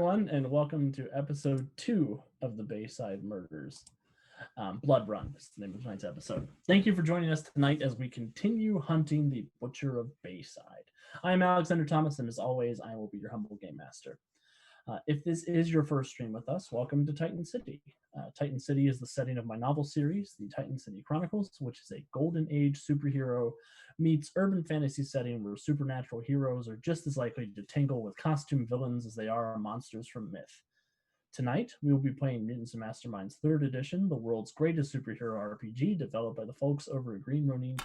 everyone, and welcome to episode 2 of the Bayside Murders. Blood Run is the name of tonight's episode. Thank you for joining us tonight as we continue hunting the Butcher of Bayside. I am Alexander Thomas, and as always, I will be your humble game master. If this is your first stream with us, welcome to Titan City. Titan City is the setting of my novel series, the Titan City Chronicles, which is a golden age superhero meets urban fantasy setting where supernatural heroes are just as likely to tangle with costume villains as they are monsters from myth. Tonight, we will be playing Mutants and Masterminds 3rd Edition, the world's greatest superhero RPG, developed by the folks over at Green Ronin.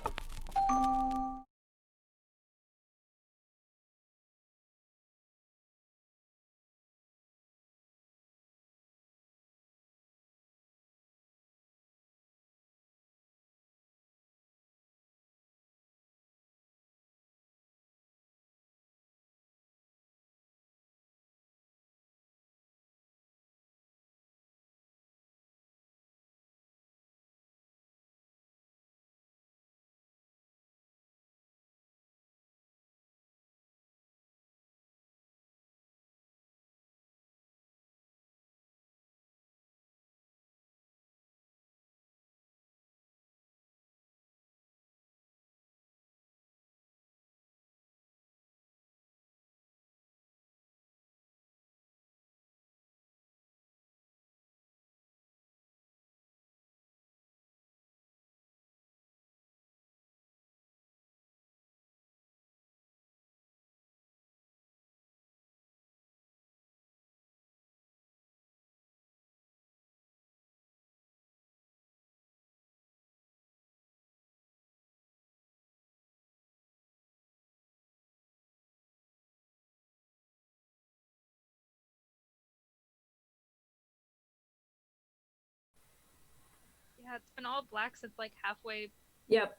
Yeah, it's been all black since like halfway. Yep.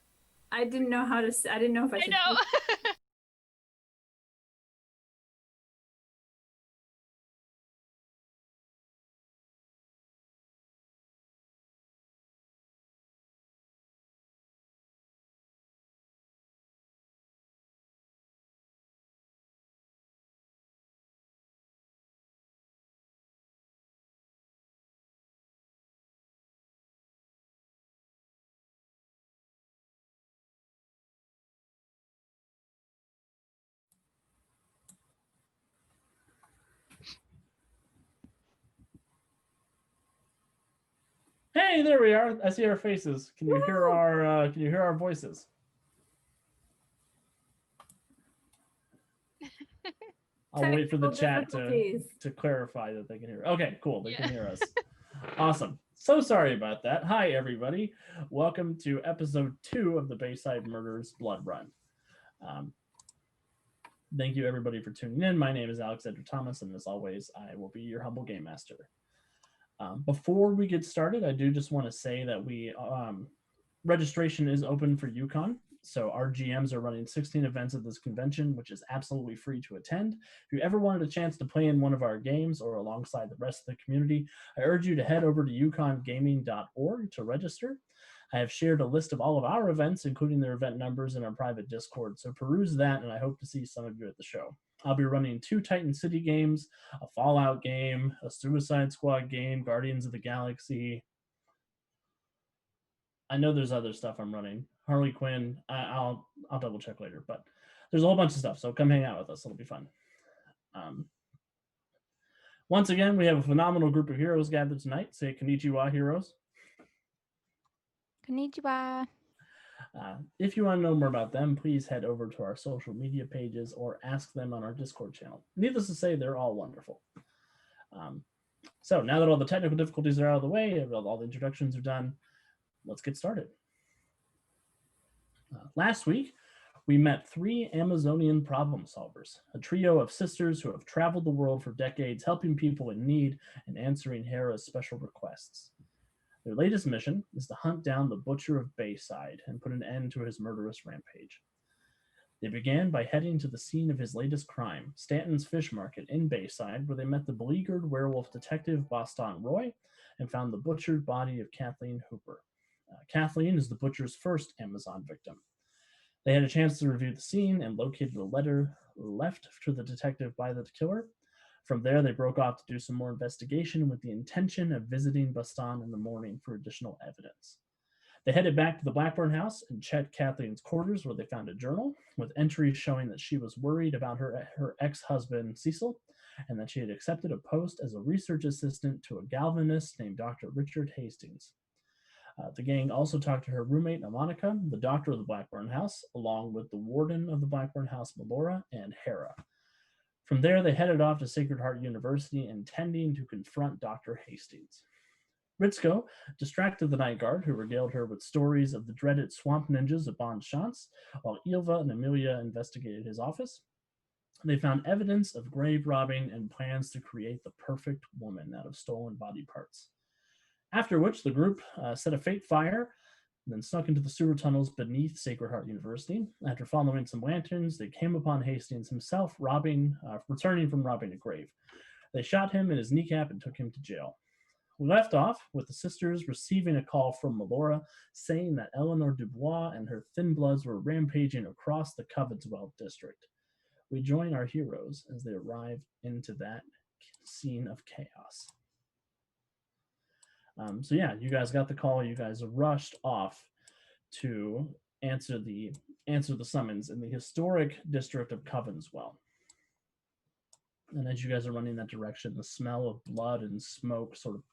I didn't know how to. I didn't know if I should. I know. Hey, there we are. I see our faces. Can you hear our voices? I'll wait for the chat to clarify that they can hear. Okay, cool. They can hear us. Awesome. So sorry about that. Hi, everybody. Welcome to episode 2 of the Bayside Murders Blood Run. Thank you, everybody, for tuning in. My name is Alexander Thomas, and as always, I will be your humble game master. Before we get started, I do just want to say that registration is open for Yukon. So our GMs are running 16 events at this convention, which is absolutely free to attend. If you ever wanted a chance to play in one of our games or alongside the rest of the community, I urge you to head over to yukongaming.org to register. I have shared a list of all of our events, including their event numbers, in our private Discord, so peruse that, and I hope to see some of you at the show. I'll be running 2 Titan City games, a Fallout game, a Suicide Squad game, Guardians of the Galaxy. I know there's other stuff I'm running. Harley Quinn. I'll double check later, but there's a whole bunch of stuff, so come hang out with us. It'll be fun. Once again, we have a phenomenal group of heroes gathered tonight. Say konnichiwa, heroes. Konnichiwa. If you want to know more about them, please head over to our social media pages or ask them on our Discord channel. Needless to say, they're all wonderful. So now that all the technical difficulties are out of the way, all the introductions are done, let's get started. Last week, we met 3 Amazonian problem solvers, a trio of sisters who have traveled the world for decades, helping people in need and answering Hera's special requests. Their latest mission is to hunt down the Butcher of Bayside and put an end to his murderous rampage. They began by heading to the scene of his latest crime, Stanton's Fish Market in Bayside, where they met the beleaguered werewolf detective Boston Roy and found the butchered body of Kathleen Hooper. Kathleen is the Butcher's first Amazon victim. They had a chance to review the scene and located a letter left to the detective by the killer. From there, they broke off to do some more investigation with the intention of visiting Bastan in the morning for additional evidence. They headed back to the Blackburn house and checked Kathleen's quarters, where they found a journal with entries showing that she was worried about her ex-husband, Cecil, and that she had accepted a post as a research assistant to a galvanist named Dr. Richard Hastings. The gang also talked to her roommate, Monica, the doctor of the Blackburn house, along with the warden of the Blackburn house, Melora, and Hera. From there, they headed off to Sacred Heart University, intending to confront Dr. Hastings. Ritzko distracted the night guard, who regaled her with stories of the dreaded swamp ninjas of Bon Chance, while Ilva and Amelia investigated his office. They found evidence of grave robbing and plans to create the perfect woman out of stolen body parts. After which, the group set a fake fire, then snuck into the sewer tunnels beneath Sacred Heart University. After following some lanterns, they came upon Hastings himself returning from robbing a grave. They shot him in his kneecap and took him to jail. We left off with the sisters receiving a call from Melora saying that Eleanor Dubois and her Thin Bloods were rampaging across the Covenswell district. We join our heroes as they arrive into that scene of chaos. So yeah, you guys got the call. You guys rushed off to answer the summons in the historic district of Covenswell. And as you guys are running that direction, the smell of blood and smoke sort of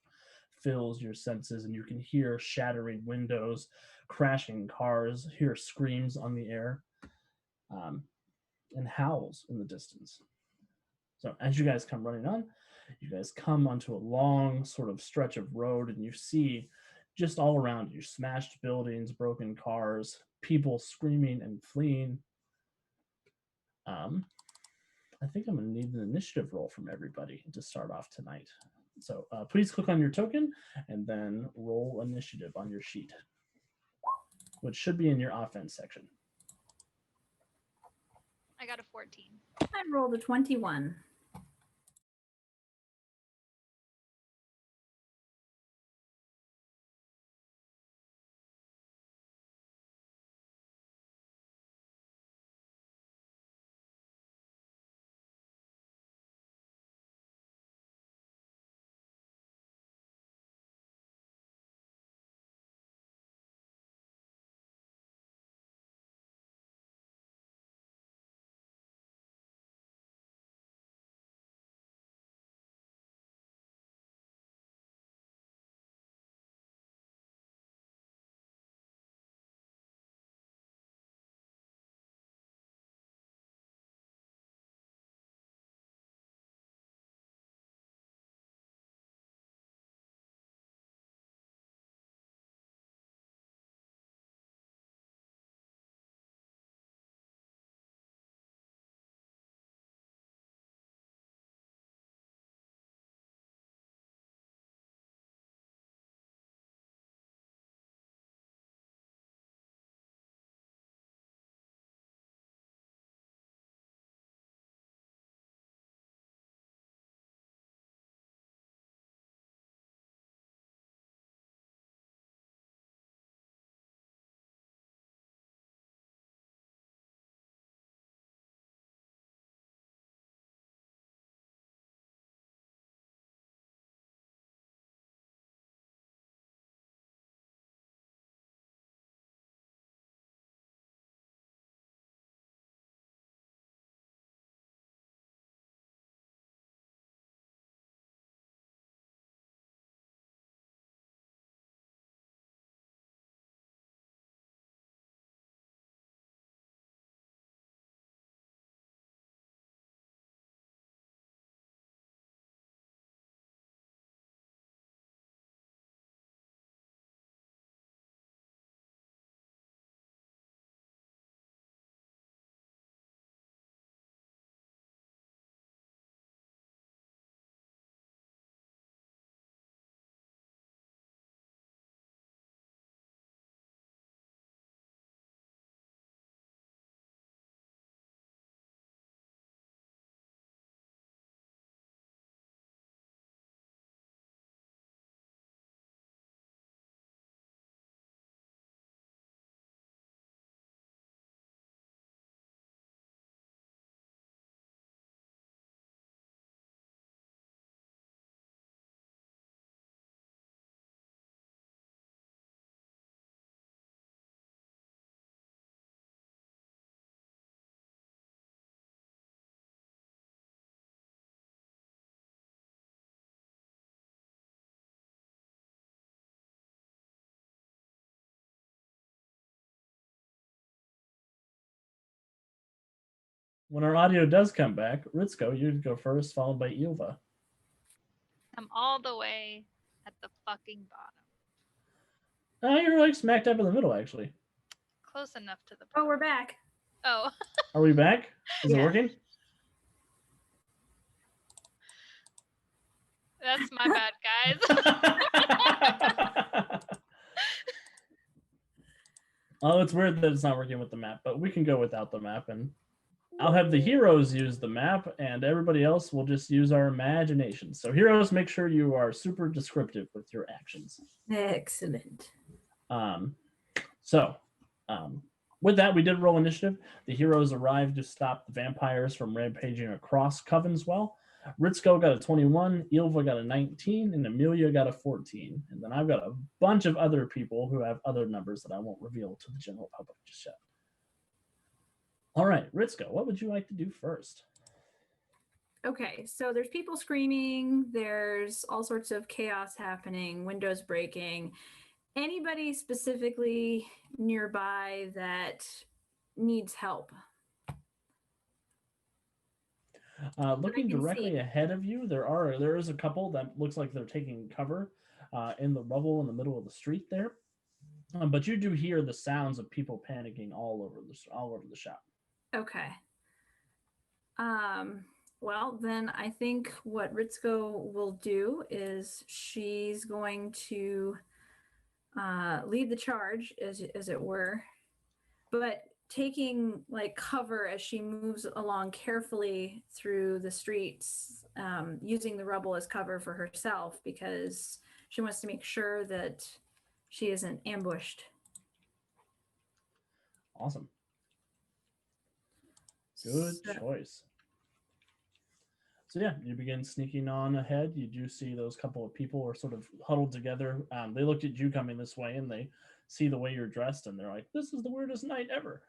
fills your senses, and you can hear shattering windows, crashing cars, hear screams on the air, and howls in the distance. So as you guys come running on, you guys come onto a long sort of stretch of road, and you see just all around you smashed buildings, broken cars, people screaming and fleeing. I think I'm going to need an initiative roll from everybody to start off tonight. So please click on your token and then roll initiative on your sheet, which should be in your offense section. I got a 14. I rolled a 21. When our audio does come back, Ritzko, you go first, followed by Ilva. I'm all the way at the fucking bottom. You're like smack dab in the middle, actually. Close enough to the Oh, bottom. we're back. Oh. Are we back? Is it Yeah. working? That's my bad, guys. Oh, it's weird that it's not working with the map, but we can go without the map, and I'll have the heroes use the map, and everybody else will just use our imagination. So heroes, make sure you are super descriptive with your actions. Excellent. So, with that, we did roll initiative. The heroes arrived to stop the vampires from rampaging across Covenswell. Ritzko got a 21, Ilva got a 19, and Amelia got a 14. And then I've got a bunch of other people who have other numbers that I won't reveal to the general public just yet. All right, Ritzko, what would you like to do first? Okay, so there's people screaming, there's all sorts of chaos happening, windows breaking. Anybody specifically nearby that needs help? Looking can directly see. ahead of you, there is a couple that looks like they're taking cover in the rubble in the middle of the street there. But you do hear the sounds of people panicking all over the shop. Okay. Well, then I think what Ritzko will do is she's going to lead the charge, as it were, but taking like cover as she moves along carefully through the streets, using the rubble as cover for herself because she wants to make sure that she isn't ambushed. Awesome. Good choice. So yeah, you begin sneaking on ahead. You do see those couple of people are sort of huddled together. They looked at you coming this way, and they see the way you're dressed, and they're like, "This is the weirdest night ever."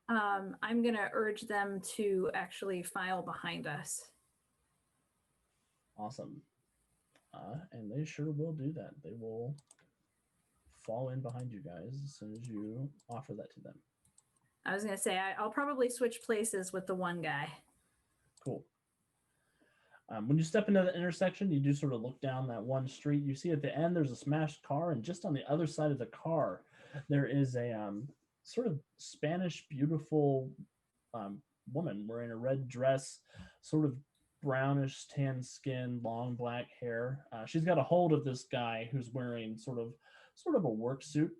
I'm going to urge them to actually file behind us. Awesome. And they sure will do that. They will fall in behind you guys as soon as you offer that to them. I was going to say, I'll probably switch places with the one guy. Cool. When you step into the intersection, you do sort of look down that one street. You see at the end there's a smashed car, and just on the other side of the car, there is a sort of Spanish beautiful woman wearing a red dress, sort of brownish tan skin, long black hair. She's got a hold of this guy who's wearing sort of a work suit,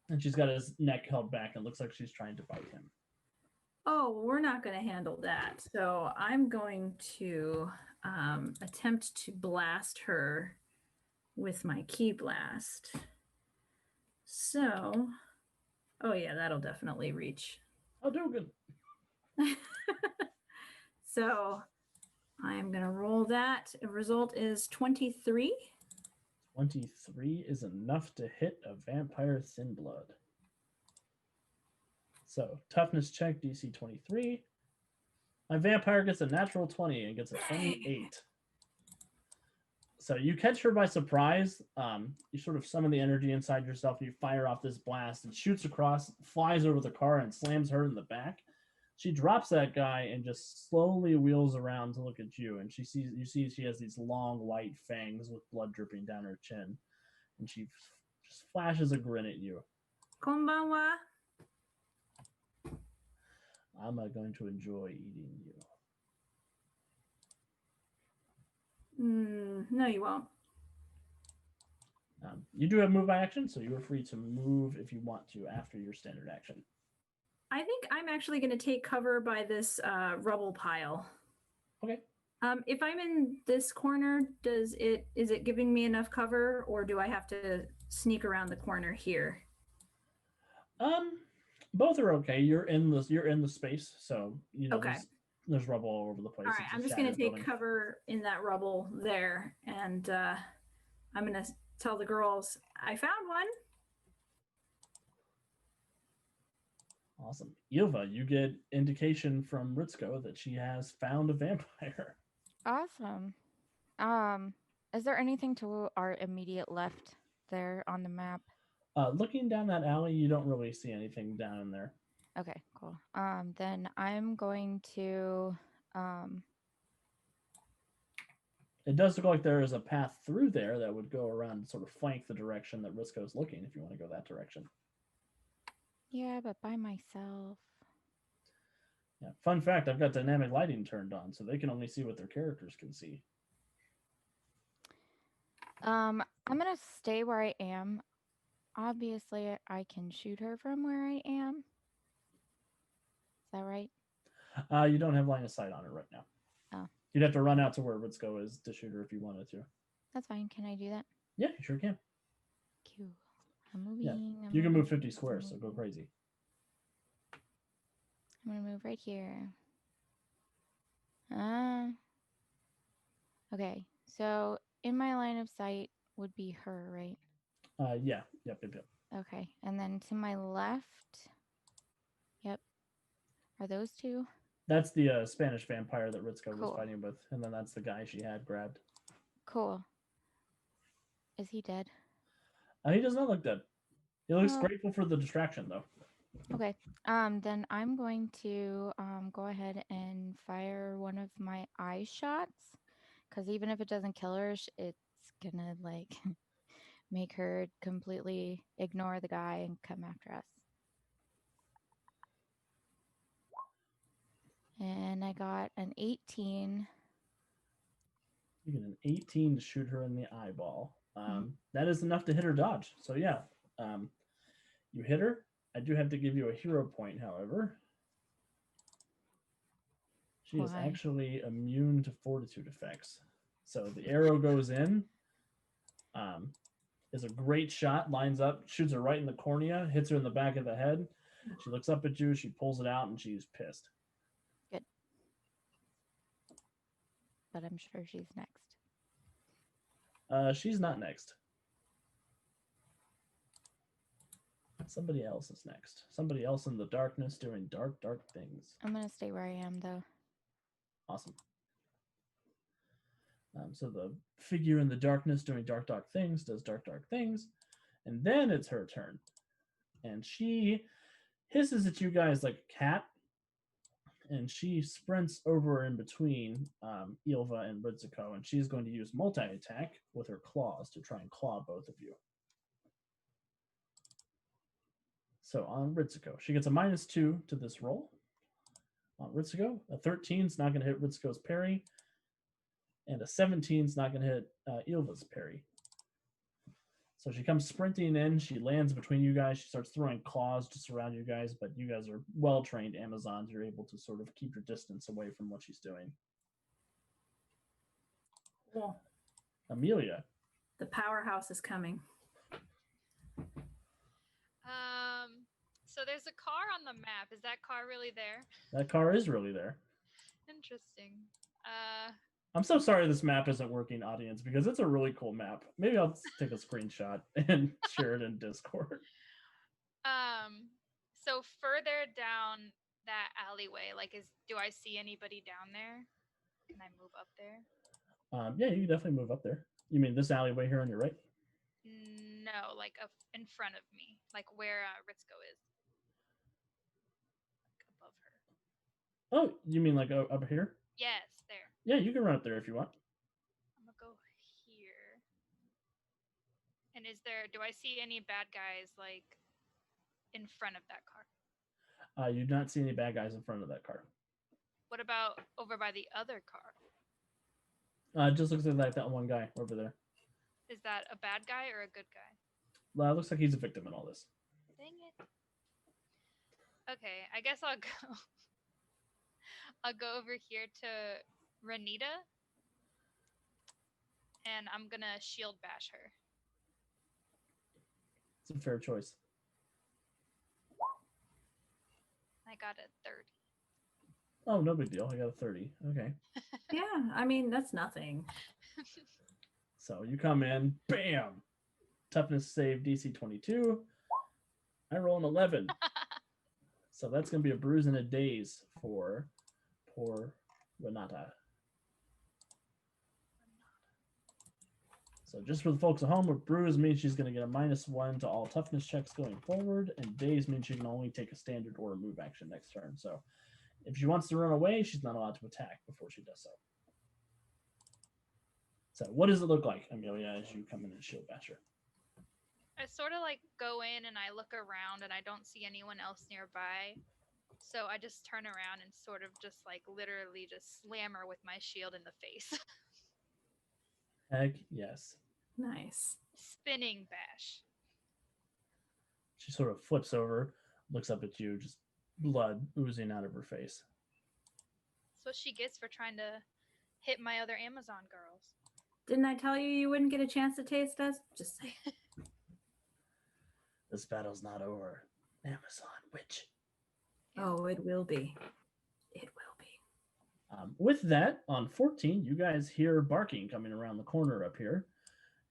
and she's got his neck held back and looks like she's trying to bite him. Oh, we're not going to handle that. So I'm going to attempt to blast her with my key blast. So, oh yeah, that'll definitely reach. Oh, do good. So I'm going to roll that. The result is 23. 23 is enough to hit a vampire thin blood. So, toughness check, DC 23. My vampire gets a natural 20 and gets a 28. So you catch her by surprise. You sort of summon the energy inside yourself. You fire off this blast. It shoots across, flies over the car, and slams her in the back. She drops that guy and just slowly wheels around to look at you. And you see she has these long white fangs with blood dripping down her chin. And she just flashes a grin at you. Konbanwa. I'm going to enjoy eating you. No, you won't. You do have move by action, so you are free to move if you want to after your standard action. I think I'm actually going to take cover by this rubble pile. Okay. If I'm in this corner, is it giving me enough cover, or do I have to sneak around the corner here? Both are okay. You're in the space, so Okay. There's rubble all over the place. All right, I'm just going to take cover in that rubble there, and I'm going to tell the girls, I found one. Awesome. Ilva, you get indication from Ritzko that she has found a vampire. Awesome. Is there anything to our immediate left there on the map? Looking down that alley, you don't really see anything down in there. Okay, cool. Then I'm going to It does look like there is a path through there that would go around and sort of flank the direction that Risco's looking if you want to go that direction. yeah, but by myself. Yeah. Fun fact, I've got dynamic lighting turned on, so they can only see what their characters can see. I'm gonna stay where I am. Obviously, I can shoot her from where I am. Is that right? You don't have line of sight on her right now. Oh. You'd have to run out to where Ritzko is to shoot her if you wanted to. That's fine. Can I do that? Yeah, you sure can. Cool. I'm moving. Yeah. I'm You can move moving, 50 squares, so I'm go moving. crazy. I'm gonna move right here. Okay. So in my line of sight would be her, right? Yeah. Yep. Okay. And then to my left. Yep. Are those two? That's the Spanish vampire that Ritzko was Cool. fighting with, and then that's the guy she had grabbed. Cool. Is he dead? He does not look dead. He looks Oh. grateful for the distraction, though. Okay. Then I'm going to go ahead and fire one of my eye shots, because even if it doesn't kill her, it's gonna like make her completely ignore the guy and come after us. And I got an 18. You get an 18 to shoot her in the eyeball. That is enough to hit her dodge. So yeah, you hit her. I do have to give you a hero point, however. She is Why? actually immune to fortitude effects. So the arrow goes in, is a great shot, lines up, shoots her right in the cornea, hits her in the back of the head. She looks up at you, she pulls it out, and she's pissed. Good. But I'm sure she's next. She's not next. Somebody else is next. Somebody else in the darkness doing dark, dark things. I'm gonna stay where I am though. Awesome. So the figure in the darkness doing dark, dark things does dark, dark things. And then it's her turn. And she hisses at you guys like a cat. And she sprints over in between Ilva and Ritsuko. And she's going to use multi-attack with her claws to try and claw both of you. So on Ritsuko, she gets a -2 to this roll. On Ritsuko, a 13 is not going to hit Ritsuko's parry. And a 17 is not going to hit Ilva's parry. So she comes sprinting in. She lands between you guys. She starts throwing claws to surround you guys, but you guys are well-trained Amazons. You're able to sort of keep your distance away from what she's doing. Cool. Amelia. The powerhouse is coming. So there's a car on the map. Is that car really there? That car is really there. Interesting. I'm so sorry this map isn't working, audience, because it's a really cool map. Maybe I'll take a screenshot and share it in Discord. So further down that alleyway, like, do I see anybody down there? Can I move up there? Yeah, you can definitely move up there. You mean this alleyway here on your right? No, like in front of me, like where Ritsuko is, like above her. Oh, you mean like up here? Yes, there. Yeah, you can run up there if you want. I'm gonna go here. And do I see any bad guys like in front of that car? You do not see any bad guys in front of that car. What about over by the other car? It just looks like that one guy over there. Is that a bad guy or a good guy? Looks like he's a victim in all this. Dang it. Okay, I guess I'll go. I'll go over here to Renita, and I'm gonna shield bash her. It's a fair choice. I got a 30. Oh, no big deal. I got a 30. Okay. Yeah, I mean, that's nothing. So you come in, bam! Toughness save DC 22. I roll an 11. So that's going to be a bruise and a daze for poor Renata. So just for the folks at home, with bruise means she's going to get a -1 to all toughness checks going forward, and daze means she can only take a standard or a move action next turn. So if she wants to run away, she's not allowed to attack before she does so. So what does it look like, Amelia, as you come in and shield bash her? I sort of like go in and I look around and I don't see anyone else nearby. So I just turn around and sort of just like literally just slam her with my shield in the face. Heck yes. Nice. Spinning bash. She sort of flips over, looks up at you, just blood oozing out of her face. That's what she gets for trying to hit my other Amazon girls. Didn't I tell you you wouldn't get a chance to taste us? Just say. This battle's not over. Amazon witch. Oh, it will be. It will be. With that, on 14, you guys hear barking coming around the corner up here,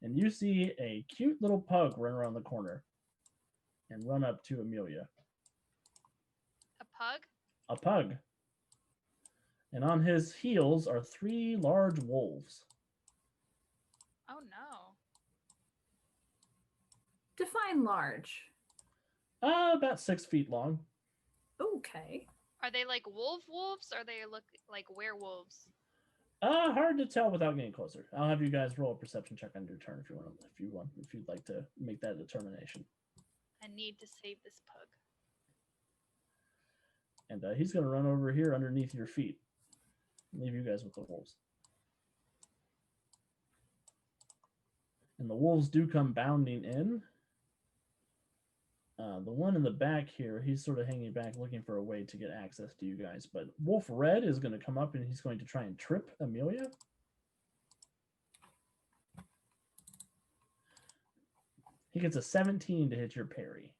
and you see a cute little pug run around the corner and run up to Amelia. A pug? A pug. And on his heels are 3 large wolves. Oh no. Define large. About 6 feet long. Okay. Are they like wolves or they look like werewolves? Hard to tell without getting closer. I'll have you guys roll a perception check on your turn if you'd like to make that determination. I need to save this pug. And he's going to run over here underneath your feet. Leave you guys with the wolves. And the wolves do come bounding in. The one in the back here, he's sort of hanging back looking for a way to get access to you guys. But Wolf Red is going to come up and he's going to try and trip Amelia. He gets a 17 to hit your parry.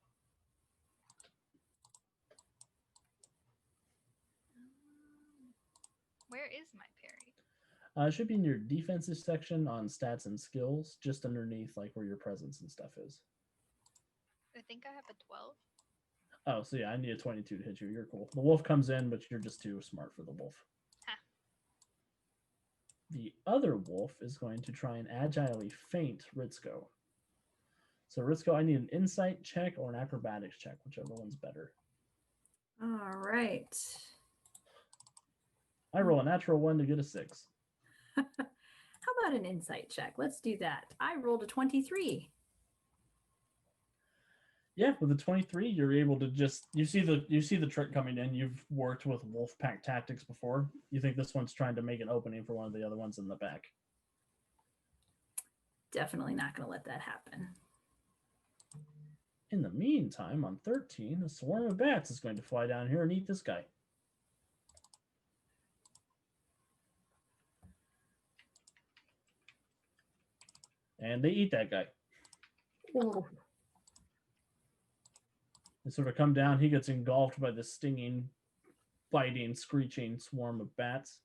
Where is my parry? It should be in your defensive section on stats and skills, just underneath like where your presence and stuff is. I think I have a 12. Oh, so yeah, I need a 22 to hit you. You're cool. The wolf comes in, but you're just too smart for the wolf. Ha. The other wolf is going to try and agilely feint Ritzko. So Ritzko, I need an insight check or an acrobatics check, whichever one's better. All right. I roll a natural 1 to get a 6. How about an insight check? Let's do that. I rolled a 23. Yeah, with a 23, you're able to just you see the trick coming in. You've worked with wolf pack tactics before. You think this one's trying to make an opening for one of the other ones in the back. Definitely not going to let that happen. In the meantime, on 13, a swarm of bats is going to fly down here and eat this guy. And they eat that guy. Oh. They sort of come down. He gets engulfed by this stinging, biting, screeching swarm of bats.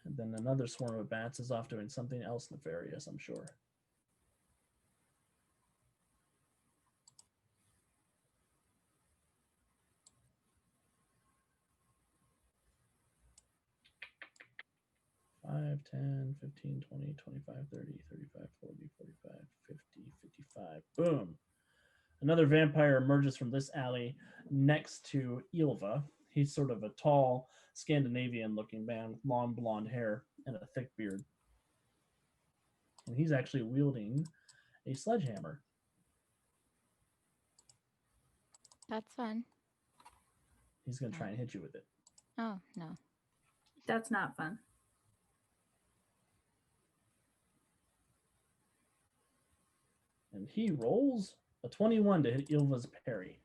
And then another swarm of bats is off doing something else nefarious, I'm sure. Five, 10, 15, 20, 25, 30, 35, 40, 45, 50, 55. Boom. Another vampire emerges from this alley next to Ilva. He's sort of a tall, Scandinavian-looking man, long blonde hair, and a thick beard. And he's actually wielding a sledgehammer. That's fun. He's going to try and hit you with it. Oh, no. That's not fun. And he rolls a 21 to hit Ilva's parry.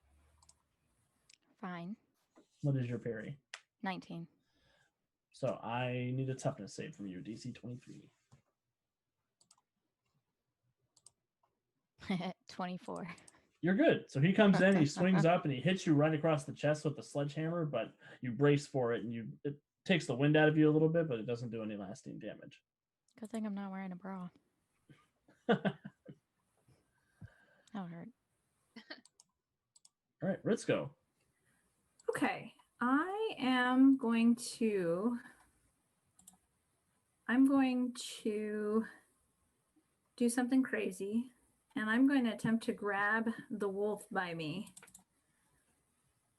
Fine. What is your parry? 19. So I need a toughness save from you, DC 23. 24. You're good. So he comes in, he swings up, and he hits you right across the chest with the sledgehammer, but you brace for it, and it takes the wind out of you a little bit, but it doesn't do any lasting damage. Good thing I'm not wearing a bra. That would hurt. All right, Ritzko. Okay. I am going to I'm going to do something crazy, and I'm going to attempt to grab the wolf by me.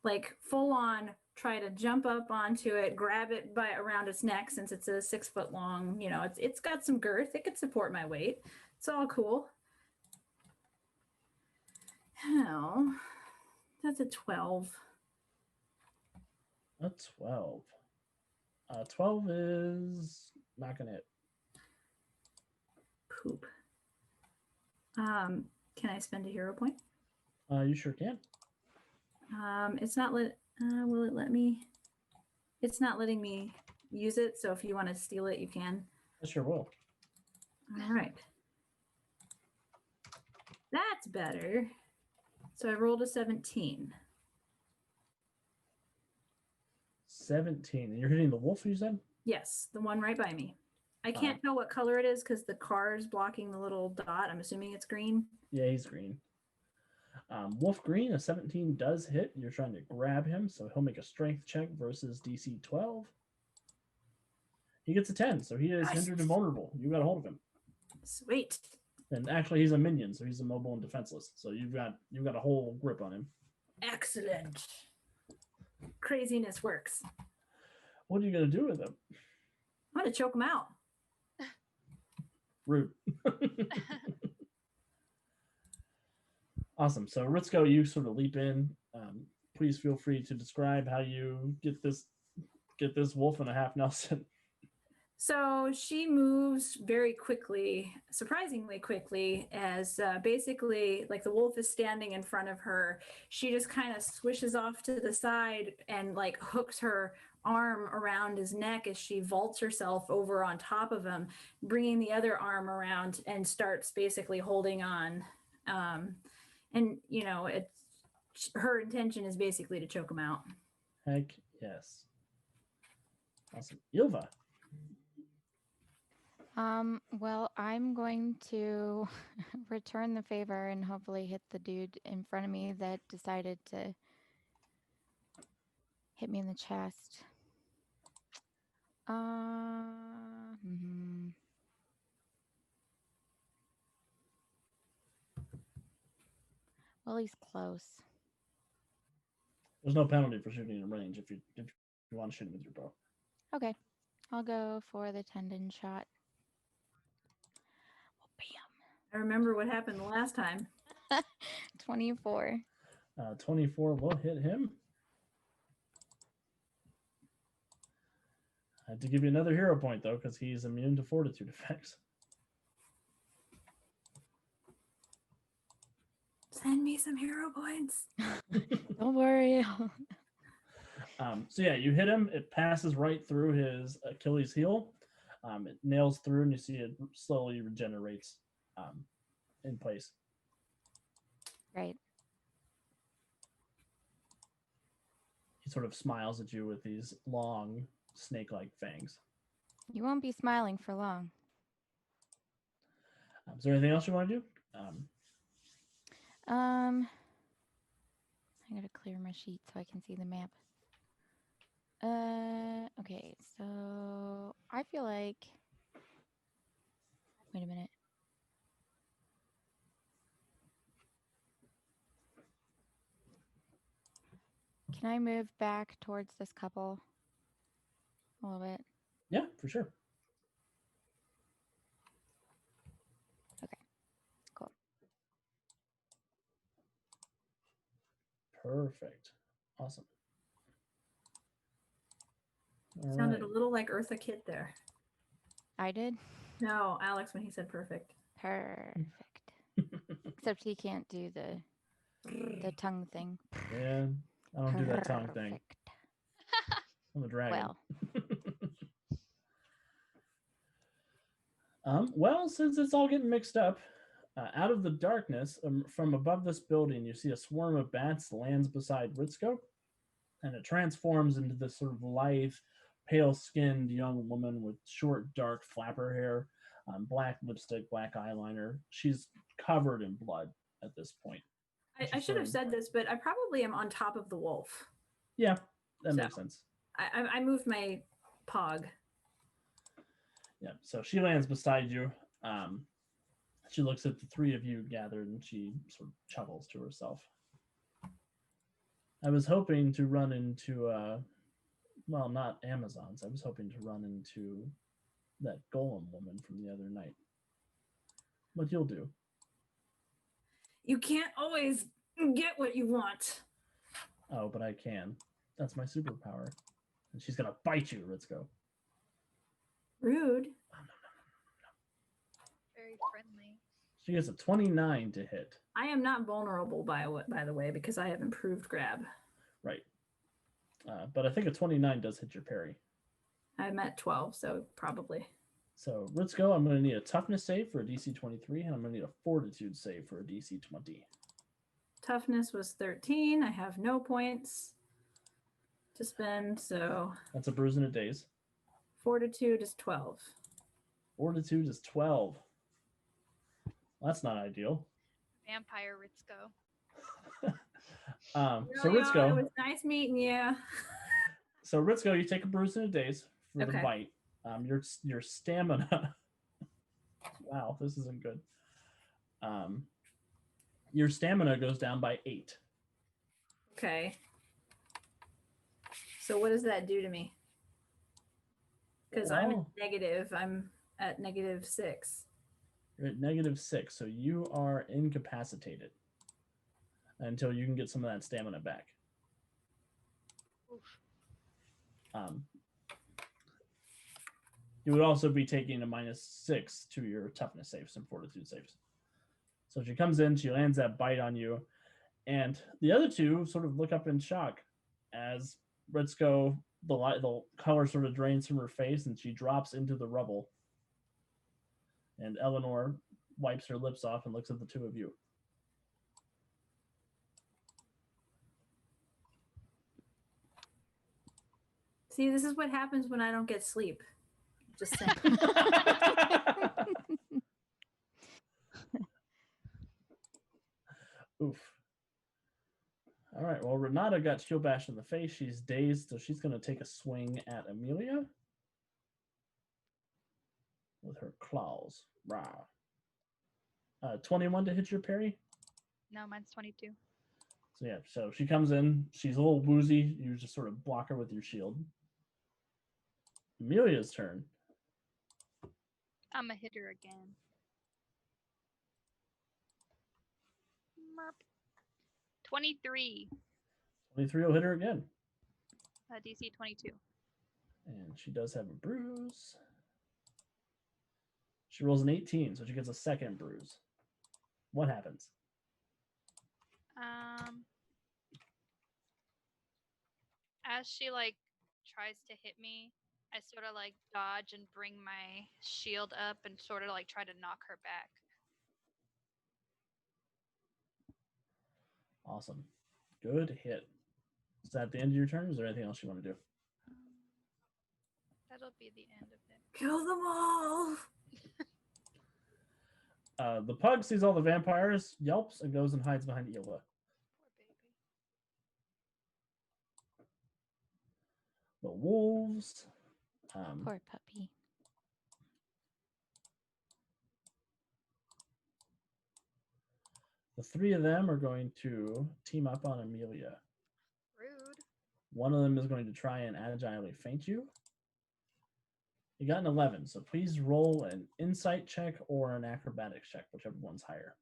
Like full on try to jump up onto it, grab it by around its neck since it's a 6 foot long, it's got some girth. It could support my weight. It's all cool. Oh, that's a 12. A 12. 12 is not gonna hit. Poop. Can I spend a hero point? You sure can. It's not will it let me? It's not letting me use it, so if you want to steal it, you can. I sure will. All right. That's better. So I rolled a 17. 17. And you're hitting the wolf, you said? Yes, the one right by me. I can't tell what color it is because the car is blocking the little dot. I'm assuming it's green. Yeah, he's green. Wolf green, a 17 does hit. You're trying to grab him, so he'll make a strength check versus DC 12. He gets a 10, so he is hindered and vulnerable. You got a hold of him. Sweet. And actually, he's a minion, so he's immobile and defenseless. So you've got a whole grip on him. Excellent. Craziness works. What are you gonna do with him? I'm gonna choke him out. Rude. Awesome. So Ritzko, you sort of leap in. Please feel free to describe how you get this wolf in a half Nelson. So she moves very quickly, surprisingly quickly, as basically like the wolf is standing in front of her. She just kind of swishes off to the side and like hooks her arm around his neck as she vaults herself over on top of him, bringing the other arm around and starts basically holding on. And her intention is basically to choke him out. Heck yes. Awesome. Ilva. Well, I'm going to return the favor and hopefully hit the dude in front of me that decided to hit me in the chest. Well, he's close. There's no penalty for shooting in range if you want to shoot him with your bow. Okay, I'll go for the tendon shot. Oh, I remember what happened the last time. bam. 24. 24 will hit him. I have to give you another hero point, though, because he's immune to fortitude effects. Send me some hero points. Don't worry. So yeah, you hit him. It passes right through his Achilles heel. It nails through, and you see it slowly regenerates in place. Right. He sort of smiles at you with these long, snake-like fangs. You won't be smiling for long. Is there anything else you want to do? I gotta clear my sheet so I can see the map. Okay, so I feel like. Wait a minute. Can I move back towards this couple a little bit? Yeah, for sure. Okay, cool. Perfect. Awesome. All Sounded right. a little like Eartha Kitt there. I did? No, Alex when he said perfect. Perfect. Except he can't do the tongue thing. Yeah, I don't do that tongue thing. Perfect. I'm a dragon. Well. Well, since it's all getting mixed up, out of the darkness, from above this building, you see a swarm of bats lands beside Ritzko, and it transforms into this sort of lithe, pale-skinned young woman with short, dark flapper hair, black lipstick, black eyeliner. She's covered in blood at this point. I should have said this, but I probably am on top of the wolf. Yeah, that makes sense. I moved my pog. Yeah, so she lands beside you. She looks at the three of you gathered and she sort of chuckles to herself. I was hoping to run into, well, not Amazons. I was hoping to run into that golem woman from the other night. But you'll do. You can't always get what you want. Oh, but I can. That's my superpower. And she's going to bite you, Ritzko. Rude. Very friendly. She gets a 29 to hit. I am not vulnerable, by the way, because I have improved grab. Right. But I think a 29 does hit your parry. I'm at 12, so probably. So, Ritzko, I'm going to need a toughness save for a DC 23, and I'm going to need a fortitude save for a DC 20. Toughness was 13. I have no points to spend, so That's a bruise and a daze. fortitude is 12. Fortitude is 12. That's not ideal. Vampire Ritzko. So Ritzko, It was nice meeting you. So Ritzko, you take a bruise and a daze for the Okay. bite. Your stamina. Wow, this isn't good. Your stamina goes down by 8. Okay. So what does that do to me? Because I'm Well, negative. I'm at -6. you're at -6, so you are incapacitated until you can get some of that stamina back. Oof. You would also be taking a -6 to your toughness saves and fortitude saves. So she comes in, she lands that bite on you, and the other two sort of look up in shock as Ritzko, the color sort of drains from her face and she drops into the rubble. And Eleanor wipes her lips off and looks at the two of you. See, this is what happens when I don't get sleep. Just saying. Oof. All right, well, Renata got shield bashed in the face. She's dazed, so she's going to take a swing at Amelia with her claws. Rah. 21 to hit your parry. No, mine's 22. So yeah, so she comes in. She's a little woozy. You just sort of block her with your shield. Amelia's turn. I'm a hitter again. Merp. 23. 23 will hit her again. DC 22. And she does have a bruise. She rolls an 18, so she gets a second bruise. What happens? As she like tries to hit me, I sort of like dodge and bring my shield up and sort of like try to knock her back. Awesome. Good hit. Is that the end of your turn? Is there anything else you want to do? That'll be the end of it. Kill them all. The pug sees all the vampires, yelps, and goes and hides behind Ela. Poor baby. The wolves. Poor puppy. The three of them are going to team up on Amelia. Rude. One of them is going to try and agilely feint you. You got an 11, so please roll an insight check or an acrobatics check, whichever one's higher.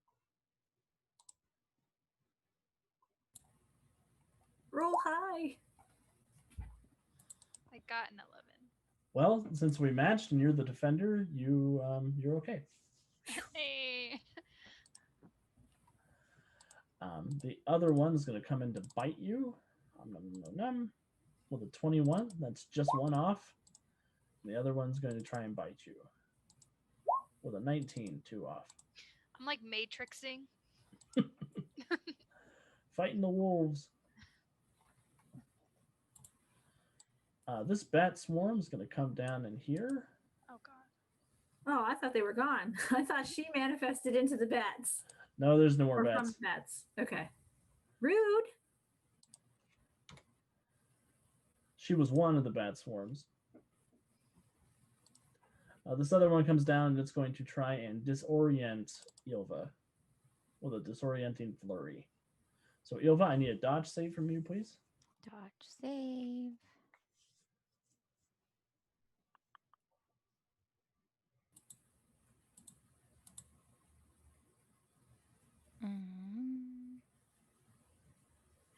Roll high. I got an 11. Well, since we matched and you're the defender, you're okay. Hey. The other one is going to come in to bite you. With a 21, that's just one off. The other one's going to try and bite you. With a 19, 2 off. I'm like matrixing. Fighting the wolves. This bat swarm is going to come down in here. Oh god. Oh, I thought they were gone. I thought she manifested into the bats. No, there's no more Or bats. from bats. Okay. Rude. She was one of the bat swarms. This other one comes down and it's going to try and disorient Ilva with a disorienting flurry. So Ilva, I need a dodge save from you, please. Dodge save.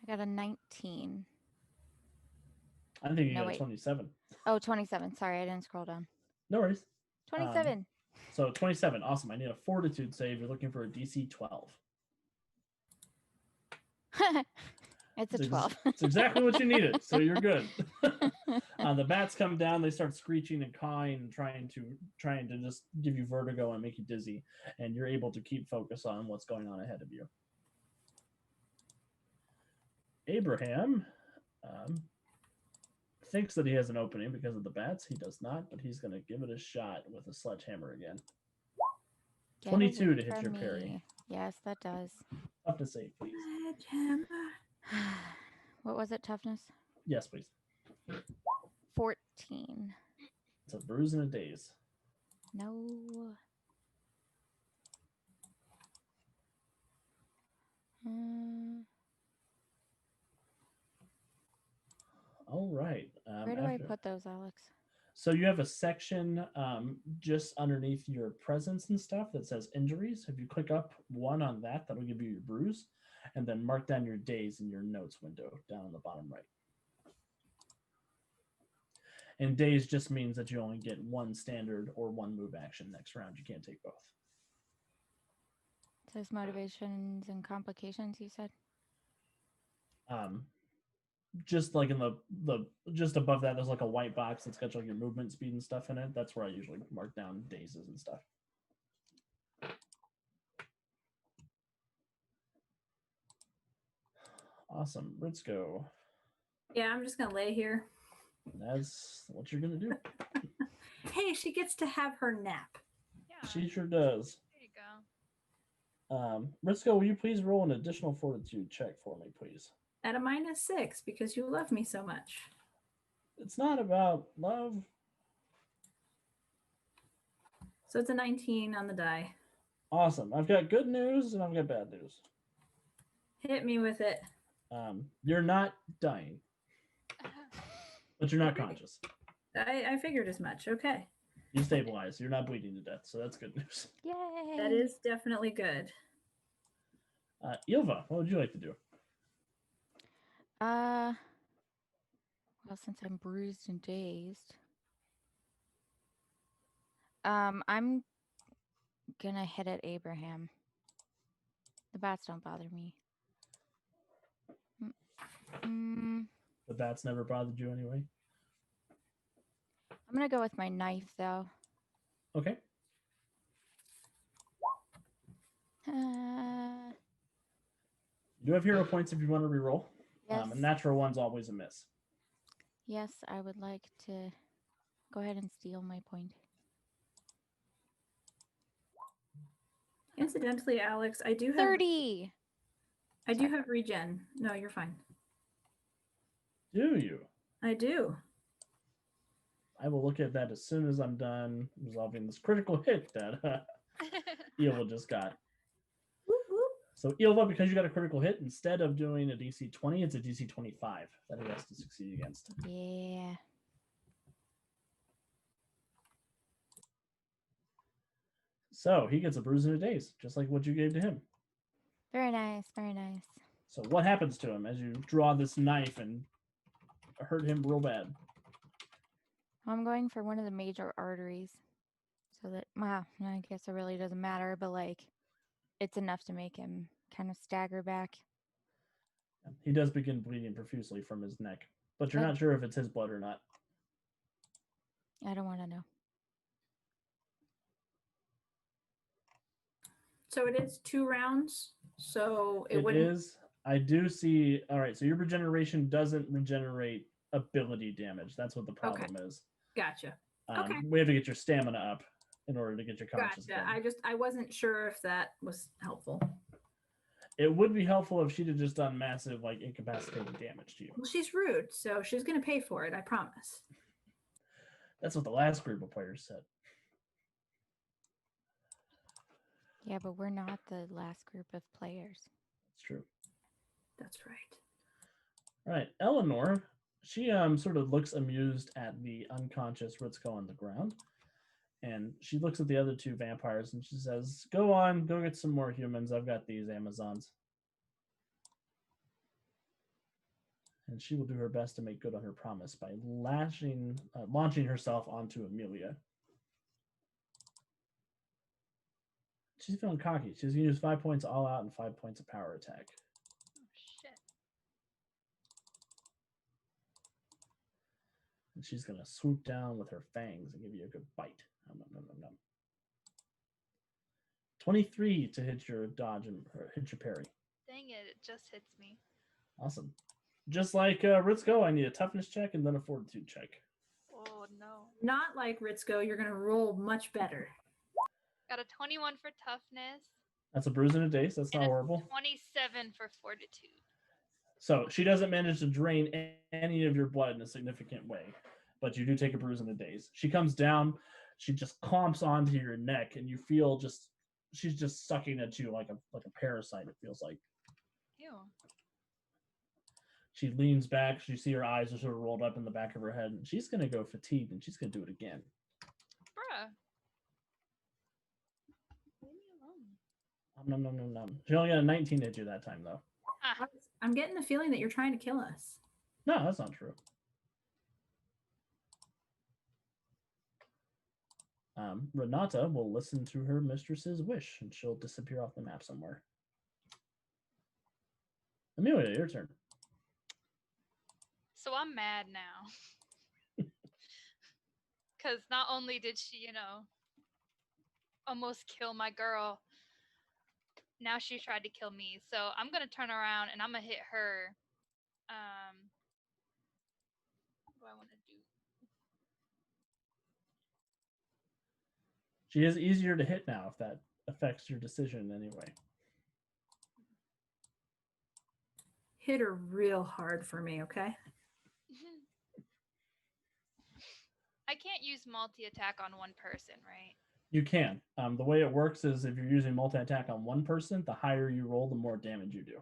I got a 19. I think you No, got a wait. 27. Oh, 27. Sorry, I didn't scroll down. No worries. 27. So 27. Awesome. I need a fortitude save. You're looking for a DC 12. It's a 12. It's exactly what you needed. So you're good. The bats come down. They start screeching and cawing and trying to just give you vertigo and make you dizzy. And you're able to keep focus on what's going on ahead of you. Abraham thinks that he has an opening because of the bats. He does not, but he's going to give it a shot with a sledgehammer again. Get 22 away to hit from your me. parry. Yes, that does. Tough to save, please. What was it, toughness? Yes, please. 14. It's a bruise and a daze. No. All right. Where do I put those, Alex? So you have a section just underneath your presence and stuff that says injuries. If you click up one on that, that'll give you your bruise. And then mark down your days in your notes window down on the bottom right. And days just means that you only get one standard or one move action next round. You can't take both. It says motivations and complications, you said? Just like in the just above that, there's like a white box that's got like your movement speed and stuff in it. That's where I usually mark down dazes and stuff. Awesome. Let's go. Yeah, I'm just gonna lay here. That's what you're gonna do. Hey, she gets to have her nap. Yeah. She sure does. There you go. Risco, will you please roll an additional fortitude check for me, please? At a -6 because you love me so much. It's not about love. So it's a 19 on the die. Awesome. I've got good news and I've got bad news. Hit me with it. You're not dying, but you're not conscious. I figured as much. Okay. You stabilize. You're not bleeding to death, so that's good news. Yay! That is definitely good. Ilva, what would you like to do? Well, since I'm bruised and dazed, I'm gonna hit at Abraham. The bats don't bother me. The bats never bothered you anyway. I'm gonna go with my knife, though. Okay. You do have hero points if you want to reroll. Yes. A natural one's always a miss. Yes, I would like to go ahead and steal my point. Incidentally, Alex, I do have 30! I do have regen. No, you're fine. Do you? I do. I will look at that as soon as I'm done resolving this critical hit that Ilva just got. Whoop, whoop. So Ilva, because you got a critical hit, instead of doing a DC 20, it's a DC 25 that he has to succeed against. Yeah. So he gets a bruise and a daze, just like what you gave to him. Very nice, very nice. So what happens to him as you draw this knife and hurt him real bad? I'm going for one of the major arteries. So that, well, I guess it really doesn't matter, but like, it's enough to make him kind of stagger back. He does begin bleeding profusely from his neck, but you're Oh. not sure if it's his blood or not. I don't want to know. So it is 2 rounds. So it It wouldn't. is. I do see. All right. So your regeneration doesn't regenerate ability damage. That's what the problem is. Gotcha. Okay. We have to get your stamina up in order to get your conscious. Gotcha. I wasn't sure if that was helpful. It would be helpful if she'd have just done massive, like, incapacitating damage to you. Well, she's rude, so she's going to pay for it. I promise. That's what the last group of players said. Yeah, but we're not the last group of players. It's true. That's right. All right, Eleanor, she sort of looks amused at the unconscious Ritzko on the ground, and she looks at the other two vampires and she says, "Go on, go get some more humans. I've got these Amazons." And she will do her best to make good on her promise by launching herself onto Amelia. She's feeling cocky. She's going to use 5 points all out and 5 points of power attack. Oh, shit. And she's going to swoop down with her fangs and give you a good bite. Nom, nom, nom, nom. 23 to hit your dodge and hit your parry. Dang it, it just hits me. Awesome. Just like Ritzko, I need a toughness check and then a fortitude check. Oh, no. Not like Ritzko. You're going to roll much better. Got a 21 for toughness. That's a bruise and a dace. That's not horrible. 27 for fortitude. So she doesn't manage to drain any of your blood in a significant way, but you do take a bruise in the days. She comes down, she just clomps onto your neck, and you feel she's just sucking at you like a parasite. It feels like. Ew. She leans back. You see her eyes are sort of rolled up in the back of her head, and she's gonna go fatigued, and she's gonna do it again. Bruh. Leave me alone. Nom, nom, nom, nom. She only got a 19 to hit you that time, though. Ah, I'm getting the feeling that you're trying to kill us. No, that's not true. Renata will listen to her mistress's wish, and she'll disappear off the map somewhere. Amelia, your turn. so I'm mad now. Because not only did she, almost kill my girl, now she tried to kill me. So I'm going to turn around and I'm going to hit her. What do I want to do? She is easier to hit now if that affects your decision in any way. Hit her real hard for me, okay? I can't use multi-attack on one person, right? You can. The way it works is if you're using multi-attack on one person, the higher you roll, the more damage you do.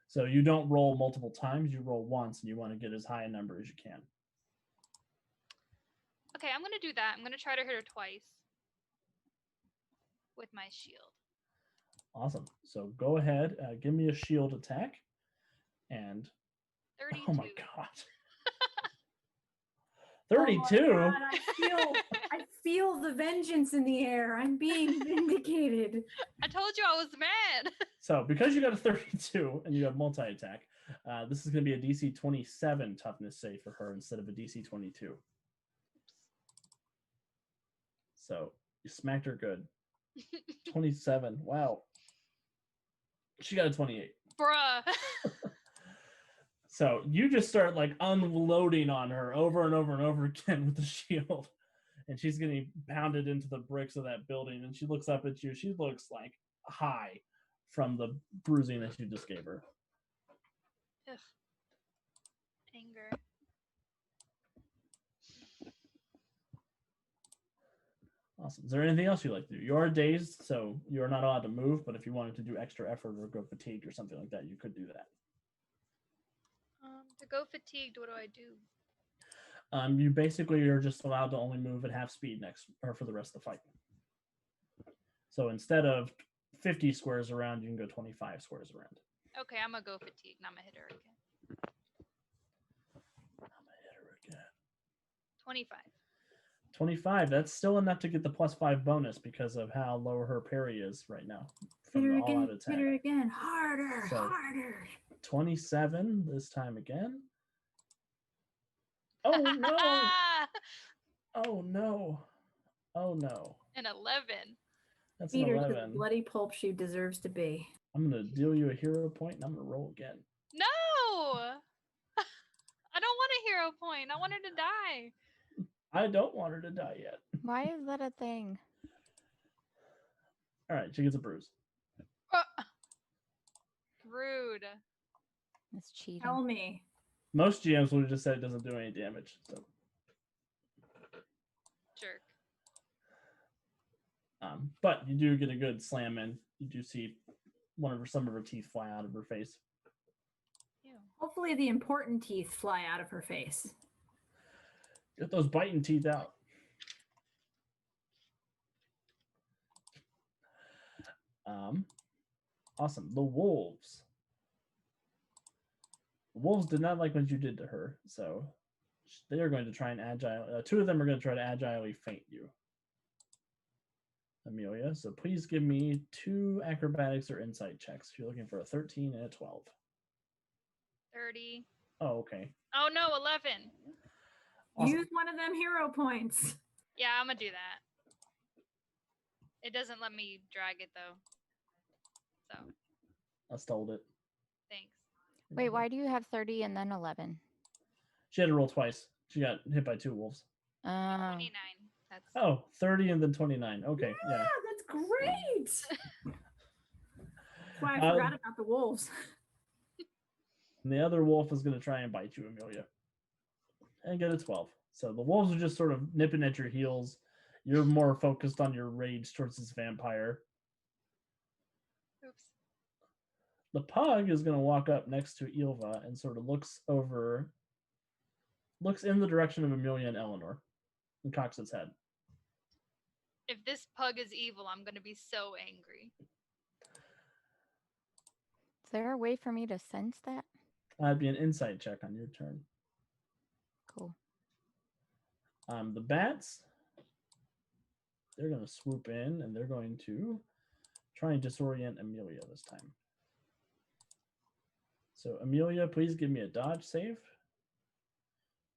So you don't roll multiple times, you roll once, and you want to get as high a number as you can. Okay, I'm going to do that. I'm going to try to hit her twice with my shield. Awesome. So go ahead, give me a shield attack. And 32. oh my god. 32? Oh my God, I feel the vengeance in the air. I'm being vindicated. I told you I was mad. So because you got a 32 and you have multi-attack, this is going to be a DC 27 toughness save for her instead of a DC 22. So you smacked her good. 27. Wow. She got a 28. Bruh. So you just start like unloading on her over and over and over again with the shield. And she's getting pounded into the bricks of that building. And she looks up at you. She looks like high from the bruising that you just gave her. Ugh. Anger. Awesome. Is there anything else you'd like to do? You are dazed, so you're not allowed to move. But if you wanted to do extra effort or go fatigued or something like that, you could do that. To go fatigued, what do I do? You basically are just allowed to only move at half speed for the rest of the fight. So instead of 50 squares around, you can go 25 squares around. Okay, I'm gonna go fatigued and I'm gonna hit her again. I'm gonna hit her again. 25. 25. That's still enough to get the +5 bonus because of how low her parry is right now. Hit her the all-out again. attack. Hit her again. Harder. So- Harder. 27 this time again. Oh no! Oh no! Oh no! An 11. That's Beat an her to the 11. bloody pulp she deserves to be. I'm gonna deal you a hero point and I'm gonna roll again. No! I don't want a hero point. I want her to die. I don't want her to die yet. Why is that a thing? All right, she gets a bruise. Rude. It's cheating. Tell me. Most GMs would have just said it doesn't do any damage. So, Jerk. But you do get a good slam in. You do see some of her teeth fly out of her face. Ew. Hopefully the important teeth fly out of her face. Get those biting teeth out. Awesome. The wolves. The wolves did not like what you did to her, so they are going to try and two of them are going to try to agilely feint you, Amelia. So please give me 2 acrobatics or insight checks. You're looking for a 13 and a 12. 30. Oh, okay. Oh no, 11. Awesome. Use one of them hero points. Yeah, I'm gonna do that. It doesn't let me drag it though. So I stole it. thanks. Wait, why do you have 30 and then 11? She had to roll twice. She got hit by 2 wolves. 29. That's Oh, 30 and then 29. Okay, yeah. That's great. That's why I forgot about the wolves. And the other wolf is going to try and bite you, Amelia. And get a 12. So the wolves are just sort of nipping at your heels. You're more focused on your rage towards this vampire. oops. The pug is going to walk up next to Ilva and sort of looks in the direction of Amelia and Eleanor and cocks its head. If this pug is evil, I'm gonna be so angry. Is there a way for me to sense that? That'd be an insight check on your turn. Cool. The bats, they're going to swoop in and they're going to try and disorient Amelia this time. So Amelia, please give me a dodge save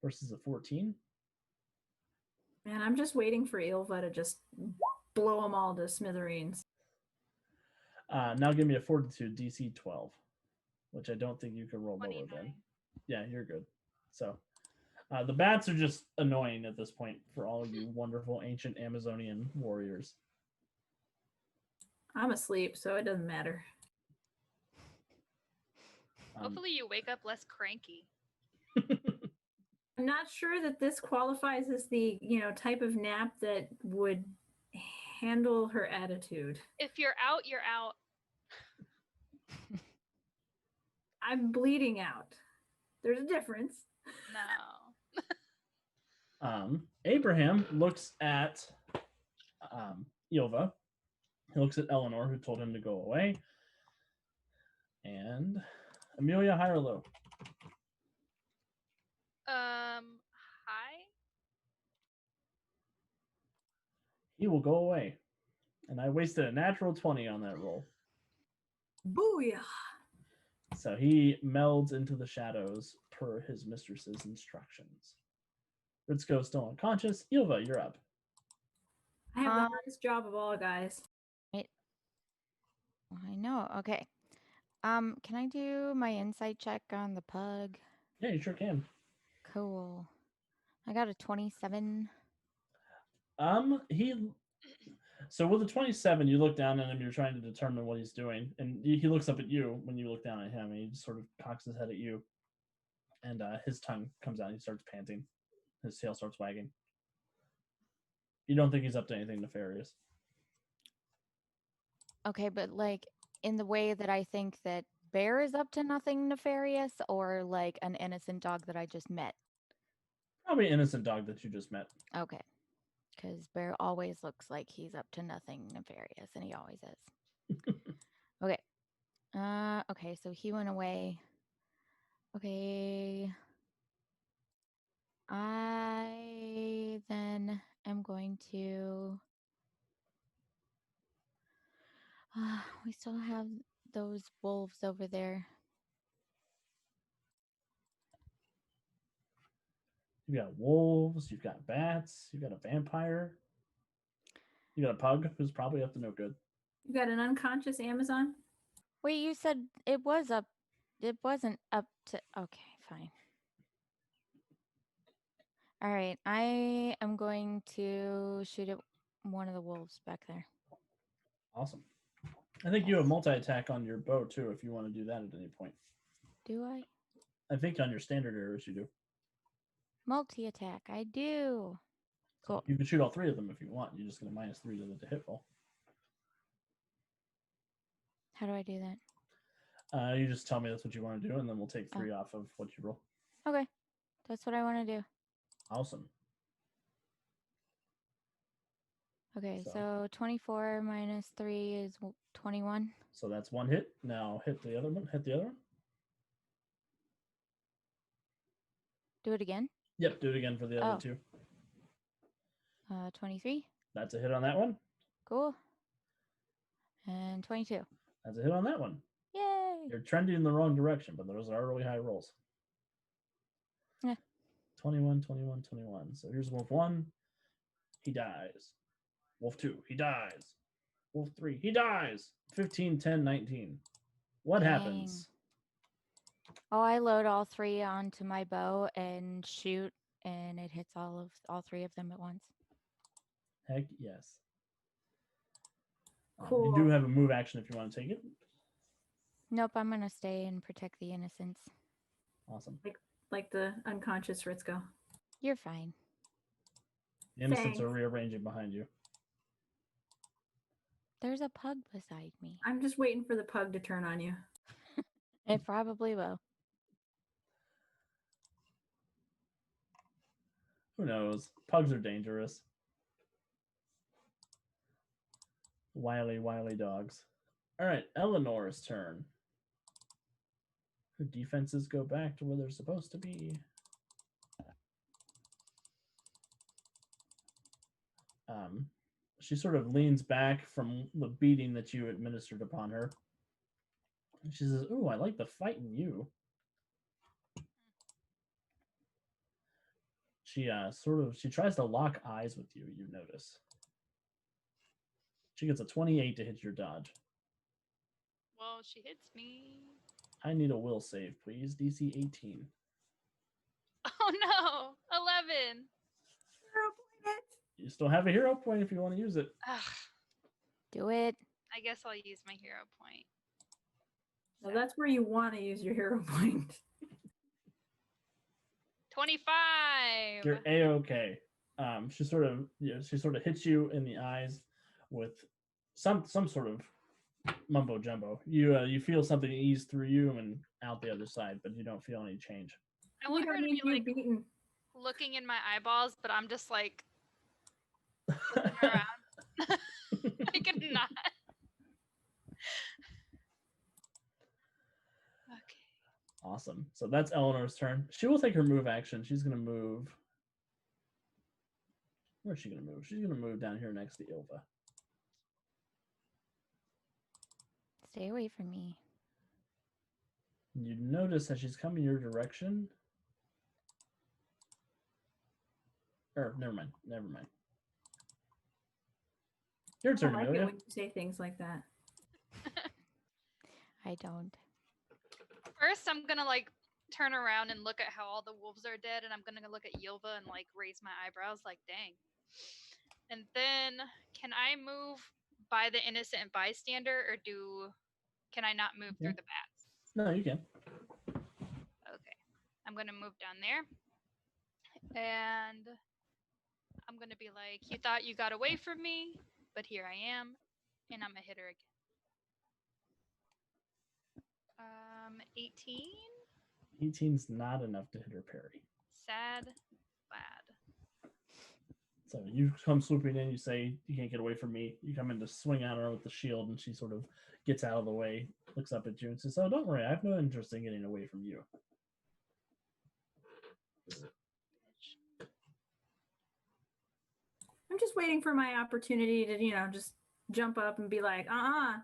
versus a 14. Man, I'm just waiting for Ilva to just blow them all to smithereens. Now give me a fortitude DC 12, which I don't think you can roll 29. lower than. Yeah, you're good. So the bats are just annoying at this point for all you wonderful ancient Amazonian warriors. I'm asleep, so it doesn't matter. Hopefully you wake up less cranky. I'm not sure that this qualifies as the, type of nap that would handle her attitude. If you're out, you're out. I'm bleeding out. There's a difference. No. Abraham looks at Ilva. He looks at Eleanor, who told him to go away. And Amelia, high or low? Hi. He will go away. And I wasted a natural 20 on that roll. Booyah! So he melds into the shadows per his mistress's instructions. Ritzko's still unconscious. Ilva, you're up. I have the hardest job of all, guys. I know. Okay. Can I do my insight check on the pug? Yeah, you sure can. Cool. I got a 27. So with the 27, you look down at him, you're trying to determine what he's doing. And he looks up at you when you look down at him, and he just sort of cocks his head at you. And his tongue comes out, and he starts panting. His tail starts wagging. You don't think he's up to anything nefarious. Okay, but like in the way that I think that Bear is up to nothing nefarious, or like an innocent dog that I just met? Probably an innocent dog that you just met. Okay. Because Bear always looks like he's up to nothing nefarious, and he always is. Okay. Okay, so he went away. Okay. I then am going to... we still have those wolves over there. You've got wolves, you've got bats, you've got a vampire. You got a pug who's probably up to no good. You got an unconscious Amazon? Wait, you said it was up. It wasn't up to... Okay, fine. All right, I am going to shoot at one of the wolves back there. Awesome. I think you have multi-attack on your bow, too, if you want to do that at any point. Do I? I think on your standard arrows you do. Multi-attack, I do. Cool. You can shoot all 3 of them if you want. You're just going to -3 to the hit roll. How do I do that? You just tell me that's what you want to do, and then we'll take 3 off of what you roll. Okay. That's what I want to do. Awesome. Okay, So- so 24 minus 3 is 21. So that's 1 hit. Now hit the other one. Hit the other one. Do it again. Yep, do it again for the other Oh. 2. 23. That's a hit on that one. Cool. And 22. That's a hit on that one. Yay! You're trending in the wrong direction, but those are really high rolls. Yeah. 21, 21, 21. So here's Wolf 1. He dies. Wolf 2. He dies. Wolf 3. He dies. 15, 10, 19. What Dang. happens? Oh, I load all 3 onto my bow and shoot, and it hits all 3 of them at once. Heck yes. You Cool. do have a move action if you want to take it. Nope, I'm gonna stay and protect the innocents. Awesome. Like the unconscious Ritzko. You're fine. The innocents are Thanks. rearranging behind you. There's a pug beside me. I'm just waiting for the pug to turn on you. It probably will. Who knows? Pugs are dangerous. Wily, wily dogs. All right, Eleanor's turn. Her defenses go back to where they're supposed to be. She sort of leans back from the beating that you administered upon her. And she says, "Ooh, I like the fight in you." She she tries to lock eyes with you, you notice. She gets a 28 to hit your dodge. Well, she hits me. I need a will save, please. DC 18. Oh no, 11. You still have a hero point if you want to use it. Ugh, Do it. I guess I'll use my hero point. Well, that's where you want to use your hero point. 25. You're a-okay. She sort of hits you in the eyes with some sort of mumbo jumbo. You feel something ease through you and out the other side, but you don't feel any change. I want her to be like beaten. looking in my eyeballs, but I'm just like looking around. I cannot. Okay. Awesome. So that's Eleanor's turn. She will take her move action. She's going to move. Where's she going to move? She's going to move down here next to Ilva. Stay away from me. You notice that she's coming your direction. Or never mind. Your turn, I like it Amelia. when you say things like that. I don't. First, I'm gonna like turn around and look at how all the wolves are dead, and I'm gonna look at Yilva and like raise my eyebrows, like, dang. And then, can I move by the innocent bystander, or can I not move through the bats? No, you can. Okay, I'm gonna move down there, and I'm gonna be like, you thought you got away from me, but here I am, and I'm gonna hit her again. 18. 18's not enough to hit her parry. Sad lad. So you come swooping in, you say, "You can't get away from me." You come in to swing at her with the shield, and she sort of gets out of the way, looks up at you, and says, "Oh, don't worry, I have no interest in getting away from you." I'm just waiting for my opportunity to, just jump up and be like, how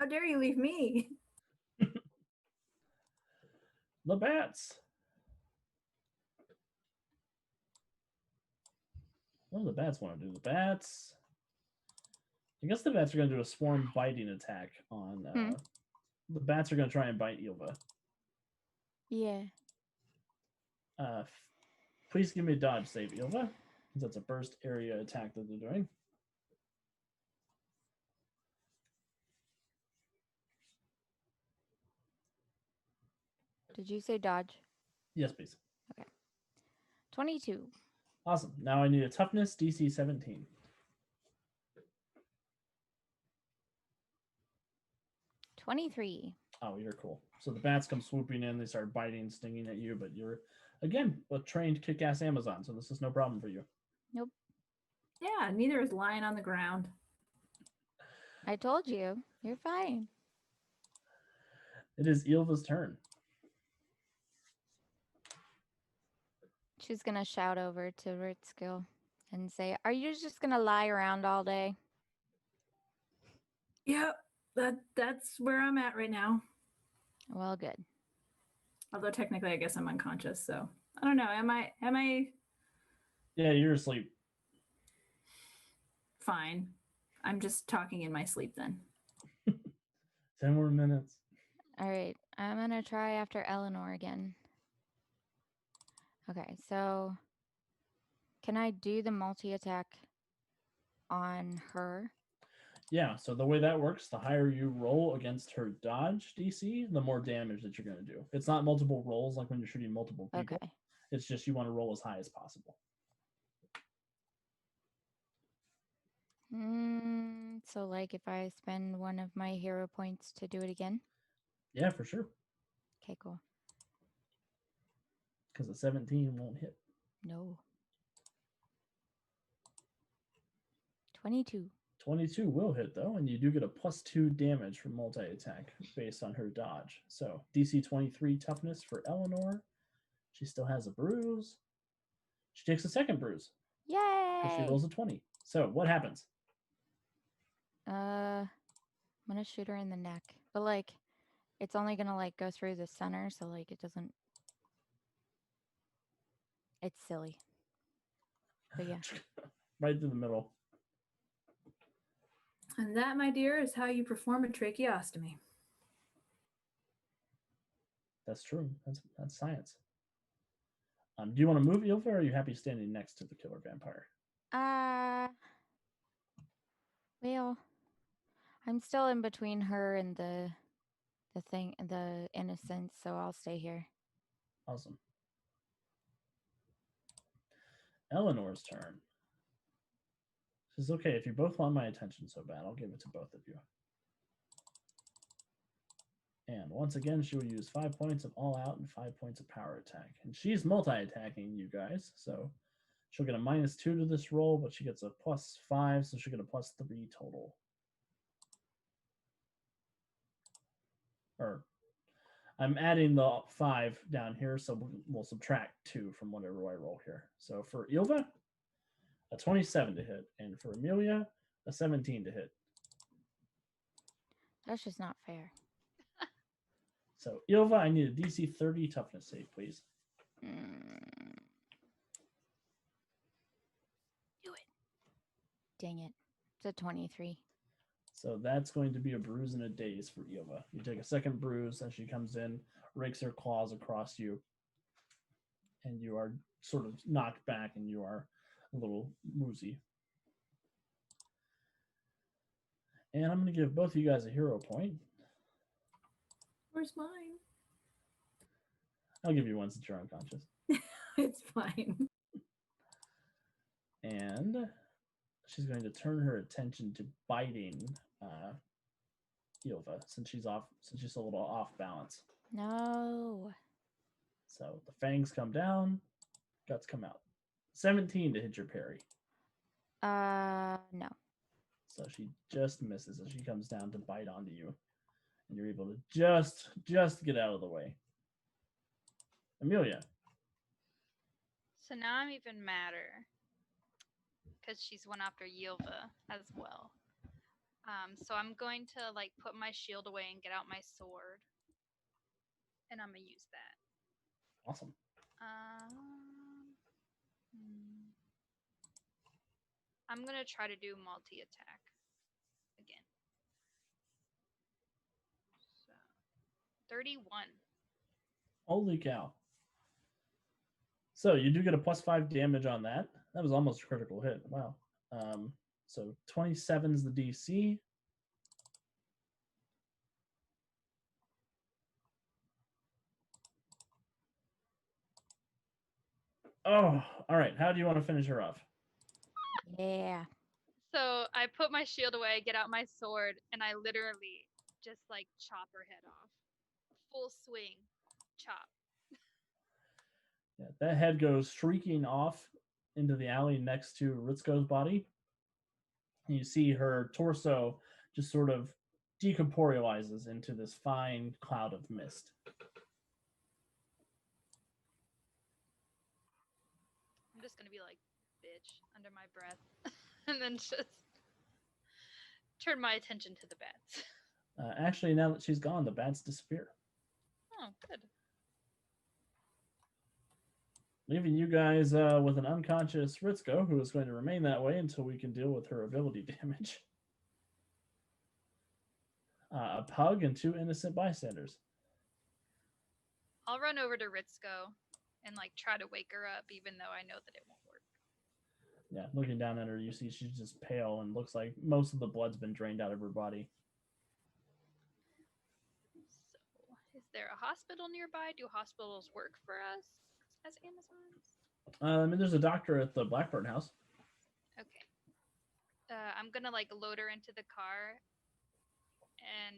dare you leave me? The bats. What do the bats want to do? The bats. I guess the bats are going to do a swarm biting attack on. The bats are going to try and bite Ilva. Yeah. Please give me a dodge save, Ilva. That's a burst area attack that they're doing. Did you say dodge? Yes, please. Okay. 22. Awesome. Now I need a toughness DC 17. 23. Oh, you're cool. So the bats come swooping in. They start biting, stinging at you, but you're, again, a trained kick-ass Amazon, so this is no problem for you. Nope. Yeah, neither is lying on the ground. I told you. You're fine. It is Ilva's turn. She's going to shout over to Ritskill and say, are you just going to lie around all day? Yep, that's where I'm at right now. Well, good. Although technically, I guess I'm unconscious, so I don't know. Am I Yeah, you're asleep. fine? I'm just talking in my sleep then. 10 more minutes. All right. I'm going to try after Eleanor again. Okay, so can I do the multi-attack on her? Yeah, so the way that works, the higher you roll against her dodge DC, the more damage that you're going to do. It's not multiple rolls like when you're shooting multiple people. Okay. It's just you want to roll as high as possible. So like if I spend one of my hero points to do it again? Yeah, for sure. Okay, cool. Because a 17 won't hit. No. 22. 22 will hit, though, and you do get a +2 damage from multi-attack based on her dodge. So DC 23 toughness for Eleanor. She still has a bruise. She takes a second bruise. Yay! She rolls a 20. So what happens? I'm gonna shoot her in the neck. But like it's only gonna like go through the center, so like it doesn't. It's silly. But yeah. Right through the middle. And that, my dear, is how you perform a tracheostomy. That's true. That's science. Do you want to move, Ilva, or are you happy standing next to the killer vampire? Well, I'm still in between her and the innocent, so I'll stay here. Awesome. Eleanor's turn. She says, okay, if you both want my attention so bad, I'll give it to both of you. And once again, she will use 5 points of all out and 5 points of power attack. And she's multi-attacking you guys, so she'll get a -2 to this roll, but she gets a +5, so she'll get a +3 total. Or I'm adding the 5 down here, so we'll subtract 2 from whatever I roll here. So for Ilva, a 27 to hit, and for Amelia, a 17 to hit. That's just not fair. So Ilva, I need a DC 30 toughness save, please. Do it. Dang it. It's a 23. So that's going to be a bruise and a daze for Ilva. You take a second bruise as she comes in, rakes her claws across you, and you are sort of knocked back and you are a little woozy. And I'm going to give both of you guys a hero point. Where's mine? I'll give you one since you're unconscious. It's fine. And she's going to turn her attention to biting Ilva since she's a little off balance. No. So the fangs come down, guts come out. 17 to hit your parry. No. So she just misses as she comes down to bite onto you. And you're able to just get out of the way. Amelia. So now I'm even madder because she's went after Yilva as well. So I'm going to like put my shield away and get out my sword, and I'm gonna use that. Awesome. I'm gonna try to do multi-attack again. So 31. Holy cow. So you do get a +5 damage on that. That was almost a critical hit. Wow. So 27 is the DC. Oh, all right. How do you want to finish her off? Yeah. So I put my shield away, get out my sword, and I literally just like chop her head off. Full swing, chop. Yeah, that head goes shrieking off into the alley next to Ritsuko's body. And you see her torso just sort of decorporealizes into this fine cloud of mist. I'm just gonna be like, bitch, under my breath, and then just turn my attention to the bats. Actually, now that she's gone, the bats disappear, Oh, good. leaving you guys with an unconscious Ritsuko, who is going to remain that way until we can deal with her ability damage. A pug and 2 innocent bystanders. I'll run over to Ritsuko and like try to wake her up, even though I know that it won't work. Yeah, looking down at her, you see she's just pale and looks like most of the blood's been drained out of her body. So, is there a hospital nearby? Do hospitals work for us as Amazons? I mean, there's a doctor at the Blackburn house. Okay. I'm gonna like load her into the car, and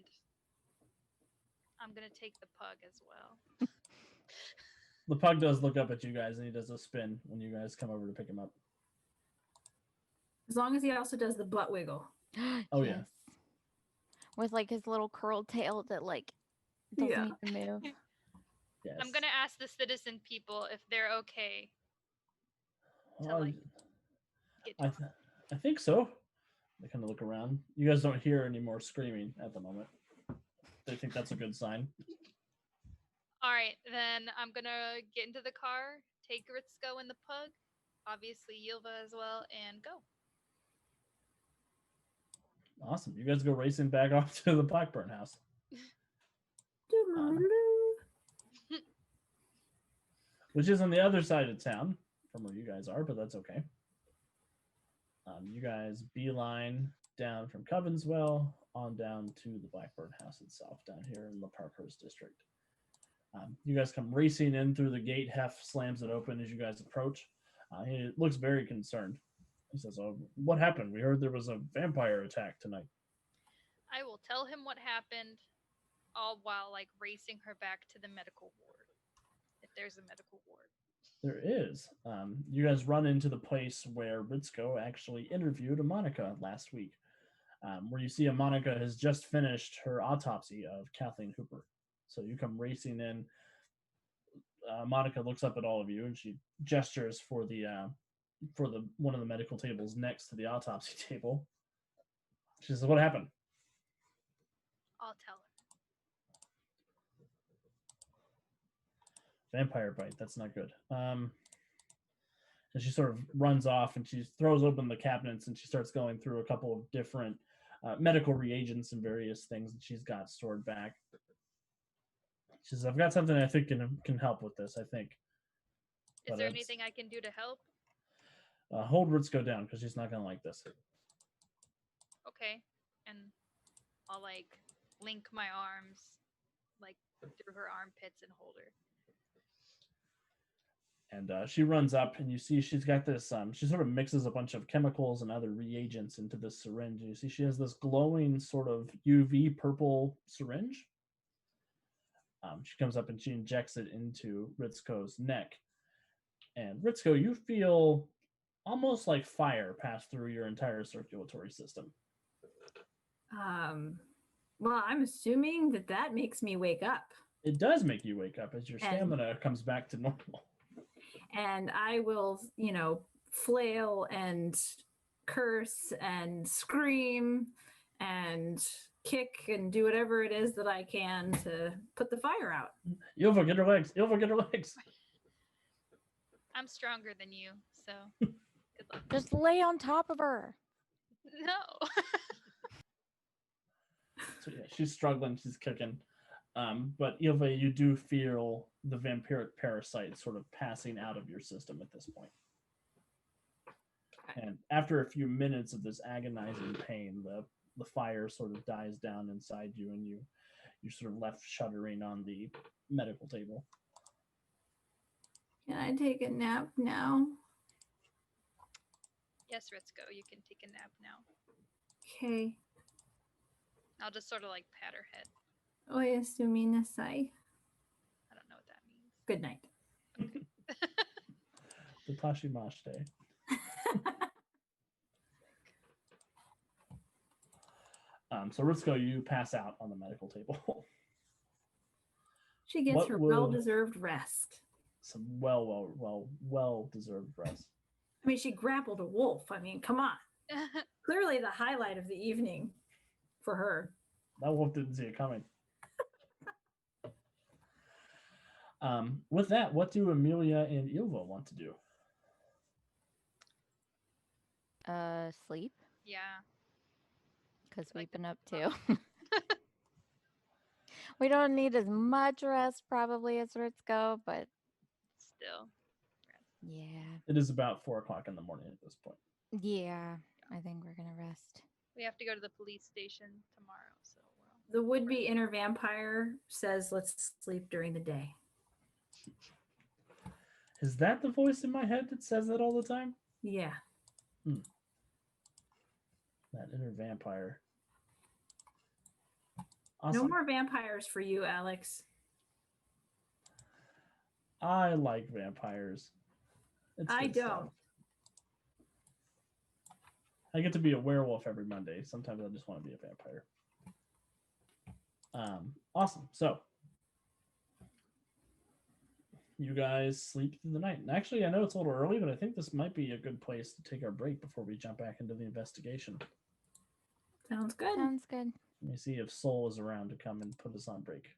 I'm gonna take the pug as well. The pug does look up at you guys, and he does a spin when you guys come over to pick him up. As long as he also does the butt wiggle. Oh, yeah. With like his little curled tail that like doesn't Yeah. even move. Yes. I'm gonna ask the citizen people if they're okay to Well, like get to I think so. They kind of look around. You guys don't hear any more screaming at the moment. They think that's a good sign. All right, then I'm gonna get into the car, take Ritsuko and the pug, obviously Yilva as well, and go. Awesome. You guys go racing back off to the Blackburn house. Which is on the other side of town from where you guys are, but that's okay. You guys beeline down from Covenswell on down to the Blackburn house itself down here in the Parkhurst district. You guys come racing in through the gate. Hef slams it open as you guys approach. He looks very concerned. He says, "Oh, what happened? We heard there was a vampire attack tonight." I will tell him what happened, all while like racing her back to the medical ward, if there's a medical ward. There is. You guys run into the place where Ritsuko actually interviewed a Monica last week, where you see a Monica has just finished her autopsy of Kathleen Hooper. So you come racing in. Monica looks up at all of you and she gestures for the one of the medical tables next to the autopsy table. She says, "What happened?" I'll tell her. Vampire bite. That's not good. And she sort of runs off and she throws open the cabinets and she starts going through a couple of different medical reagents and various things that she's got stored back. She says, "I've got something I think can help with this, I think." Is But there anything I can do to help? Hold Ritsuko down because she's not going to like this. Okay. And I'll like link my arms like through her armpits and hold her. And she runs up and you see she's got this, she sort of mixes a bunch of chemicals and other reagents into this syringe. And you see she has this glowing sort of UV purple syringe. She comes up and she injects it into Ritsuko's neck. And Ritsuko, you feel almost like fire pass through your entire circulatory system. Well, I'm assuming that makes me wake up. It does make you wake up as your stamina comes back to normal. And I will, flail and curse and scream and kick and do whatever it is that I can to put the fire out. Yilva, get her legs. Yilva, get her legs. I'm stronger than you, so good luck. Just lay on top of her. No. So yeah, she's struggling. She's kicking. But Yilva, you do feel the vampiric parasite sort of passing out of your system at this point. And after a few minutes of this agonizing pain, the fire sort of dies down inside you, and you're sort of left shuddering on the medical table. Can I take a nap now? Yes, Ritsuko, you can take a nap now. Okay. I'll just sort of like pat her head. Oyasumi nasai. I don't know what that means. Good night. The Tashimashite. So Ritsuko, you pass out on the medical table. She gets What her will- well-deserved rest. Some well deserved rest. I mean, she grappled a wolf. I mean, come on. Clearly the highlight of the evening for her. That wolf didn't see it coming. With that, what do Amelia and Ilva want to do? Sleep, Yeah. because Like we've been up too. We don't need as much rest probably as Ritsuko, but Still. yeah. It is about 4 o'clock in the morning at this point. Yeah, I think we're gonna rest. We have to go to the police station tomorrow, so The would-be inner vampire says, let's sleep during the day. Is that the voice in my head that says that all the time? Yeah. That inner vampire. No Awesome. more vampires for you, Alex. I like vampires. It's I good stuff. don't. I get to be a werewolf every Monday. Sometimes I just want to be a vampire. Awesome. So you guys sleep through the night. And actually, I know it's a little early, but I think this might be a good place to take our break before we jump back into the investigation. Sounds good. Sounds good. Let me see if Soul is around to come and put us on break.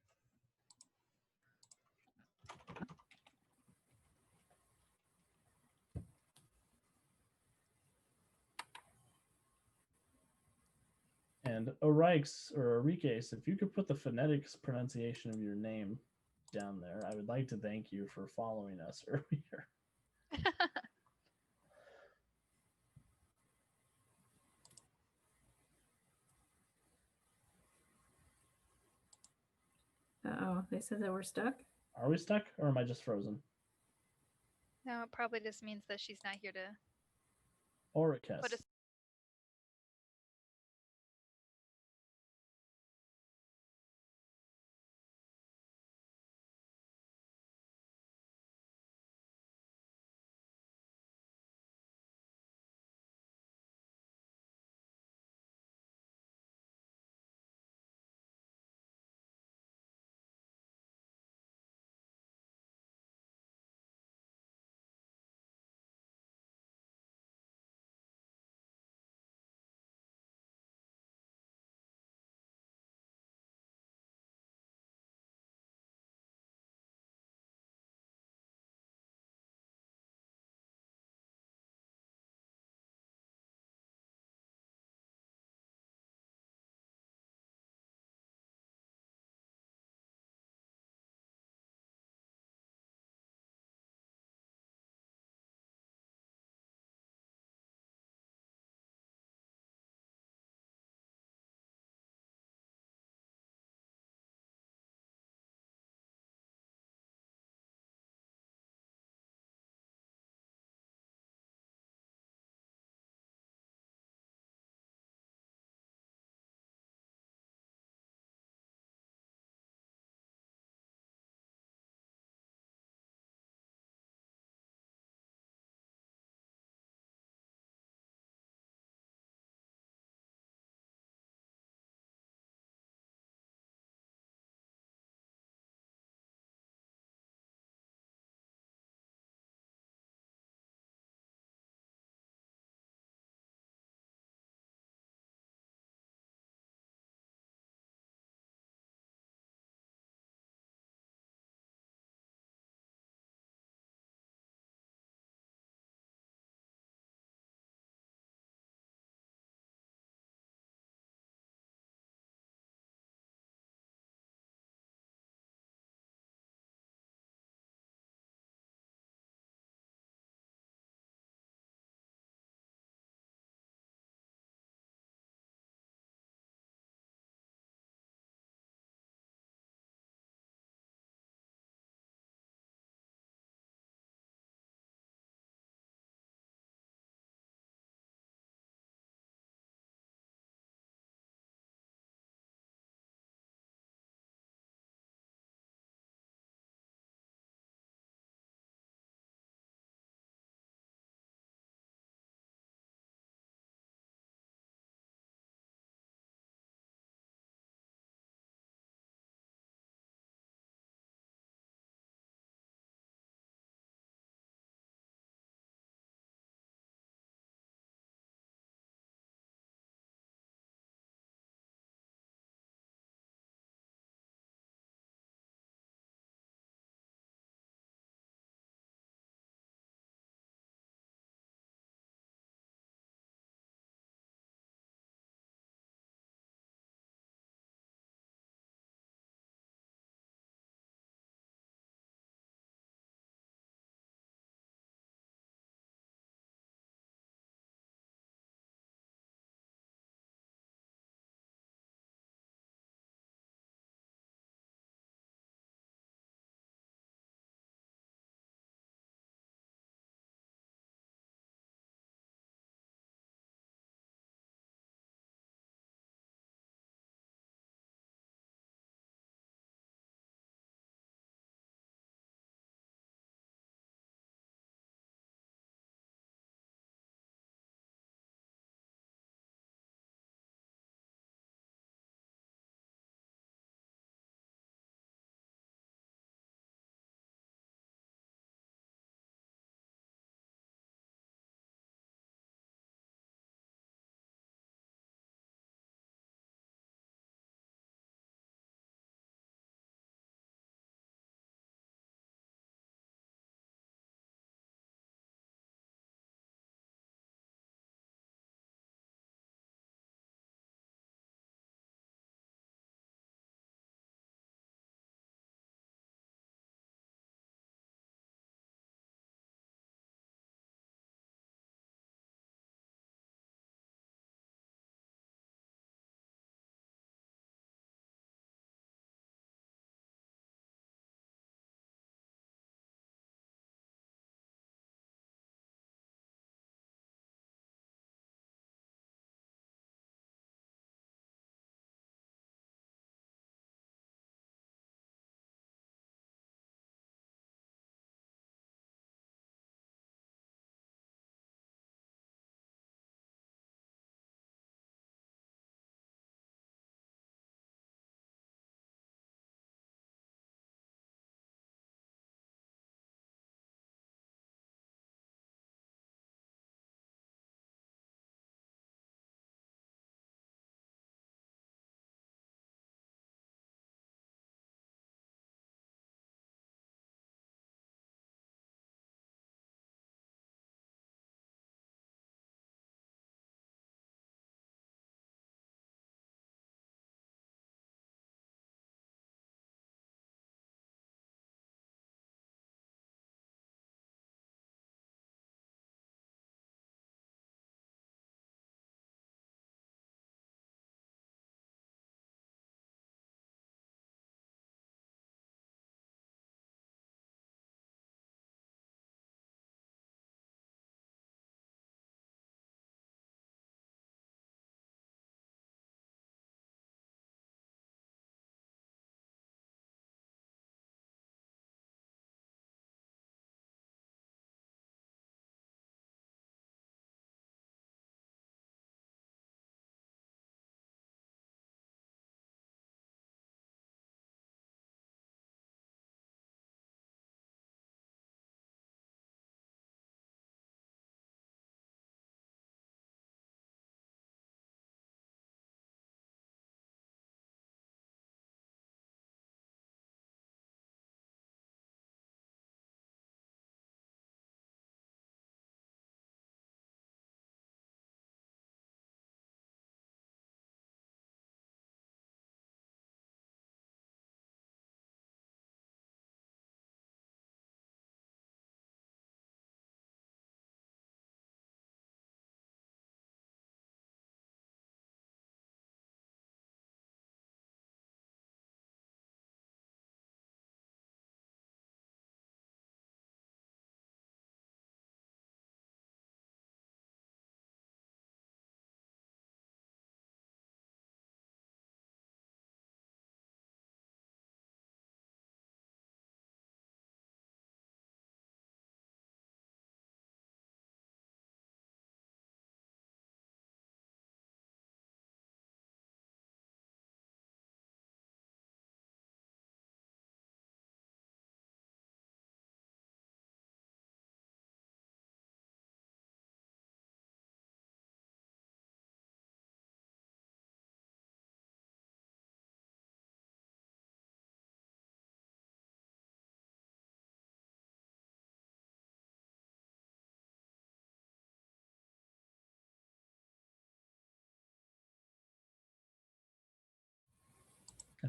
And Orikes or Orikes, if you could put the phonetics pronunciation of your name down there, I would like to thank you for following us earlier. Uh-oh, they said that we're stuck. Are we stuck or am I just frozen? no, it probably just means that she's not here to Orikes. put us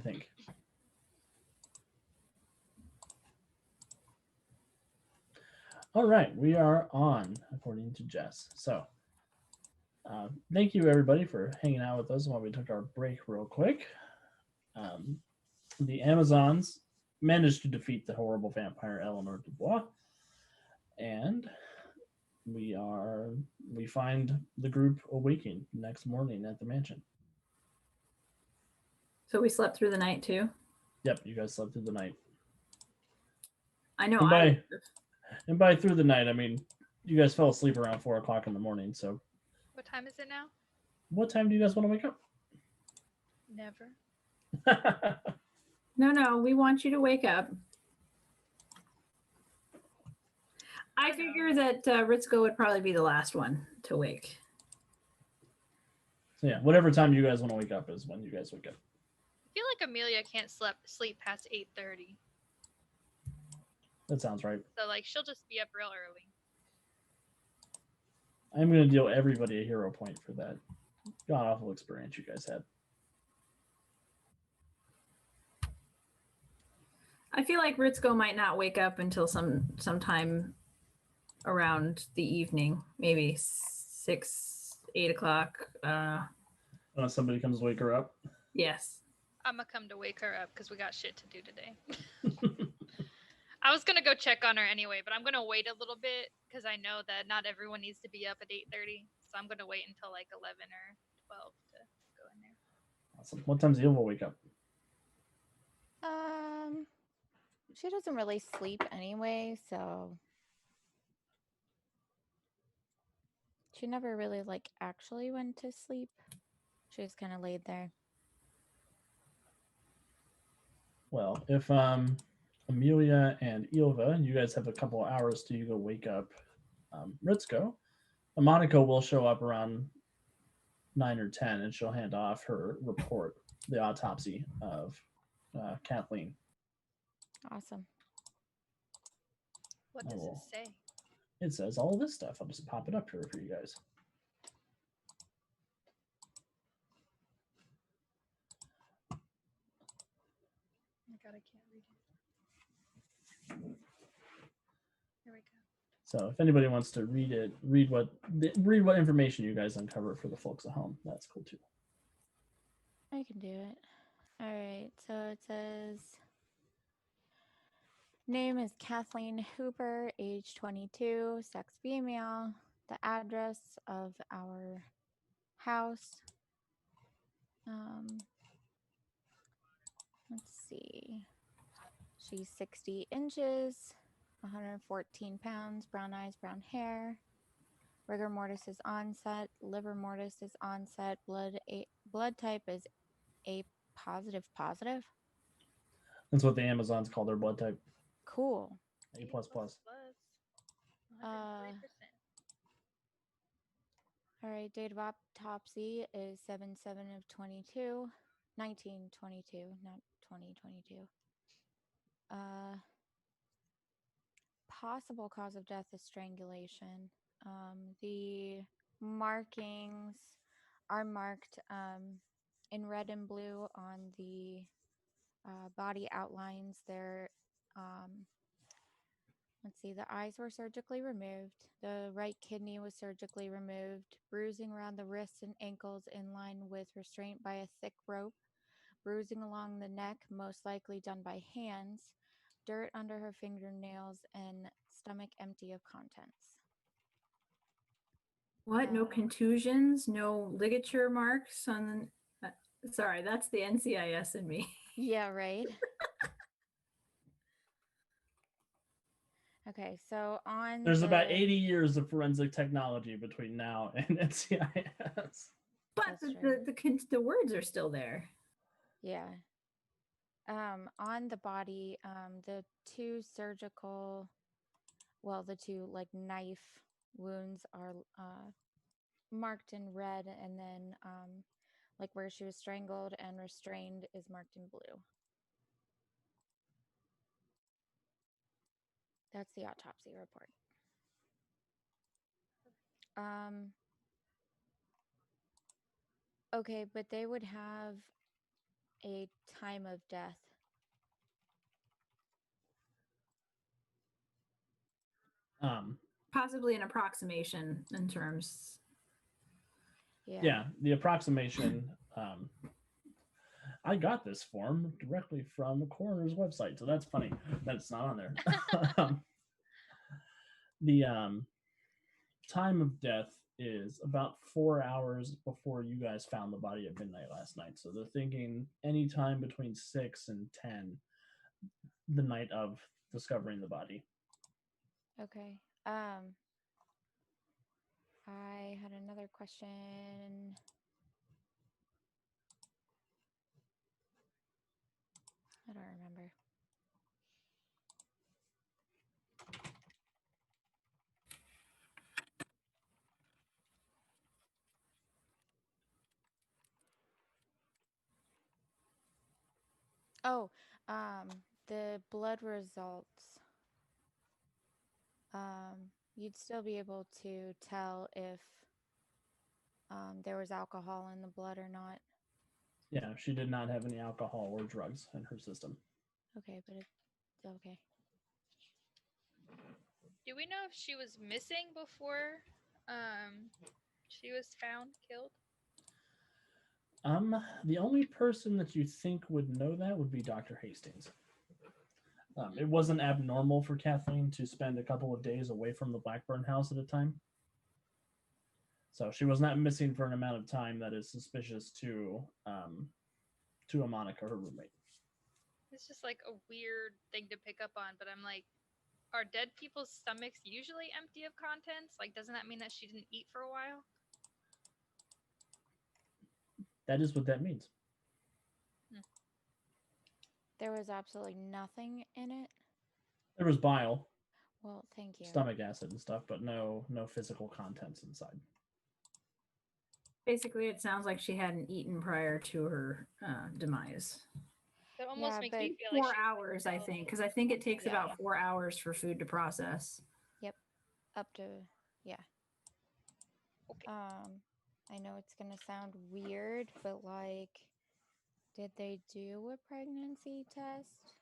think. All right, we are on, according to Jess. So, thank you everybody for hanging out with us while we took our break real quick. The Amazons managed to defeat the horrible vampire Eleanor Dubois, and we find the group awaking next morning at the mansion. So we slept through the night too. Yep, you guys slept through the night. I know. And by through the night, I mean you guys fell asleep around 4 o'clock in the morning. So, What time is it now? what time do you guys want to wake up? Never. No, we want you to wake up. I figure that Ritzko would probably be the last one to wake. So yeah, whatever time you guys want to wake up is when you guys wake up. I feel like Amelia can't sleep past 8:30. That sounds right. So like she'll just be up real early. I'm going to deal everybody a hero point for that god awful experience you guys had. I feel like Ritzko might not wake up until sometime around the evening, maybe 6, 8 o'clock. Unless somebody comes to wake her up. Yes. I'm gonna come to wake her up because we got shit to do today. I was gonna go check on her anyway, but I'm gonna wait a little bit because I know that not everyone needs to be up at 8:30. So I'm gonna wait until like 11 or 12 to go in there. Awesome. What time's Ilva wake up? She doesn't really sleep anyway, so she never really like actually went to sleep. She just kind of laid there. Well, if Amelia and Ilva, you guys have a couple hours till you go wake up Ritzko, Monaco will show up around 9 or 10 and she'll hand off her report, the autopsy of Kathleen. Awesome. What does it say? It says all this stuff. I'll just pop it up here for you guys. Oh my god, I can't read it. Here we go. So if anybody wants to read it, read what information you guys uncover for the folks at home. That's cool too. I can do it. All right. So it says name is Kathleen Hooper, age 22, sex female. The address of our house. Let's see. She's 60 inches, 114 pounds, brown eyes, brown hair. Rigor mortis is onset. Liver mortis is onset. Blood type is A positive. That's what the Amazons call their blood type. Cool. A++. 103%. All right, date of autopsy is 7/7 of 22, 1922, not 2022. Possible cause of death is strangulation. The markings are marked in red and blue on the body outlines. They're let's see, the eyes were surgically removed. The right kidney was surgically removed. Bruising around the wrists and ankles in line with restraint by a thick rope. Bruising along the neck, most likely done by hands. Dirt under her fingernails and stomach empty of contents. What? No contusions? No ligature marks on the... sorry, that's the NCIS in me. Yeah, right. Okay, so there's about 80 years of forensic technology between now and NCIS. But the words are still there. Yeah. On the body, the two like knife wounds are marked in red, and then like where she was strangled and restrained is marked in blue. That's the autopsy report. Okay, but they would have a time of death? Possibly an approximation in terms. Yeah, the approximation. I got this form directly from the coroner's website, so that's funny that it's not on there. The time of death is about 4 hours before you guys found the body at midnight last night. So they're thinking any time between 6 and 10, the night of discovering the body. Okay. I had another question. I don't remember. Oh, the blood results. You'd still be able to tell if there was alcohol in the blood or not. Yeah, she did not have any alcohol or drugs in her system. Okay, but it's okay. Do we know if she was missing before she was found killed? The only person that you think would know that would be Dr. Hastings. It wasn't abnormal for Kathleen to spend a couple of days away from the Blackburn house at a time. So she was not missing for an amount of time that is suspicious to a Monica, her roommate. It's just like a weird thing to pick up on, but I'm like, are dead people's stomachs usually empty of contents? Like, doesn't that mean that she didn't eat for a while? That is what that means. There was absolutely nothing in it. There was bile. Well, thank you. Stomach acid and stuff, but no physical contents inside. Basically, it sounds like she hadn't eaten prior to her demise. That almost makes me feel 4 like hours, I think, because I think it takes about 4 hours for food to process. Yep, up to yeah. Okay. I know it's gonna sound weird, but like, did they do a pregnancy test?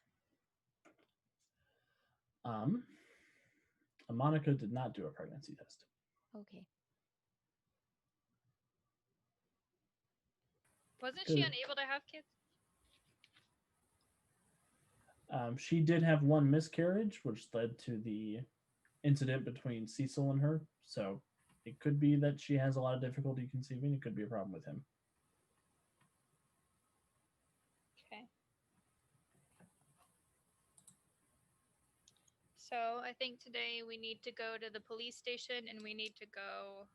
Monica did not do a pregnancy test. Okay. Wasn't she unable to have kids? She did have one miscarriage, which led to the incident between Cecil and her. So it could be that she has a lot of difficulty conceiving. It could be a problem with him. Okay. So I think today we need to go to the police station and we need to go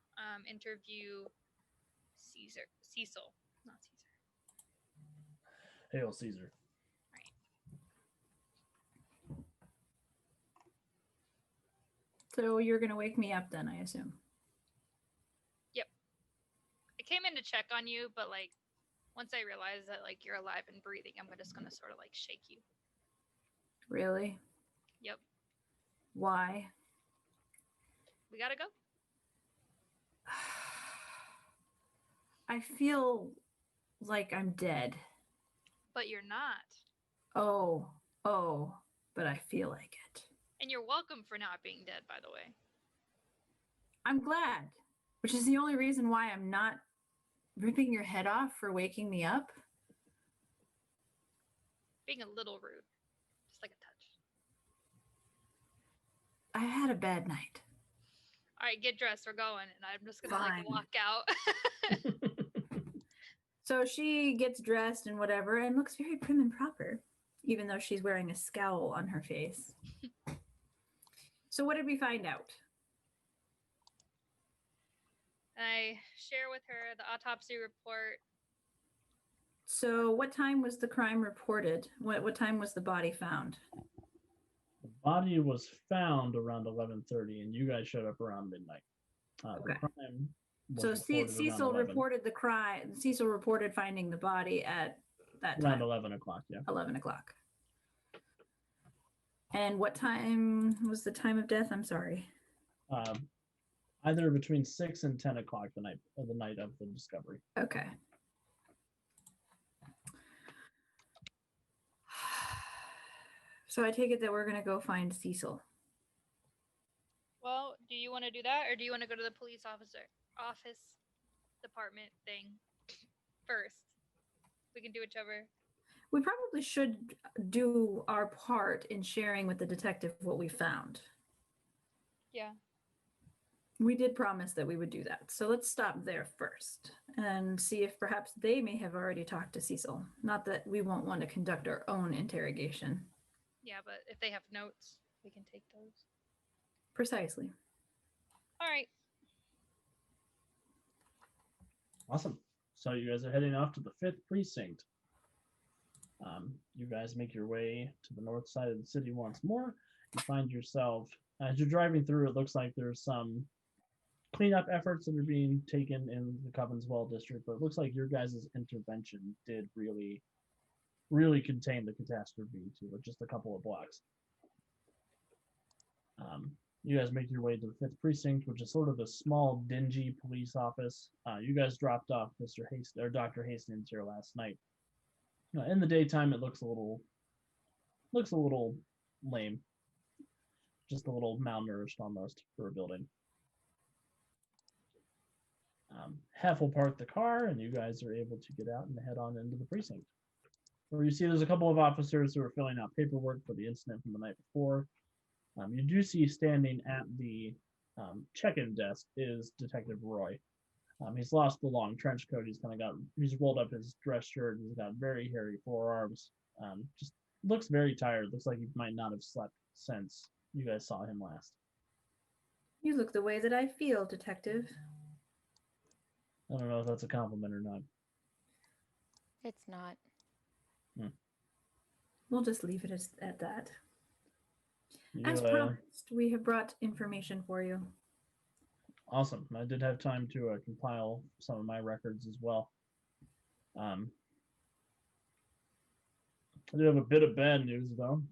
interview Cecil, not Caesar. Hail Caesar. So you're going to wake me up then, I assume. Yep. I came in to check on you, but like once I realize that like you're alive and breathing, I'm just going to sort of like shake you. Really? Yep. Why? We got to go. I feel like I'm dead. But you're not. Oh, but I feel like it. And you're welcome for not being dead, by the way. I'm glad, which is the only reason why I'm not ripping your head off for waking me up. Being a little rude. Just like a touch. I had a bad night. All right, get dressed. We're going. And I'm just going to like walk out. So she gets dressed and whatever and looks very prim and proper, even though she's wearing a scowl on her face. So what did we find out? I share with her the autopsy report. So what time was the crime reported? What time was the body found? The body was found around 11:30, and you guys showed up around midnight. Okay. The crime was So reported Cecil around 11. reported the crime. Cecil reported finding the body at that around time. 11 o'clock, yeah. 11 o'clock. And what time was the time of death? I'm sorry. Either between 6 and 10 o'clock the night of the discovery. Okay. So I take it that we're going to go find Cecil. Well, do you want to do that, or do you want to go to the police office department thing first? We can do whichever. We probably should do our part in sharing with the detective what we found. Yeah. We did promise that we would do that. So let's stop there first and see if perhaps they may have already talked to Cecil. Not that we won't want to conduct our own interrogation. Yeah, but if they have notes, we can take those. Precisely. All right. Awesome. So you guys are heading off to the 5th precinct. You guys make your way to the north side of the city once more. You find yourself, as you're driving through, it looks like there's some cleanup efforts that are being taken in the Covenswell district, but it looks like your guys' intervention did really contain the catastrophe to just a couple of blocks. You guys make your way to the 5th precinct, which is sort of a small, dingy police office. You guys dropped off Dr. Hastings here last night. In the daytime, it looks a little lame, just a little malnourished almost for a building. Hef will park the car, and you guys are able to get out and head on into the precinct, where you see there's a couple of officers who are filling out paperwork for the incident from the night before. You do see standing at the check-in desk is Detective Roy. He's lost the long trench coat. He's rolled up his dress shirt. He's got very hairy forearms. Just looks very tired. Looks like he might not have slept since you guys saw him last. You look the way that I feel, Detective. I don't know if that's a compliment or not. It's not. We'll just leave it at that. You, As promised, we have brought information for you. Awesome. I did have time to compile some of my records as well. I do have a bit of bad news, though.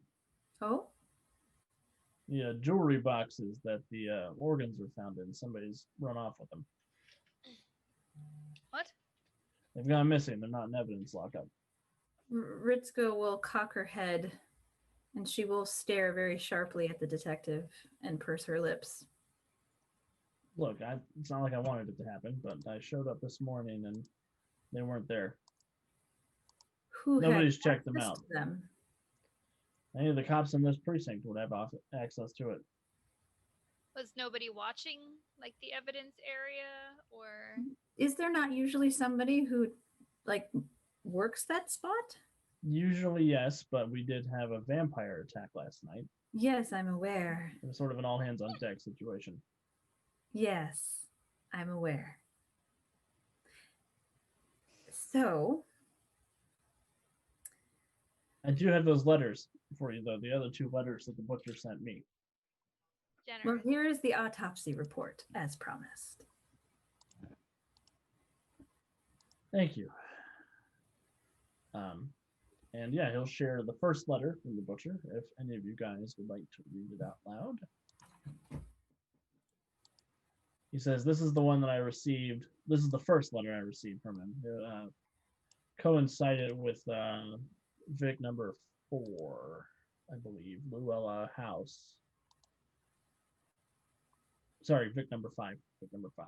Oh? The jewelry boxes that the organs were found in, somebody's run off with them. What? They've gone missing. They're not in evidence lockup. Ritzko will cock her head, and she will stare very sharply at the detective and purse her lips. Look, it's not like I wanted it to happen, but I showed up this morning and they weren't there. Nobody's checked them out. Them? Any of the cops in this precinct would have access to it. Was nobody watching, like, the evidence area, or? Is there not usually somebody who, like, works that spot? Usually, yes, but we did have a vampire attack last night. Yes, I'm aware. It was sort of an all-hands-on-deck situation. Yes, I'm aware. So, I do have those letters for you, though. The other 2 letters that the butcher sent me. Generous. well, here is the autopsy report, as promised. Thank you. And yeah, he'll share the first letter from the butcher if any of you guys would like to read it out loud. He says, this is the one that I received. This is the first letter I received from him. Coincided with Vic number 4, I believe, Luella House. Sorry, Vic number 5. Vic number 5.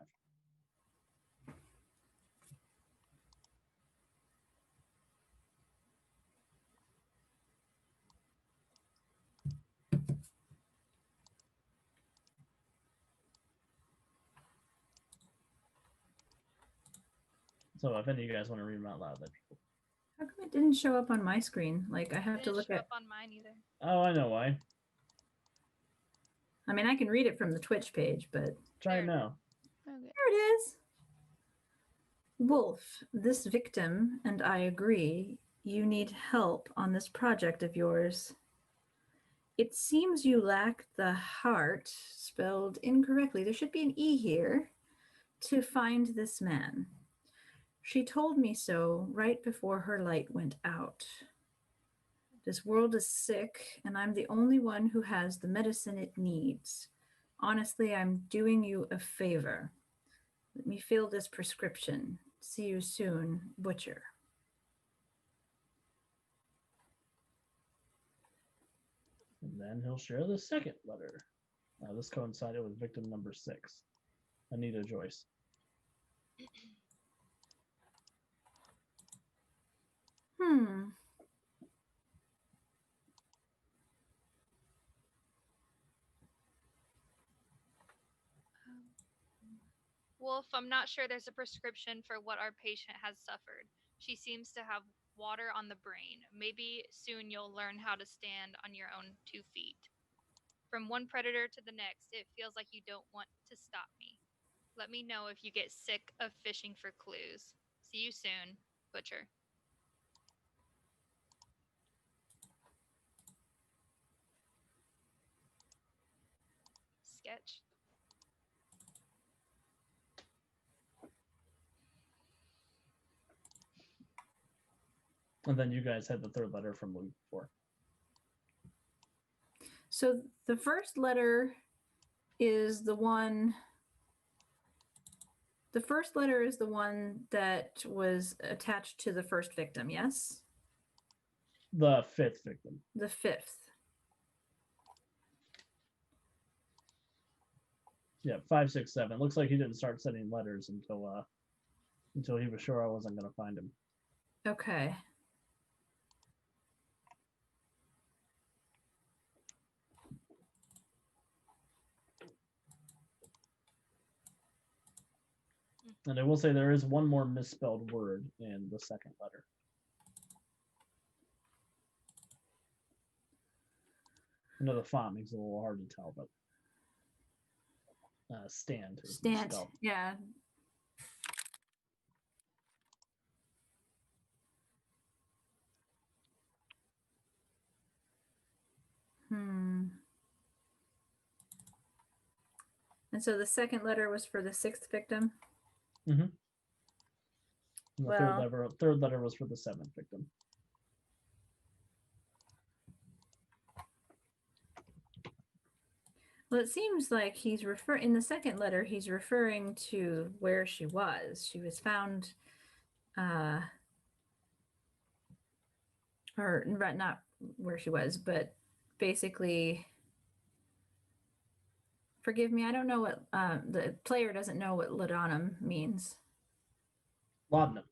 So if any of you guys want to read them out loud, that'd be cool. How come it didn't show up on my screen? Like, I have to Didn't look show at... up on mine either. Oh, I know why. I mean, I can read it from the Twitch page, but... Try it There. now. Okay. There it is. Wolf, this victim and I agree you need help on this project of yours. It seems you lack the heart, spelled incorrectly, there should be an E here, to find this man. She told me so right before her light went out. This world is sick, and I'm the only one who has the medicine it needs. Honestly, I'm doing you a favor. Let me fill this prescription. See you soon, Butcher. then he'll share the second letter. This coincided with victim number 6, Anita Joyce. Wolf, I'm not sure there's a prescription for what our patient has suffered. She seems to have water on the brain. Maybe soon you'll learn how to stand on your own 2 feet. From one predator to the next, it feels like you don't want to stop me. Let me know if you get sick of fishing for clues. See you soon, Butcher. Sketch. And then you guys had the third letter from Luke before. So the first letter is the one. The first letter is the one that was attached to the first victim, yes? The 5th victim. The 5th. Yeah, 5, 6, 7. Looks like he didn't start sending letters until he was sure I wasn't going to find him. Okay. And I will say there is one more misspelled word in the second letter. I know the font makes it a little hard to tell, but stand is Stand, misspelled. yeah. And so the second letter was for the 6th victim? Mm-hmm. And the Well, third letter was for the 7th victim. Well, it seems like he's in the second letter, he's referring to where she was. She was found, or not where she was, but basically, forgive me, I don't know what, the player doesn't know what laudanum means. Laudanum.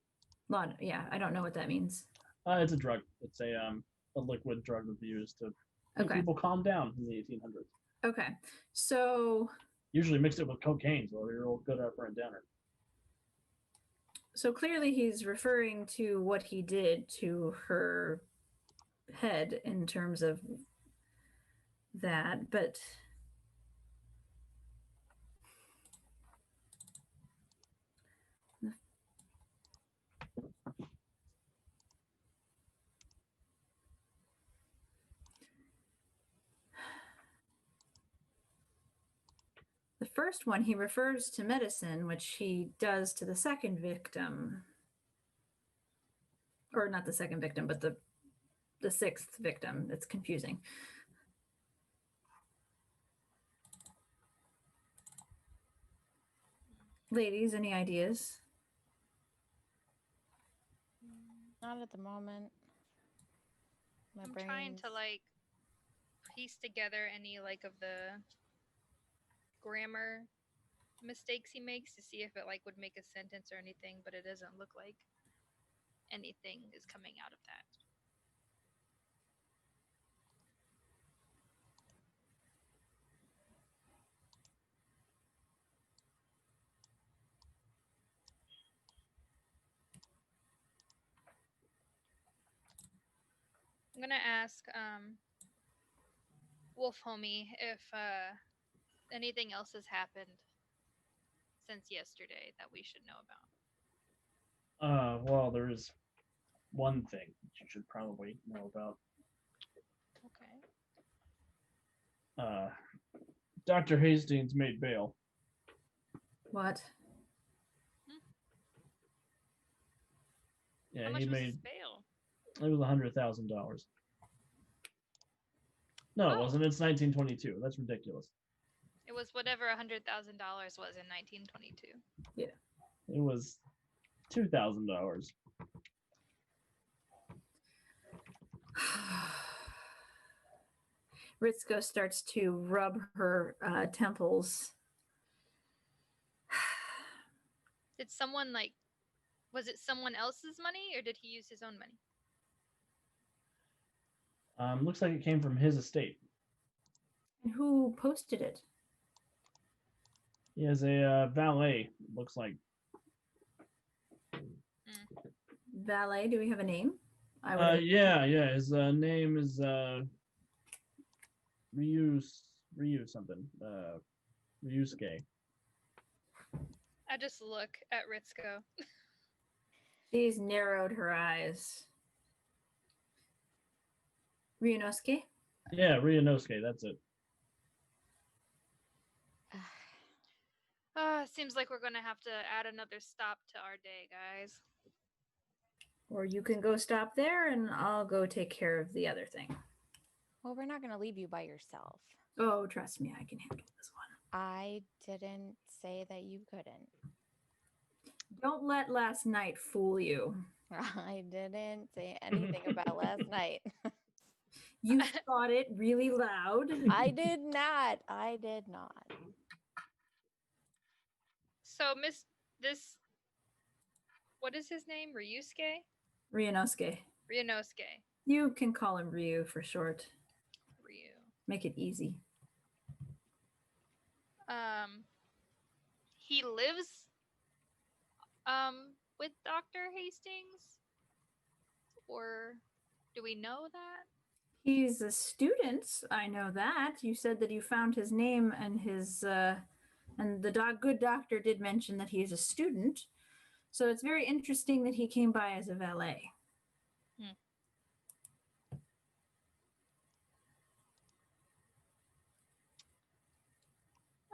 Yeah, I don't know what that means. It's a drug. It's a liquid drug that they used to make people calm down in the 1800s. Okay, so usually mix it with cocaine, so you're all good up for a downer. So clearly he's referring to what he did to her head in terms of that, but the first one, he refers to medicine, which he does to the second victim. Or not the second victim, but the 6th victim. It's confusing. Ladies, any ideas? Not at the moment. I'm trying to like piece together any like of the grammar mistakes he makes to see if it like would make a sentence or anything, but it doesn't look like anything is coming out of that. I'm gonna ask Wolf Homie if anything else has happened since yesterday that we should know about. Well, there is one thing that you should probably know about. Okay. Dr. Hastings made bail. What? Yeah, How much he was made his bail? it was $100,000. No, it wasn't. It's 1922. That's ridiculous. It was whatever $100,000 was in 1922. Yeah. It was $2,000. Ritsuko starts to rub her temples. Did someone like, was it someone else's money or did he use his own money? Looks like it came from his estate. And who posted it? He has a valet. Looks like. Valet, do we have a name? Yeah. His name is Ryu something. Ryusuke. I just look at Ritsuko. She's narrowed her eyes. Ryunosuke? Yeah, Ryunosuke. That's it. Seems like we're gonna have to add another stop to our day, guys. Or you can go stop there and I'll go take care of the other thing. Well, we're not going to leave you by yourself. Oh, trust me, I can handle this one. I didn't say that you couldn't. Don't let last night fool you. I didn't say anything about last night. You thought it really loud. I did not. So, what is his name? Ryusuke? Ryunosuke. Ryunosuke. You can call him Ryu for short. Ryu. Make it easy. He lives with Dr. Hastings? Or do we know that? He's a student. I know that. You said that you found his name and his and the good doctor did mention that he is a student. So it's very interesting that he came by as a valet.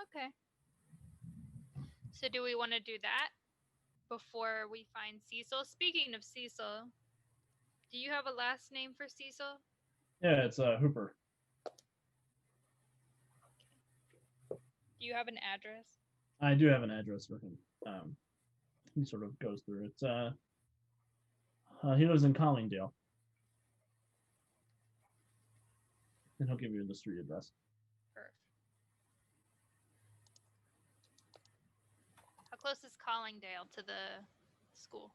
Okay. So do we want to do that before we find Cecil? Speaking of Cecil, do you have a last name for Cecil? Yeah, it's Hooper. Do you have an address? I do have an address for him. He sort of goes through. It's he lives in Collingdale, and he'll give you the street address. Perfect. How close is Collingdale to the school?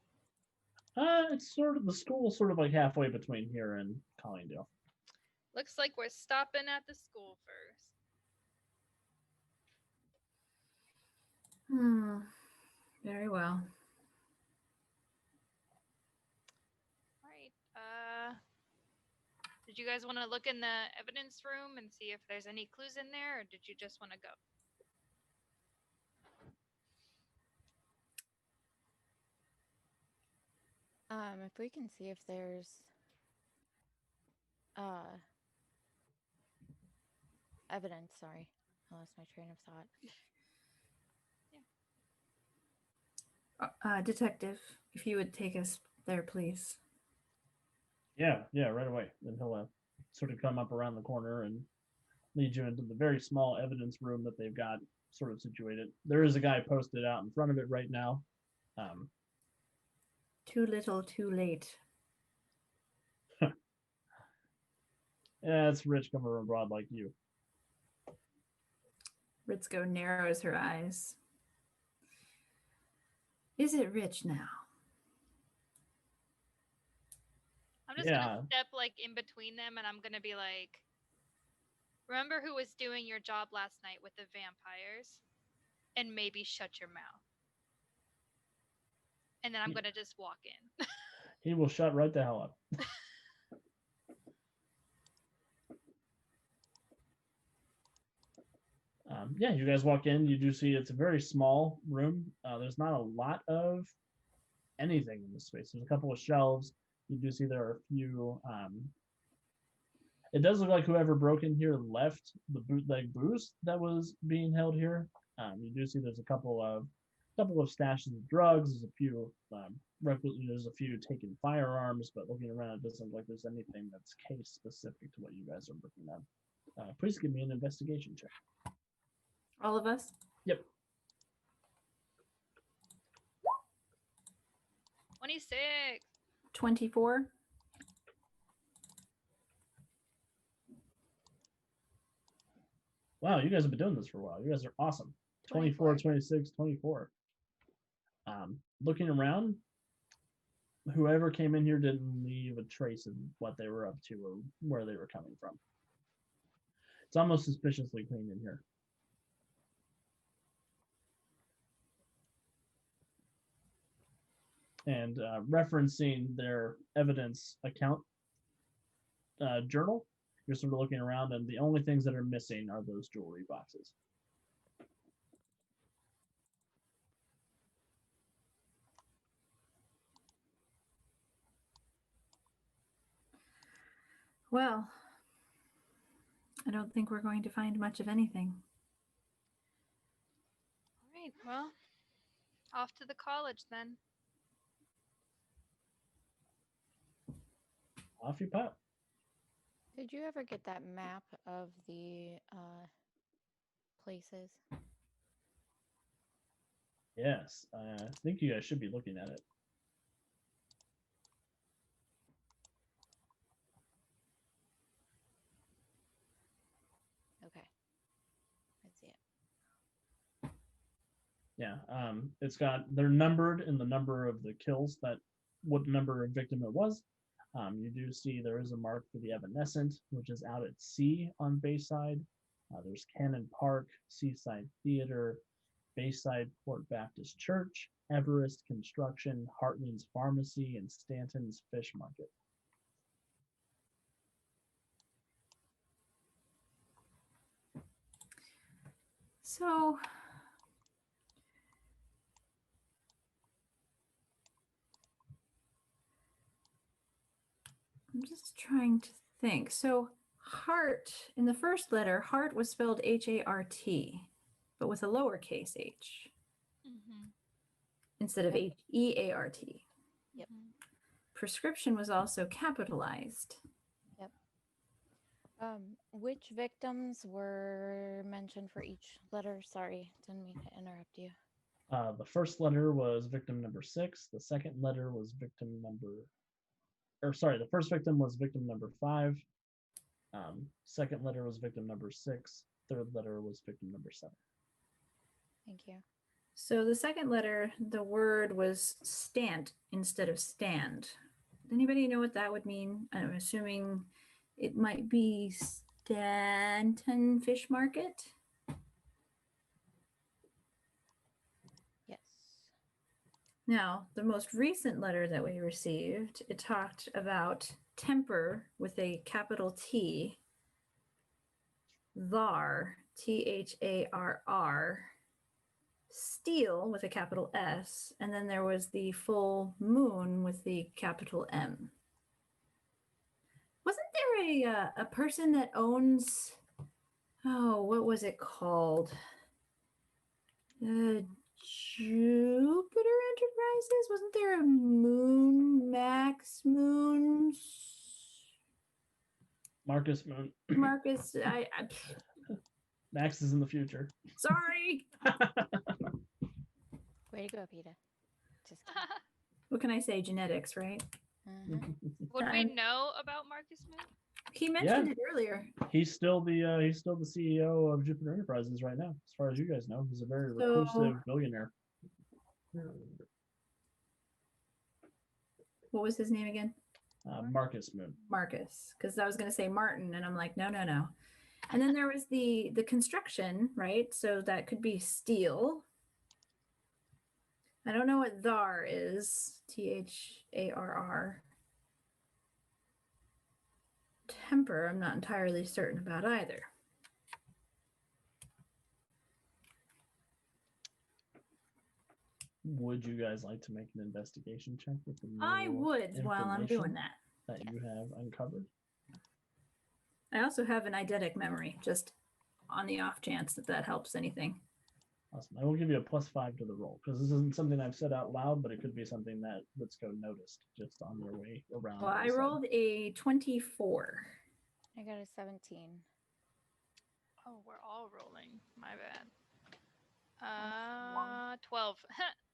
It's sort of the school's sort of like halfway between here and Collingdale. Looks like we're stopping at the school first. Very well. All right. Did you guys want to look in the evidence room and see if there's any clues in there, or did you just want to go? If we can see if there's evidence, sorry. I lost my train of thought. Detective, if you would take us there, please. Yeah, right away. Then he'll sort of come up around the corner and lead you into the very small evidence room that they've got sort of situated. There is a guy posted out in front of it right now. Too little, too late. Yeah, it's rich coming from abroad like you. Ritsuko narrows her eyes. Is it rich now? I'm just gonna step like in between them, and I'm gonna be like, remember who was doing your job last night with the vampires? And maybe shut your mouth. And then I'm gonna just walk in. He will shut right the hell up. Yeah, you guys walk in. You do see it's a very small room. There's not a lot of anything in this space. There's a couple of shelves. You do see there are a few. It does look like whoever broke in here left the bootleg booze that was being held here. You do see there's a couple of stashes of drugs. There's a few there's a few taken firearms, but looking around, it doesn't look like there's anything that's case specific to what you guys are looking at. Please give me an investigation check. All of us? Yep. 26. 24. Wow, you guys have been doing this for a while. You guys are awesome. 24, 26, 24. Looking around, whoever came in here didn't leave a trace of what they were up to or where they were coming from. It's almost suspiciously clean in here. And referencing their evidence account journal, you're sort of looking around, and the only things that are missing are those jewelry boxes. Well, I don't think we're going to find much of anything. All right, well, off to the college then. Off you pop. Did you ever get that map of the places? Yes, I think you guys should be looking at it. Okay. I see it. Yeah, they're numbered in the number of the kills, that what number of victim it was. You do see there is a mark for the Evanescent, which is out at sea on Bayside. There's Cannon Park, Seaside Theater, Bayside Port Baptist Church, Everest Construction, Hartman's Pharmacy, and Stanton's Fish Market. So I'm just trying to think. So Hart, in the first letter, Hart was spelled H-A-R-T, but with a lowercase h instead of H-E-A-R-T. Yep. Prescription was also capitalized. Yep. Which victims were mentioned for each letter? Sorry, didn't mean to interrupt you. The first letter was victim number 6. The second letter was the first victim was victim number 5. Second letter was victim number 6. Third letter was victim number 7. Thank you. So the second letter, the word was stant instead of stand. Anybody know what that would mean? I'm assuming it might be Stanton Fish Market. Yes. Now, the most recent letter that we received, it talked about temper with a capital T, thar, T-H-A-R-R, steel with a capital S, and then there was the full moon with the capital M. Wasn't there a person that owns, what was it called? Jupiter Enterprises? Wasn't there a Max Moon? Marcus Moon. Marcus, Max is in the future. Sorry. Way to go, Peter. Just kidding. What can I say? Genetics, right? Would we know about Marcus Moon? He mentioned it earlier. He's still the CEO of Jupiter Enterprises right now, as far as you guys know. He's a very reclusive billionaire. What was his name again? Marcus Moon. Marcus, because I was going to say Martin, and I'm like, no. And then there was the construction, right? So that could be steel. I don't know what thar is. T-H-A-R-R. Temper, I'm not entirely certain about either. Would you guys like to make an investigation check with the I would while I'm doing that. That you have uncovered? I also have an eidetic memory, just on the off chance that helps anything. Awesome. I will give you a +5 to the roll, because this isn't something I've said out loud, but it could be something that Let's Go noticed just on their way around. Well, I rolled a 24. I got a 17. Oh, we're all rolling. My bad. 12.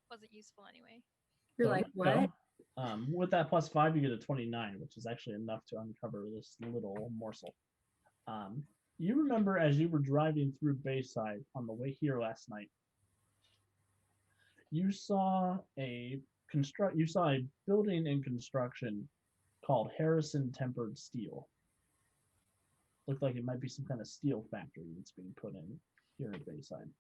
Wasn't useful anyway. You're So, like, no. what? With that +5, you get a 29, which is actually enough to uncover this little morsel. You remember as you were driving through Bayside on the way here last night, you saw a building in construction called Harrison Tempered Steel. Looked like it might be some kind of steel factory that's being put in here at Bayside.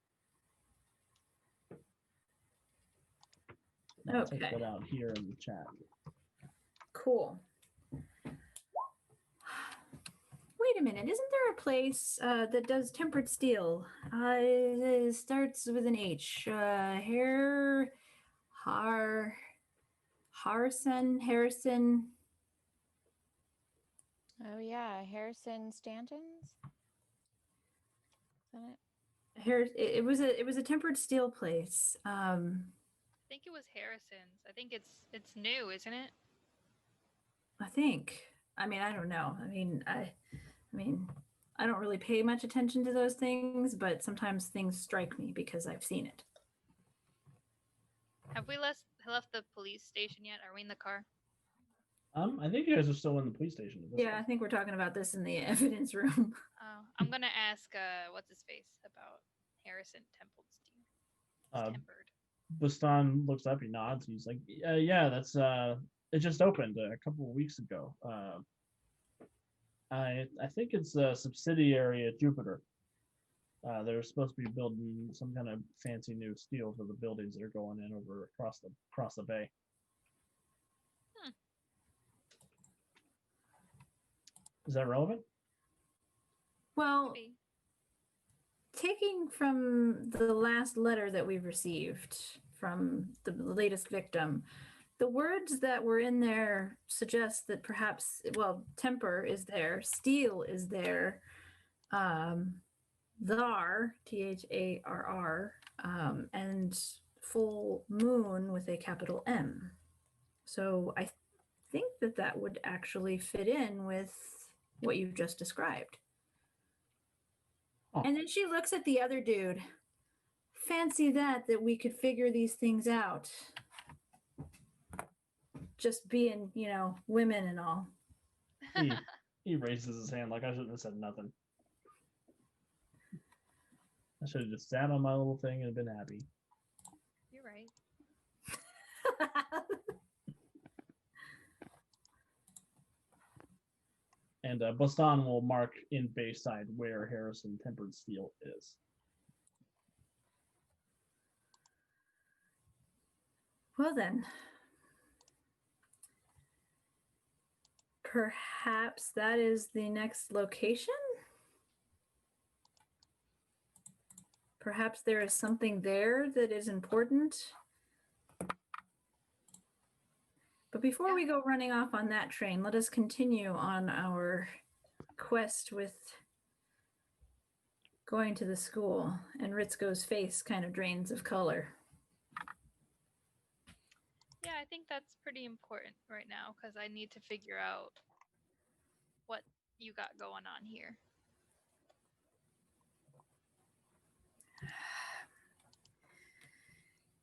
I'll take Okay. that out here in the chat. Cool. Wait a minute. Isn't there a place that does tempered steel? It starts with an H. Harrison. Oh yeah, Harrison Stanton's. Is that it? It was a tempered steel place. I think it was Harrison's. I think it's new, isn't it? I think. I mean, I don't know. I mean, I don't really pay much attention to those things, but sometimes things strike me because I've seen it. Have we left the police station yet? Are we in the car? I think you guys are still in the police station. At this Yeah, I point. think we're talking about this in the evidence room. Oh, I'm gonna ask what's his face about Harrison Templestein. Tempered. Bastan looks up, he nods, he's like, yeah, that's it just opened a couple of weeks ago. I think it's a subsidiary at Jupiter. They're supposed to be building some kind of fancy new steel for the buildings that are going in over across the bay. Is that relevant? Well, Maybe. taking from the last letter that we've received from the latest victim, the words that were in there suggest that perhaps, well, temper is there, steel is there, thar, Tharr, and full moon with a capital M. So I think that would actually fit in with what you've just described. Oh. And then she looks at the other dude. Fancy that we could figure these things out. Just being, women and all. He raises his hand like I shouldn't have said nothing. I should have just sat on my little thing and been happy. You're right. And Bastan will mark in Bayside where Harrison Tempered Steel is. Well then, perhaps that is the next location? Perhaps there is something there that is important? But before we go running off on that train, let us continue on our quest with going to the school. And Ritzko's face kind of drains of color. Yeah, I think that's pretty important right now because I need to figure out what you got going on here.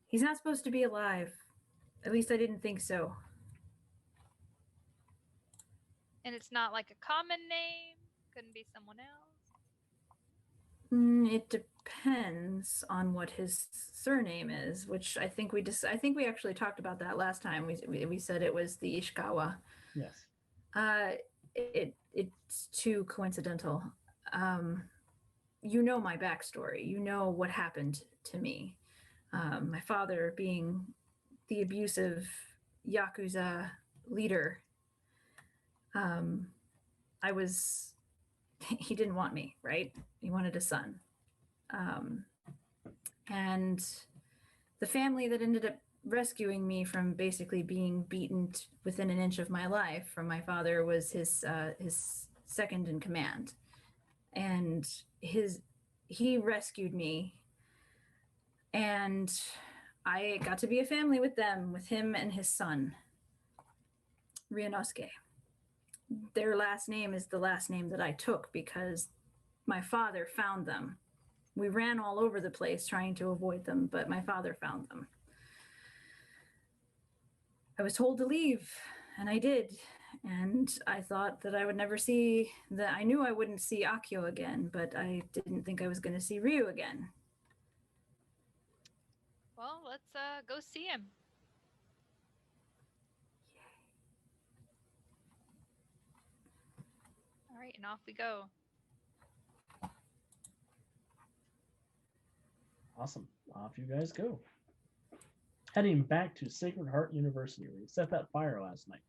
He's not supposed to be alive. At least I didn't think so. And it's not like a common name? Couldn't be someone else? It depends on what his surname is, which I think we actually talked about that last time. We said it was the Ishikawa. Yes. It's too coincidental. You know my backstory. You know what happened to me. My father being the abusive Yakuza leader. He didn't want me, right? He wanted a son. And the family that ended up rescuing me from basically being beaten within an inch of my life from my father was his second in command. And he rescued me. And I got to be a family with them, with him and his son, Ryunosuke. Their last name is the last name that I took because my father found them. We ran all over the place trying to avoid them, but my father found them. I was told to leave, and I did. and I thought that I would never see I knew I wouldn't see Akio again, but I didn't think I was going to see Ryu again. Well, let's go see him. All right, and off we go. Awesome. Off you guys go. Heading back to Sacred Heart University, where you set that fire last night.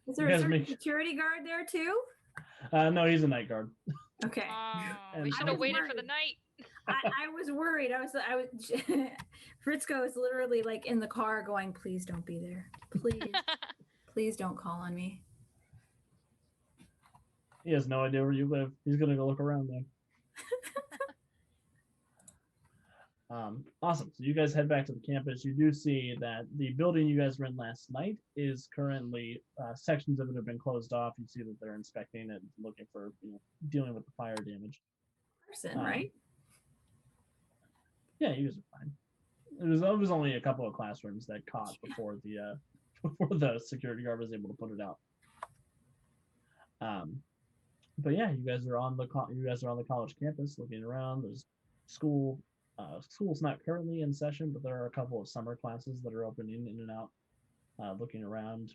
Is there a certain security guard there too? No, he's a night guard. Okay. Oh, we should have waited for the night. I was worried. I was Fritzko is literally like in the car going, please don't be there. Please. Please don't call on me. He has no idea where you live. He's gonna go look around though. Awesome. So you guys head back to the campus. You do see that the building you guys were in last night is currently sections of it have been closed off. You see that they're inspecting it, looking for dealing with the fire damage. Right? Yeah, you guys are fine. It was only a couple of classrooms that caught before the security guard was able to put it out. But yeah, you guys are on the college campus looking around. There's school. School's not currently in session, but there are a couple of summer classes that are opening in and out. Looking around,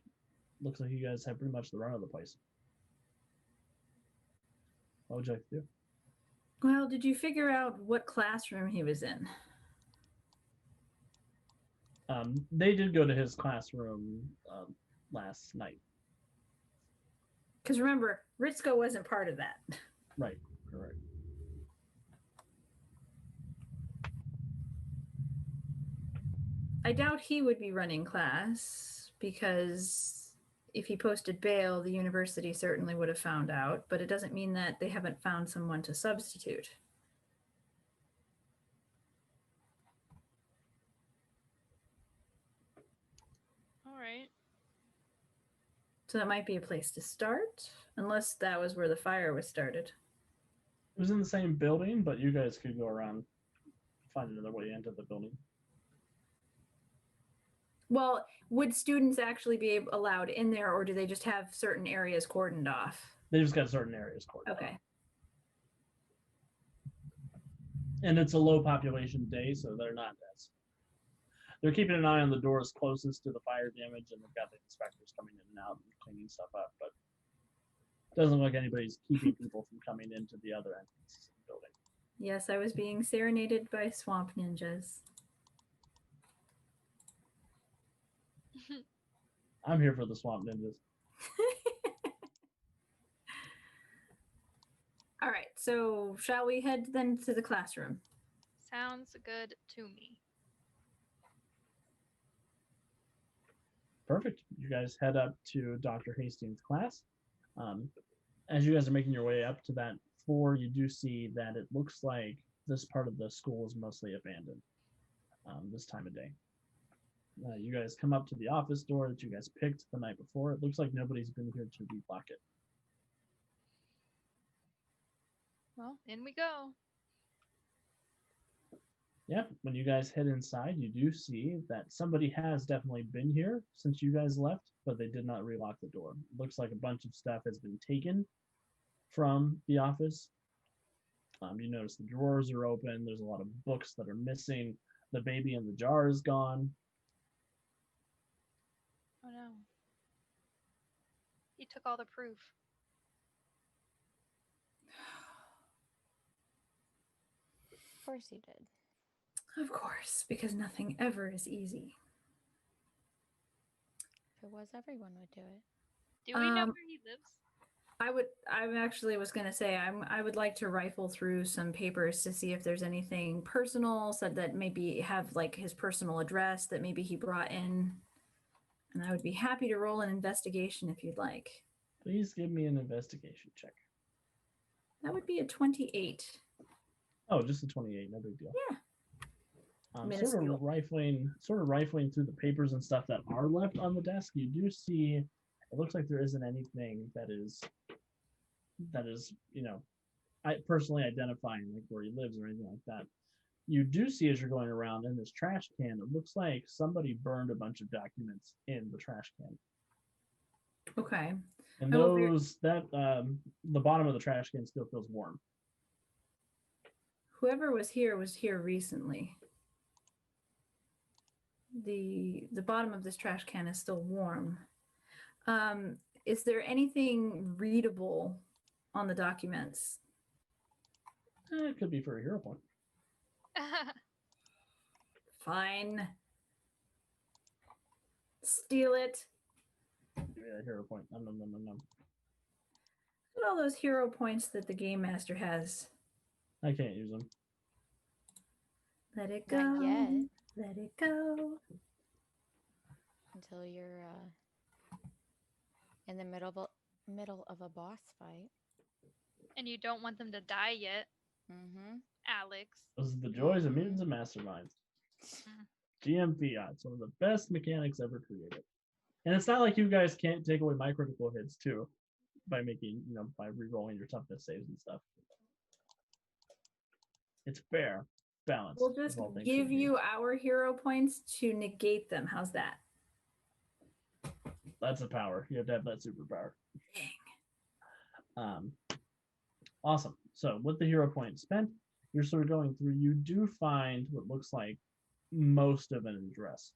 looks like you guys have pretty much the run of the place. What would you like to do? Well, did you figure out what classroom he was in? They did go to his classroom last night. Because remember, Ritzko wasn't part of that. Right, correct. I doubt he would be running class because if he posted bail, the university certainly would have found out, but it doesn't mean that they haven't found someone to substitute. All right. So that might be a place to start, unless that was where the fire was started. It was in the same building, but you guys could go around, find another way into the building. Well, would students actually be allowed in there, or do they just have certain areas cordoned off? They just got certain areas cordoned off. Okay. And it's a low population day, so they're keeping an eye on the doors closest to the fire damage, and they've got the inspectors coming in and out and cleaning stuff up, but it doesn't look like anybody's keeping people from coming into the other entrances of the building. Yes, I was being serenaded by swamp ninjas. I'm here for the swamp ninjas. All right, so shall we head then to the classroom? Sounds good to me. Perfect. You guys head up to Dr. Hastings' class. As you guys are making your way up to that floor, you do see that it looks like this part of the school is mostly abandoned this time of day. You guys come up to the office door that you guys picked the night before. It looks like nobody's been here to reblock it. Well, in we go. Yeah, when you guys head inside, you do see that somebody has definitely been here since you guys left, but they did not relock the door. It looks like a bunch of stuff has been taken from the office. You notice the drawers are open. There's a lot of books that are missing. The baby in the jar is gone. Oh no. He took all the proof. Of course he did. Of course, because nothing ever is easy. If it was, everyone would do it. Do we know where he lives? I actually was going to say, I would like to rifle through some papers to see if there's anything personal, so that maybe have like his personal address that maybe he brought in. And I would be happy to roll an investigation if you'd like. Please give me an investigation check. That would be a 28. Oh, just a 28, no big deal. Yeah. Sort of rifling through the papers and stuff that are left on the desk, you do see it looks like there isn't anything that is personally identifying like where he lives or anything like that. You do see as you're going around in this trash can, it looks like somebody burned a bunch of documents in the trash can. Okay. And I will the bottom of the trash can still feels warm. Whoever was here recently. The bottom of this trash can is still warm. Is there anything readable on the documents? It could be for a hero point. Fine. Steal it. Give me that hero point. No. Look at all those hero points that the game master has. I can't use them. Let it go. Not yet. Let it go. Until you're in the middle of a boss fight. And you don't want them to die yet, Mm-hmm. Alex. Those are the joys of mutants and masterminds. GM Fiat, it's one of the best mechanics ever created. And it's not like you guys can't take away my critical hits too by making, by re-rolling your toughness saves and stuff. It's fair, balanced. We'll just give you our hero points to negate them. How's that? That's a power. You have to have that superpower. Dang. Awesome. So with the hero point spent, you're sort of going through. You do find what looks like most of an address.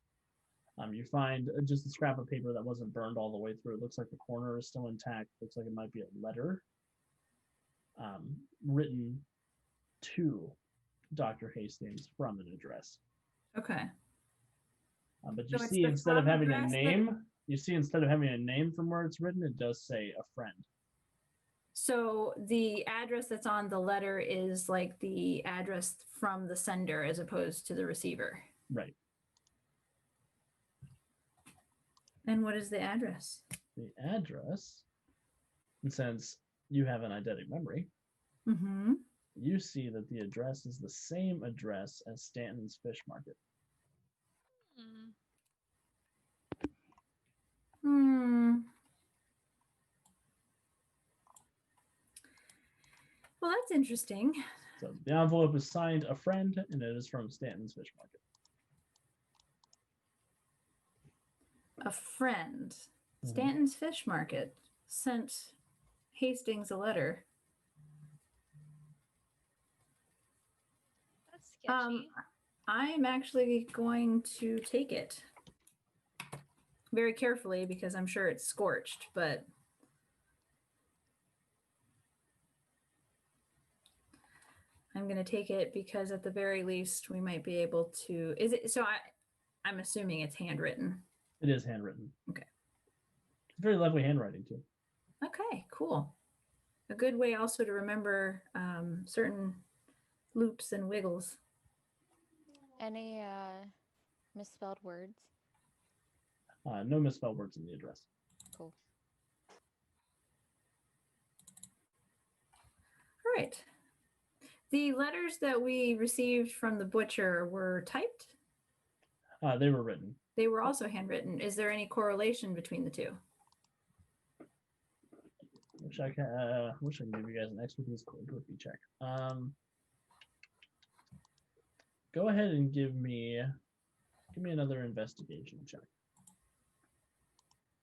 You find just a scrap of paper that wasn't burned all the way through. It looks like the corner is still intact. Looks like it might be a letter written to Dr. Hastings from an address. Okay. But you So it's see, the instead of from having a address that- name, instead of having a name from where it's written, it does say a friend. So the address that's on the letter is like the address from the sender as opposed to the receiver. Right. And what is the address? The address, and since you have an eidetic memory, Mm-hmm. you see that the address is the same address as Stanton's Fish Market. Well, that's interesting. So the envelope is signed a friend, and it is from Stanton's Fish Market. A friend. Mhm. Stanton's Fish Market sent Hastings a letter. That's sketchy. I'm actually going to take it very carefully because I'm sure it's scorched, but I'm going to take it because at the very least we might be able to. Is it so? I'm assuming it's handwritten. It is handwritten. Okay. It's very lovely handwriting too. Okay, cool. A good way also to remember certain loops and wiggles. Any misspelled words? No misspelled words in the address. Cool. All right. The letters that we received from the butcher were typed? They were written. They were also handwritten. Is there any correlation between the two? Wish I could give you guys an expertise calligraphy check. Go ahead and give me another investigation check.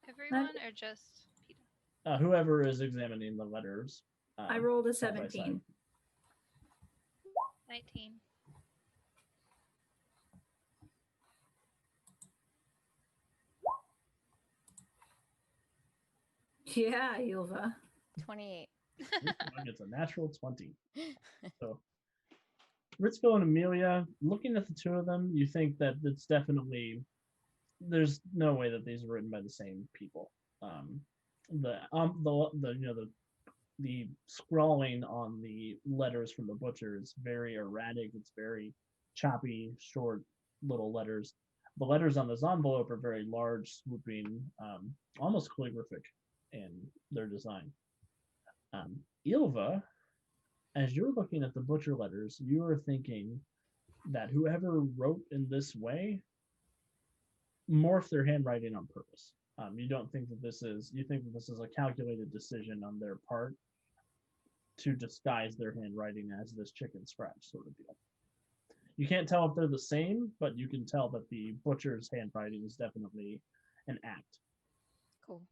Everyone or just Peter? Whoever is examining the letters. I rolled a side by side. 17. 19. Yeah, Yulva. 28. It's a natural 20. So Ritzko and Amelia, looking at the two of them, you think that it's definitely, there's no way that these are written by the same people. The scrawling on the letters from the butcher is very erratic. It's very choppy, short little letters. The letters on this envelope are very large, swooping, almost calligraphic in their design. Ilva, as you're looking at the butcher letters, you are thinking that whoever wrote in this way morphed their handwriting on purpose. You don't think that this is, you think that this is a calculated decision on their part to disguise their handwriting as this chicken scratch sort of deal. You can't tell if they're the same, but you can tell that the butcher's handwriting is definitely an act. Cool.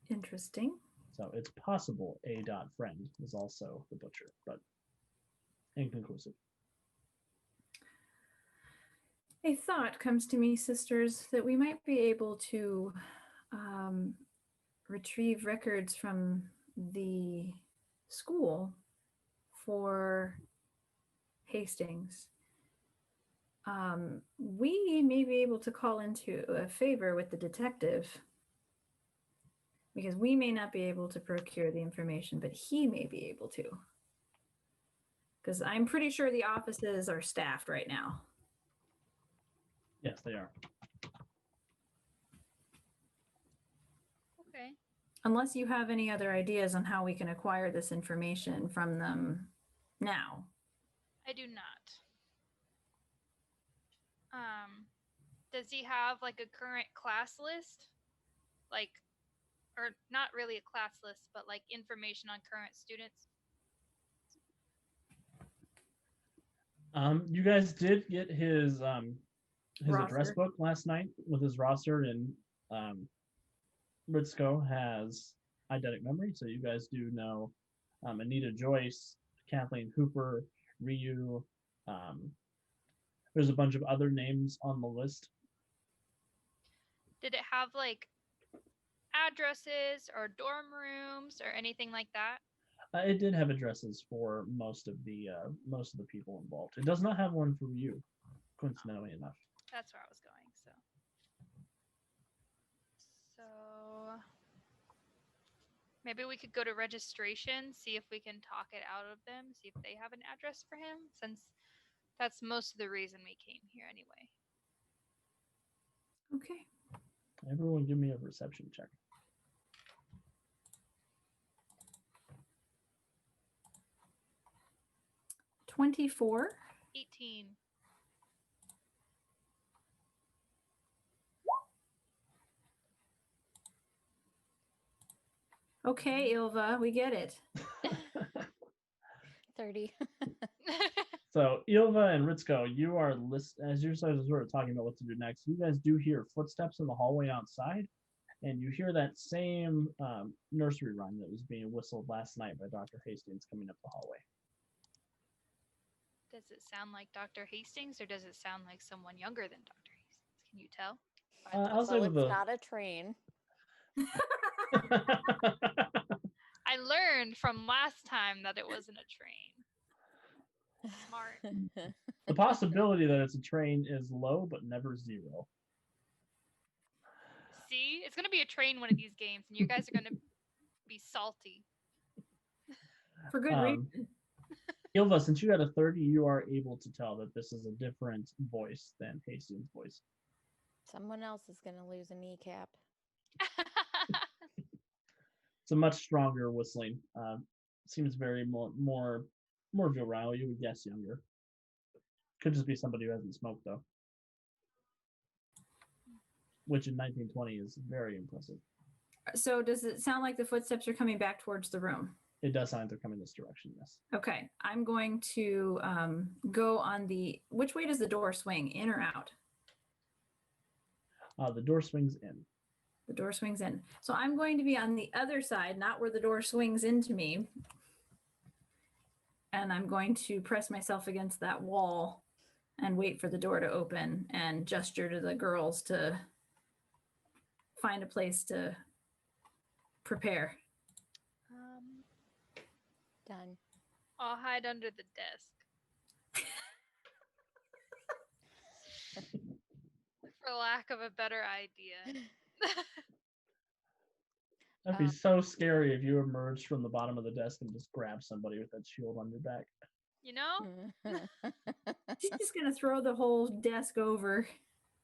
Interesting. So it's possible A. Friend is also the butcher, but inconclusive. A thought comes to me, sisters, that we might be able to retrieve records from the school for Hastings. We may be able to call into a favor with the detective, because we may not be able to procure the information, but he may be able to. Because I'm pretty sure the offices are staffed right now. Yes, they are. Okay. Unless you have any other ideas on how we can acquire this information from them now. I do not. Does he have like a current class list? Like, or not really a class list, but like information on current students? You guys did get his address Roster. book last night with his roster, and Ritzko has eidetic memory, so you guys do know Anita Joyce, Kathleen Hooper, Ryu. There's a bunch of other names on the list. Did it have like addresses or dorm rooms or anything like that? It did have addresses for most of the people involved. It does not have one for you, coincidentally enough. That's where I was going. So maybe we could go to registration, see if we can talk it out of them, see if they have an address for him, since that's most of the reason we came here anyway. Okay. Everyone give me a perception check. 24. 18. Okay, Ilva, we get it. 30. So Ilva and Ritzko, you are as you're sort of talking about what to do next. You guys do hear footsteps in the hallway outside, and you hear that same nursery rhyme that was being whistled last night by Dr. Hastings coming up the hallway. Does it sound like Dr. Hastings, or does it sound like someone younger than Dr. Hastings? Can you tell? I'll say So with it's not a train. I learned from last time that it wasn't a train. Smart. The possibility that it's a train is low, but never zero. See, it's gonna be a train one of these games, and you guys are gonna be salty. For good reason. Ilva, since you got a 30, you are able to tell that this is a different voice than Hastings' voice. Someone else is going to lose a kneecap. It's a much stronger whistling. Seems very more virile. You would guess younger. Could just be somebody who hasn't smoked though, which in 1920 is very impressive. So does it sound like the footsteps are coming back towards the room? It does sound like they're coming this direction, yes. Okay, I'm going to go on the, which way does the door swing, in or out? The door swings in. The door swings in. So I'm going to be on the other side, not where the door swings into me. And I'm going to press myself against that wall and wait for the door to open and gesture to the girls to find a place to prepare. Done. I'll hide under the desk. For lack of a better idea. That'd be so scary if you emerged from the bottom of the desk and just grabbed somebody with that shield on your back. You know? She's just going to throw the whole desk over.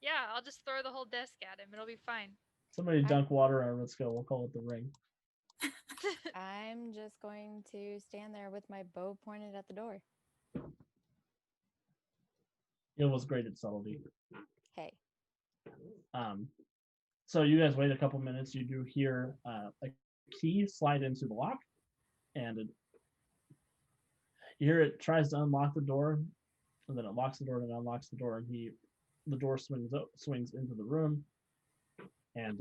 Yeah, I'll just throw the whole desk at him. It'll be fine. Somebody dunk water on Ritzko. We'll call it the ring. I'm just going to stand there with my bow pointed at the door. It was great at subtlety. Hey. So you guys wait a couple minutes. You do hear a key slide into the lock, and you hear it tries to unlock the door, and then it locks the door and unlocks the door, and the door swings into the room, and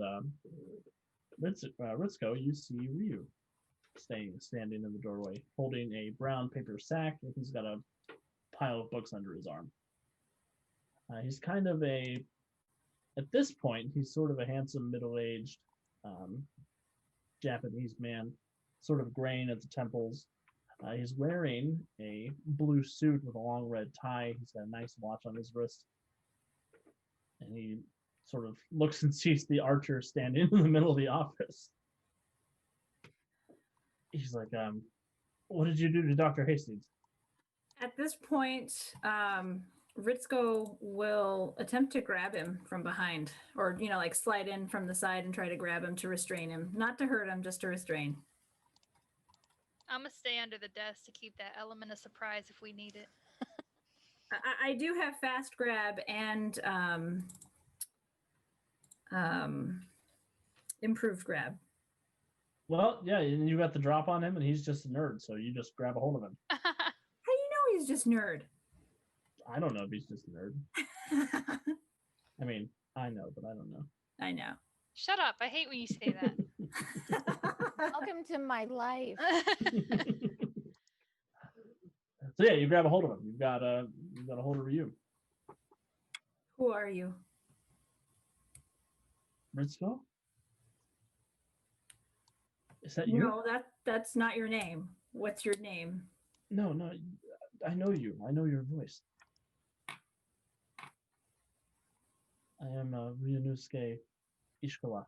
Ritzko, you see Ryu standing in the doorway, holding a brown paper sack, and he's got a pile of books under his arm. He's kind of at this point, he's sort of a handsome, middle-aged Japanese man, sort of graying at the temples. He's wearing a blue suit with a long red tie. He's got a nice watch on his wrist. And he sort of looks and sees the archer standing in the middle of the office. He's like, what did you do to Dr. Hastings? At this point, Ritzko will attempt to grab him from behind, or, like slide in from the side and try to grab him to restrain him. Not to hurt him, just to restrain. I'm going to stay under the desk to keep that element of surprise if we need it. I do have fast grab and improved grab. Well, yeah, and you got the drop on him, and he's just a nerd, so you just grab a hold of him. How do you know he's just nerd? I don't know if he's just a nerd. I mean, I know, but I don't know. I know. Shut up. I hate when you say that. Welcome to my life. So yeah, you grab a hold of him. You've got a hold of Ryu. Who are you? Ritzko? Is that you? No, that's not your name. What's your name? No, I know you. I know your voice. I am Ryunosuke Ishikawa.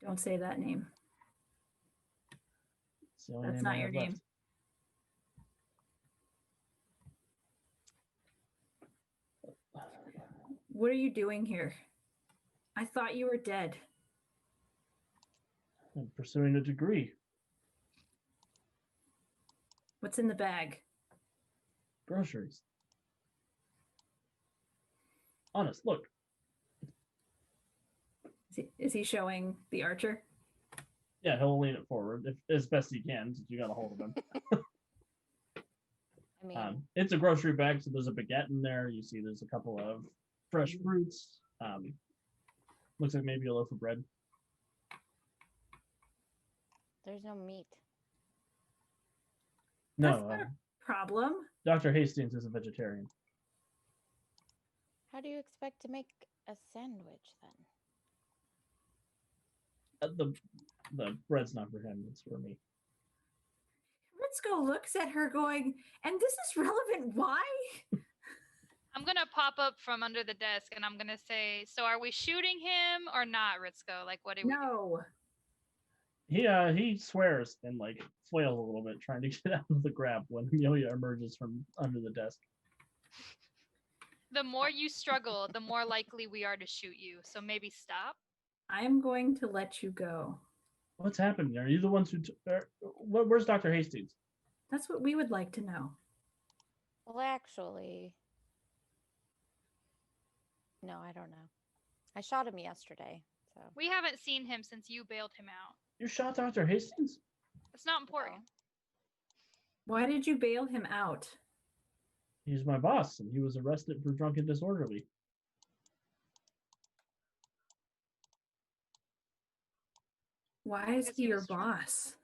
Don't say that name. It's the only That's name not I your have name. left. What are you doing here? I thought you were dead. I'm pursuing a degree. What's in the bag? Groceries. Honest, look. Is he showing the archer? Yeah, he'll lean it forward as best he can, since you got a hold of him. I mean, It's a grocery bag, so there's a baguette in there. You see there's a couple of fresh fruits. Looks like maybe a loaf of bread. there's no meat. That's No, not a problem. Dr. Hastings is a vegetarian. How do you expect to make a sandwich then? The bread's not for him, it's for me. Ritzko looks at her going, and this is relevant. Why? I'm going to pop up from under the desk and I'm going to say, so are we shooting him or not, Ritzko? Like, what do we do? No. He swears and like flails a little bit trying to get out of the grab when Amelia emerges from under the desk. The more you struggle, the more likely we are to shoot you. So maybe stop. I'm going to let you go. What's happening? Are you the ones who? Where's Dr. Hastings? That's what we would like to know. Well, actually, no, I don't know. I shot him yesterday, so. We haven't seen him since you bailed him out. You shot Dr. Hastings? It's not important. Why did you bail him out? He's my boss, and he was arrested for drunk and disorderly. Why is Because he he your was drunk. boss?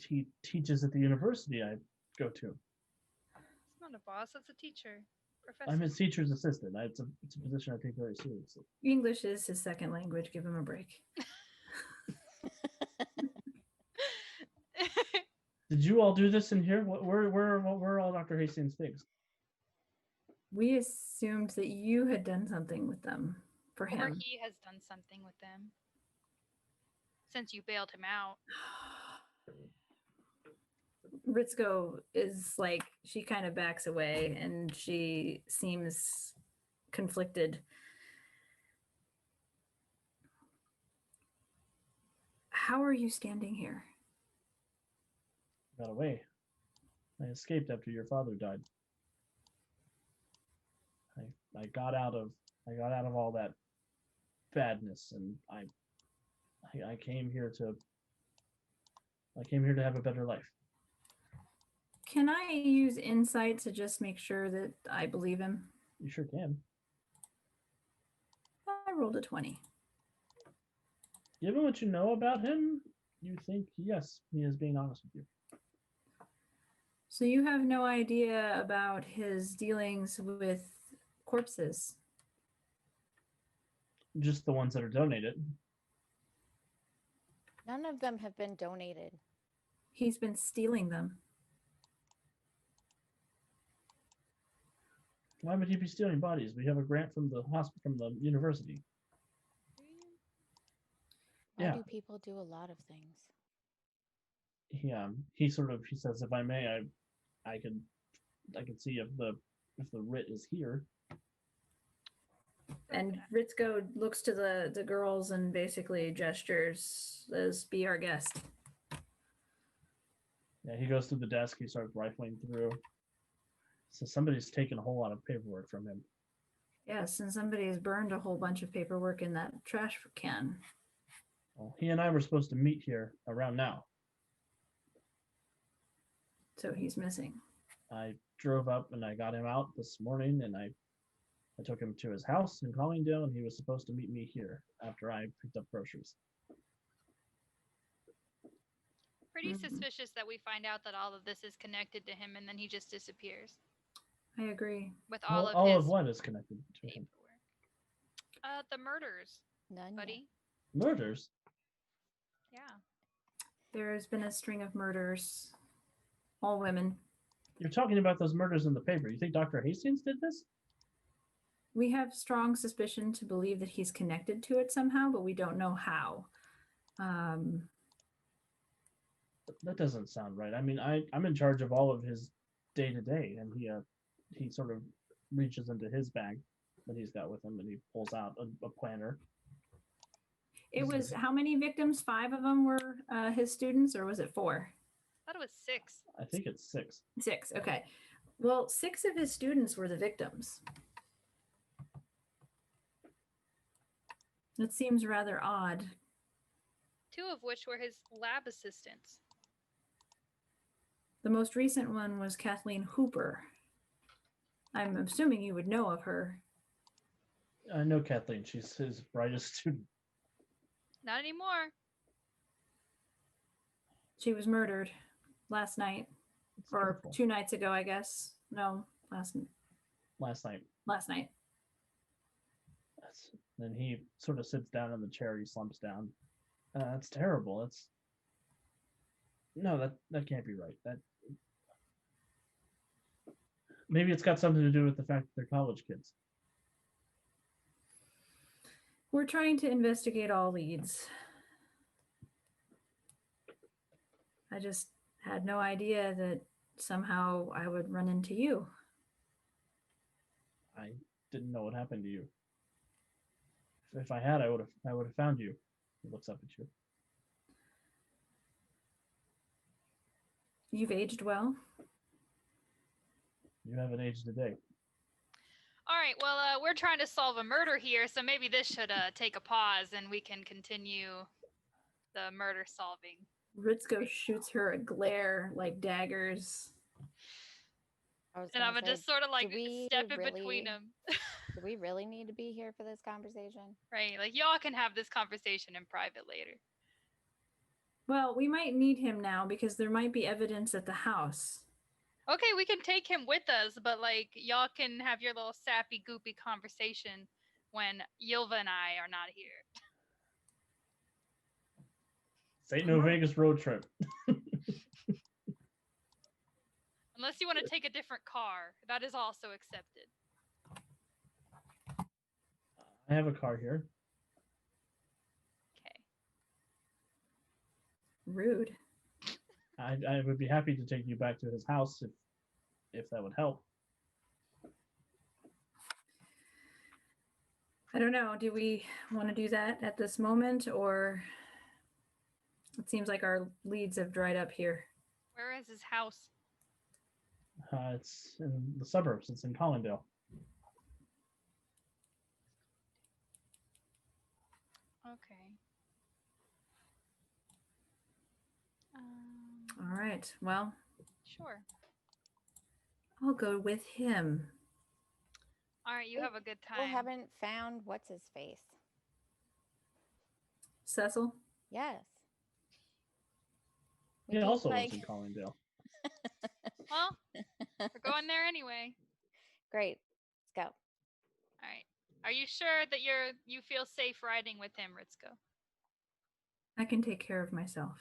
He teaches at the university I go to. It's not a boss, it's a teacher. Professor. I'm his teacher's assistant. It's a position I take very seriously. English is his second language. Give him a break. Did you all do this in here? Where are all Dr. Hastings' things? We assumed that you had done something with them for Or him. he has done something with them. Since you bailed him out. Ritzko is like, she kind of backs away and she seems conflicted. How are you standing here? Got away. I escaped after your father died. I got out of all that badness, and I came here to I came here to have a better life. Can I use insight to just make sure that I believe him? You sure can. I rolled a 20. Given what you know about him, you think, yes, he is being honest with you. So you have no idea about his dealings with corpses? Just the ones that are donated. None of them have been donated. He's been stealing them. Why would he be stealing bodies? We have a grant from the hospital, from the university. Why Yeah. do people do a lot of things? He says, if I may, I could see if the writ is here. And Ritzko looks to the girls and basically gestures as be our guest. Yeah, he goes to the desk, he starts rifling through. So somebody's taken a whole lot of paperwork from him. Yes, and somebody has burned a whole bunch of paperwork in that trash can. Well, he and I were supposed to meet here around now. So he's missing. I drove up and I got him out this morning, and I took him to his house in Collingdale, and he was supposed to meet me here after I picked up groceries. Pretty suspicious that we find out that all of this is connected to him and then he just disappears I agree. with all of all his of what is connected to him? paperwork. The murders, None. Yet. buddy. Murders? Yeah. There's been a string of murders. All women. You're talking about those murders in the paper. You think Dr. Hastings did this? We have strong suspicion to believe that he's connected to it somehow, but we don't know how. That doesn't sound right. I mean, I'm in charge of all of his day-to-day, and he sort of reaches into his bag that he's got with him, and he pulls out a planner. It was how many victims? 5 of them were his students, or was it 4? I thought it was 6. I think it's 6. 6. Okay. Well, 6 of his students were the victims. It seems rather odd. 2 of which were his lab assistants. The most recent one was Kathleen Hooper. I'm assuming you would know of her. I know Kathleen. She's his brightest student. Not anymore. She was murdered last night, It's or awful. 2 nights ago, I guess. No, last Last night. night. Then he sort of sits down in the chair. He slumps down. That's terrible. That can't be right. That maybe it's got something to do with the fact that they're college kids. We're trying to investigate all leads. I just had no idea that somehow I would run into you. I didn't know what happened to you. If I had, I would have found you. He looks up at you. You've aged well. You haven't aged a day. All right, well, we're trying to solve a murder here, so maybe this should take a pause and we can continue the murder solving. Ritzko shoots her a glare like daggers. And I'm gonna just sort of like do we step in really- between them. Do we really need to be here for this conversation? Right, like y'all can have this conversation in private later. Well, we might need him now because there might be evidence at the house. Okay, we can take him with us, but like y'all can have your little sappy, goopy conversation when Yilva and I are not here. This ain't no Vegas road trip. Unless you want to take a different car, that is also accepted. I have a car here. Okay. Rude. I would be happy to take you back to his house if that would help. I don't know. Do we want to do that at this moment, or it seems like our leads have dried up here? Where is his house? It's in the suburbs. It's in Collingdale. Okay. right. Well, Sure. I'll go with him. All right, you Wait, have a good People time. haven't found what's his face. Cecil? Yes. We He keep, also like... lives in Collingdale. Well, we're going there anyway. Great. Let's go. All right. Are you sure that you feel safe riding with him, Ritzko? I can take care of myself.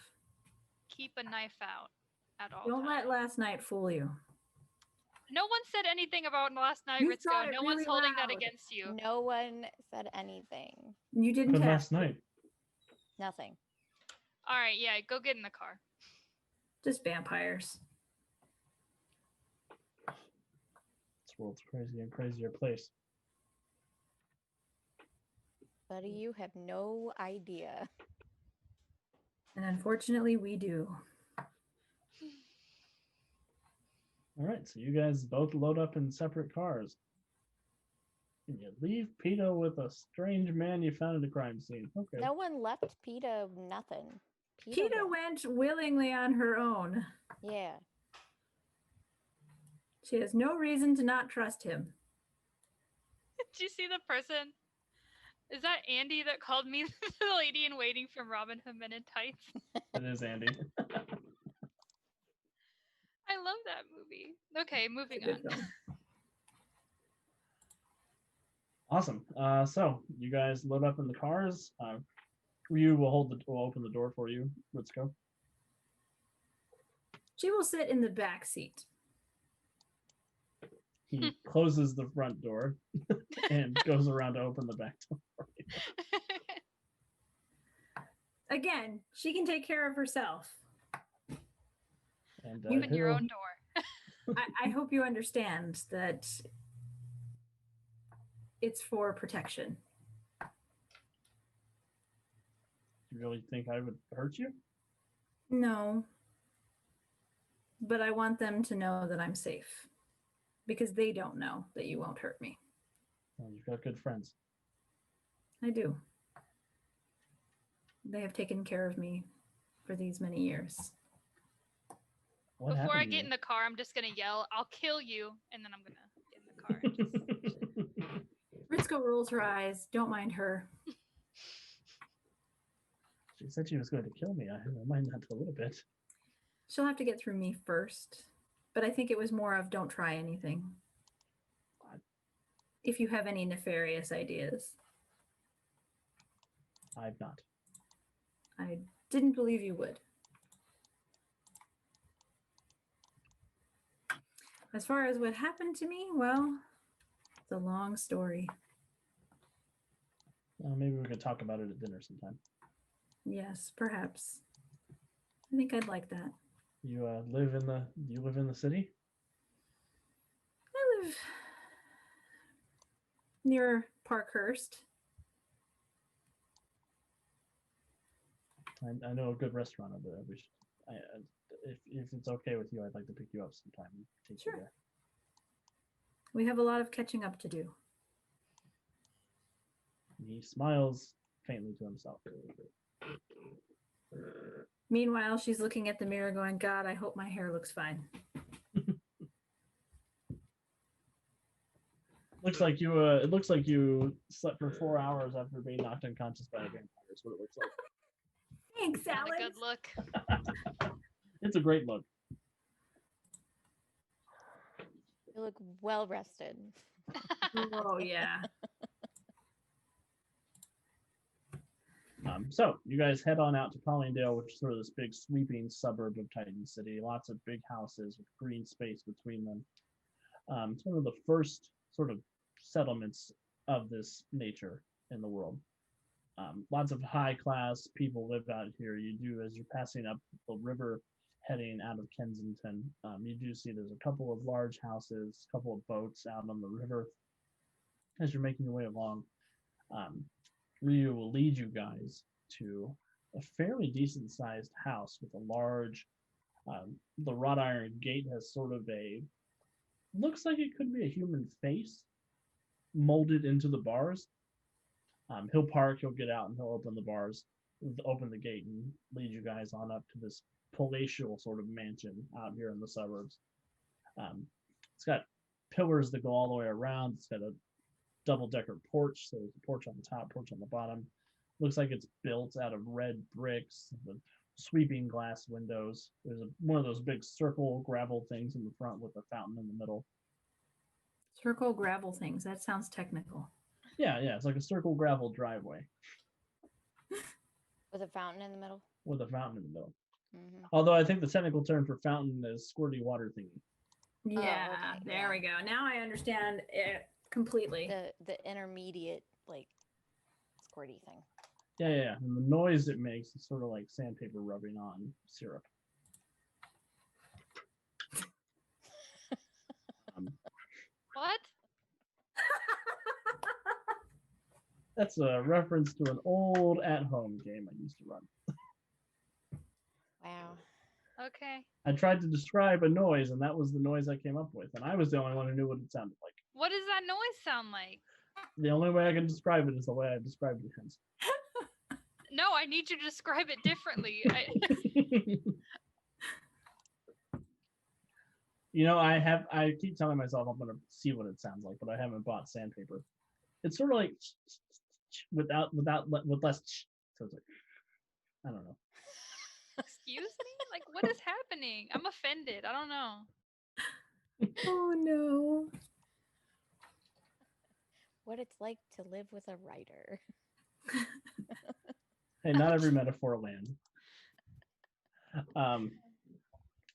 Keep a knife out at all Don't times. let last night fool you. No one said anything about last night, You Ritzko. thought it No one's really holding that loud. against you. No one said anything. You didn't But ask. last night, Nothing. All right, yeah, go get in the car. Just vampires. this world's crazier and crazier place. Buddy, you have no idea. And unfortunately, we do. All right, so you guys both load up in separate cars. And you leave Peter with a strange man you found at a crime scene. Okay. No one left PETA nothing. PETA went willingly on her own. Yeah. She has no reason to not trust him. Did you see the person? Is that Andy that called me the lady in waiting from Robin Hood Men in Tights? It is Andy. I love that movie. Okay, moving It's a on. good film. Awesome. So you guys load up in the cars. Ryu will open the door for you. Let's go. She will sit in the back seat. He closes the front door and goes around to open the back door for you. Again, she can take care of herself. And Open your he'll- own door. I hope you understand that it's for protection. You really think I would hurt you? No. But I want them to know that I'm safe. Because they don't know that you won't hurt me. Well, you've got good friends. I do. They have taken care of me for these many years. What Before I happened to get in the car, I'm just gonna yell, "I'll kill you," and then I'm gonna get in the car. And just... Ritzko rolls her eyes. Don't mind her. She said she was going to kill me. I mind that a little bit. She'll have to get through me first. But I think it was more of don't try anything. What? If you have any nefarious ideas. I've not. I didn't believe you would. As far as what happened to me, well, it's a long story. Well, maybe we could talk about it at dinner sometime. Yes, perhaps. I think I'd like that. You live in the city? I live near Parkhurst. I know a good restaurant over there. If it's okay with you, I'd like to pick you up sometime and take you Sure. there. We have a lot of catching up to do. He smiles faintly to himself. Meanwhile, she's looking at the mirror going, God, I hope my hair looks fine. Looks like you. It looks like you slept for 4 hours after being knocked unconscious by a vampire. Is what it looks like. Thanks, Not a Alex. good look. It's a great look. You look well rested. Oh, yeah. So you guys head on out to Collingdale, which is sort of this big sweeping suburb of Titan City. Lots of big houses with green space between them. It's one of the first sort of settlements of this nature in the world. Lots of high class people live out here. You do, as you're passing up the river heading out of Kensington, you do see there's a couple of large houses, a couple of boats out on the river. As you're making your way along, Ryu will lead you guys to a fairly decent sized house with a large, the wrought iron gate has sort of looks like it could be a human face molded into the bars. He'll park, he'll get out, and he'll open the bars. open the gate and lead you guys on up to this palatial sort of mansion out here in the suburbs. It's got pillars that go all the way around. It's got a double-decker porch. So there's a porch on the top, porch on the bottom. Looks like it's built out of red bricks with sweeping glass windows. There's one of those big circle gravel things in the front with a fountain in the middle. Circle gravel things. That sounds technical. Yeah, it's like a circle gravel driveway With a fountain in the middle. with a fountain in the middle. Mm-hmm. Although I think the technical term for fountain is squirty water thingy. Yeah, okay, there yeah. we go. Now I understand it completely. The intermediate like squirty thing. Yeah. And the noise it makes is sort of like sandpaper rubbing on syrup. What? That's a reference to an old at-home game I used to run. Wow. Okay. I tried to describe a noise, and that was the noise I came up with. And I was the only one who knew what it sounded like. What does that noise sound like? The only way I can describe it is the way I described it. Hence. No, I need you to describe it differently. You know, I keep telling myself I'm gonna see what it sounds like, but I haven't bought sandpaper. It's sort of like with less. So it's like, I don't know. Excuse me? Like, what is happening? I'm offended. I don't know. Oh no. What it's like to live with a writer. Hey, not every metaphor lands.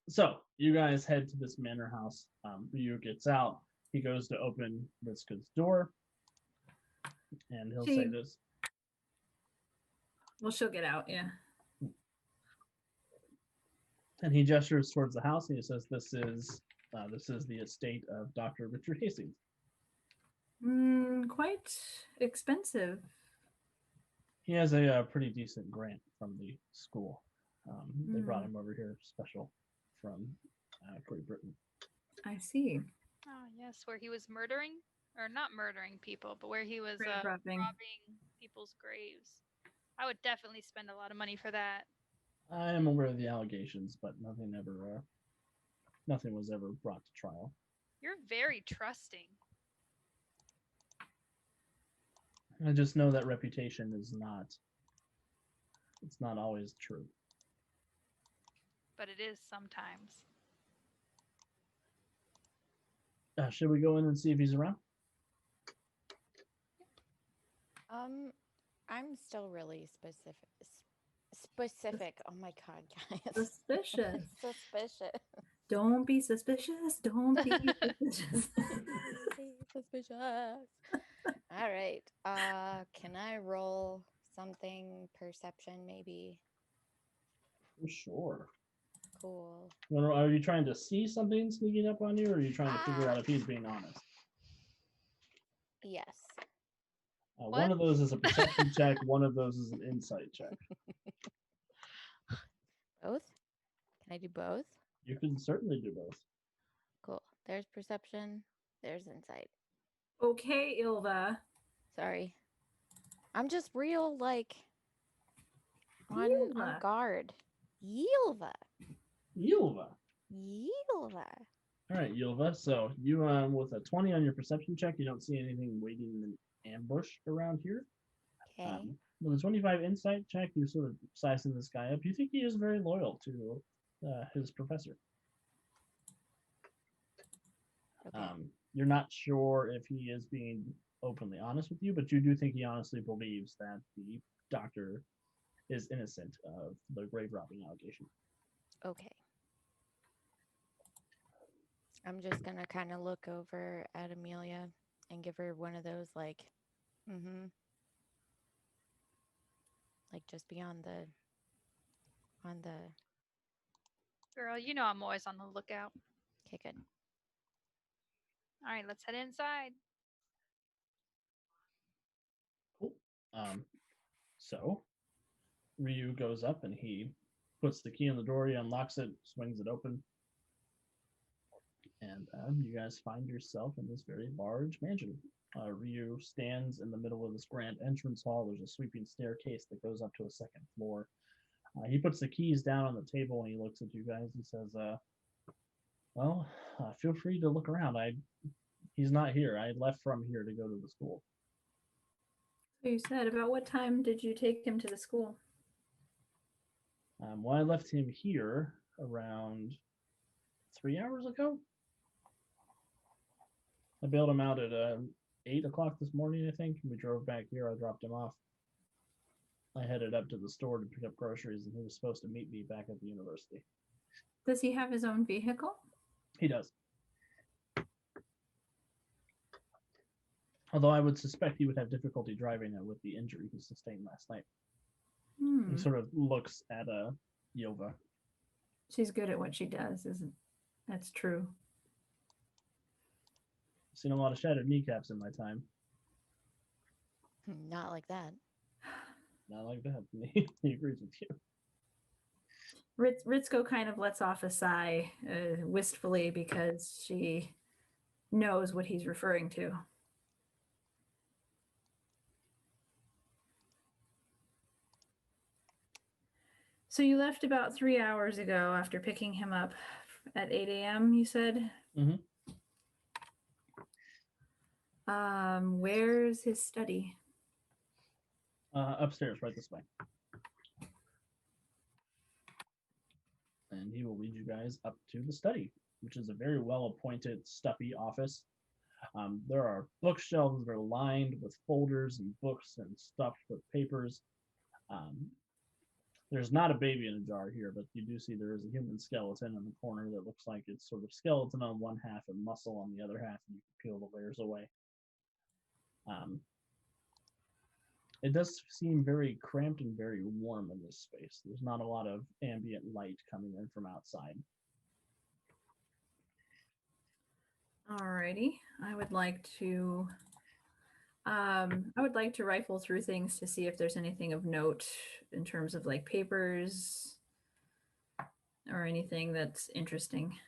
So you guys head to this manor house. Ryu gets out. He goes to open Ritzka's door, and he'll say this. Well, she'll get out, yeah. And he gestures towards the house, and he says, "This is the estate of Dr. Richard Hastings." Quite expensive. He has a pretty decent grant from the school. They brought him over here special from Great Britain. I see. Oh, yes, where he was murdering, or not murdering people, but where he was Grave robbing. robbing people's graves. I would definitely spend a lot of money for that. I am aware of the allegations, but nothing was ever brought to trial. You're very trusting. I just know that reputation is it's not always true. But it is sometimes. Should we go in and see if he's around? I'm still really specific. Oh my god, guys. Suspicious. Suspicious. Don't be suspicious. Don't be suspicious. Suspicious. All right. Can I roll something perception maybe? For sure. Cool. Are you trying to see something sneaking up on you, or are you trying to figure out if he's being honest? Yes. One of those is a perception check. One of those is an insight check. Both? Can I do both? You can certainly do both. Cool. There's perception. There's insight. Okay, Ilva. Sorry. I'm just real like on Yilva. guard. Yilva. Yulva. Yilva. All right, Yulva. So you with a 20 on your perception check, you don't see anything waiting in an ambush around here. Okay. With a 25 insight check, you're sort of sizing this guy up. You think he is very loyal to his professor. Okay. You're not sure if he is being openly honest with you, but you do think he honestly believes that the doctor is innocent of the grave robbing allegation. Okay. I'm just gonna kind of look over at Amelia and give her one of those like, like just be on the. Girl, you know I'm always on the lookout. Okay, good. All right, let's head inside. Cool. So Ryu goes up and he puts the key in the door, he unlocks it, swings it open, and you guys find yourself in this very large mansion. Ryu stands in the middle of this grand entrance hall. There's a sweeping staircase that goes up to a second floor. He puts the keys down on the table and he looks at you guys and says, well, feel free to look around. He's not here. I left from here to go to the school. So you said, about what time did you take him to the school? Well, I left him here around 3 hours ago. I bailed him out at 8 o'clock this morning, I think. We drove back here. I dropped him off. I headed up to the store to pick up groceries, and he was supposed to meet me back at the university. Does he have his own vehicle? He does. Although I would suspect he would have difficulty driving it with the injury he sustained last night. He sort of looks at Yova. She's good at what she does, isn't that's true. I've seen a lot of shattered kneecaps in my time. Not like that. Not like that. He agrees with you. Ritsuko kind of lets off a sigh wistfully because she knows what he's referring to. So you left about 3 hours ago after picking him up at 8 a.m., you said? Mm-hmm. Where's his study? Upstairs, right this way. And he will lead you guys up to the study, which is a very well-appointed, stuffy office. There are bookshelves that are lined with folders and books and stuffed with papers. There's not a baby in a jar here, but you do see there is a human skeleton in the corner that looks like it's sort of skeleton on one half and muscle on the other half, and you can peel the layers away. It does seem very cramped and very warm in this space. There's not a lot of ambient light coming in from outside. Alrighty, I would like to rifle through things to see if there's anything of note in terms of like papers or anything that's interesting.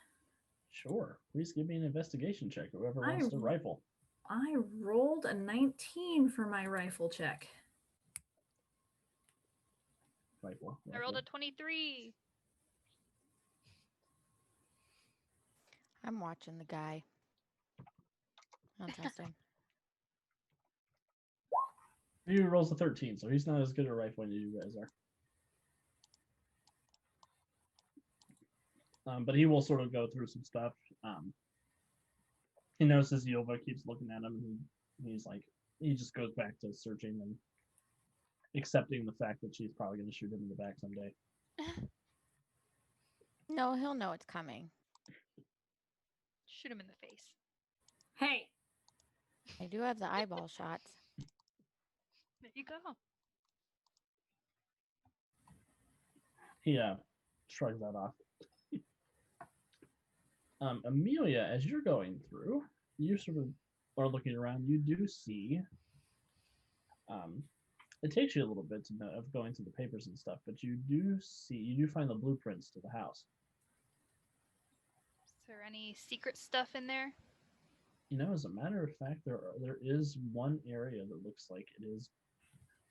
Sure. Please give me an investigation check, whoever wants to rifle. I rolled a 19 for my rifle check. Rifle. I rolled a 23. I'm watching the guy. I'll trust him. He rolls a 13, so he's not as good at rifling as you guys are. But he will sort of go through some stuff. He notices Yova keeps looking at him, and he's like, he just goes back to searching and accepting the fact that she's probably going to shoot him in the back someday. No, he'll know it's coming. Shoot him in the face. Hey! I do have the eyeball shots. There you go. He shrugs that off. Amelia, as you're going through, you sort of are looking around. You do see. It takes you a little bit to know of going through the papers and stuff, but you do find the blueprints to the house. Is there any secret stuff in there? You know, as a matter of fact, there is one area that looks like it is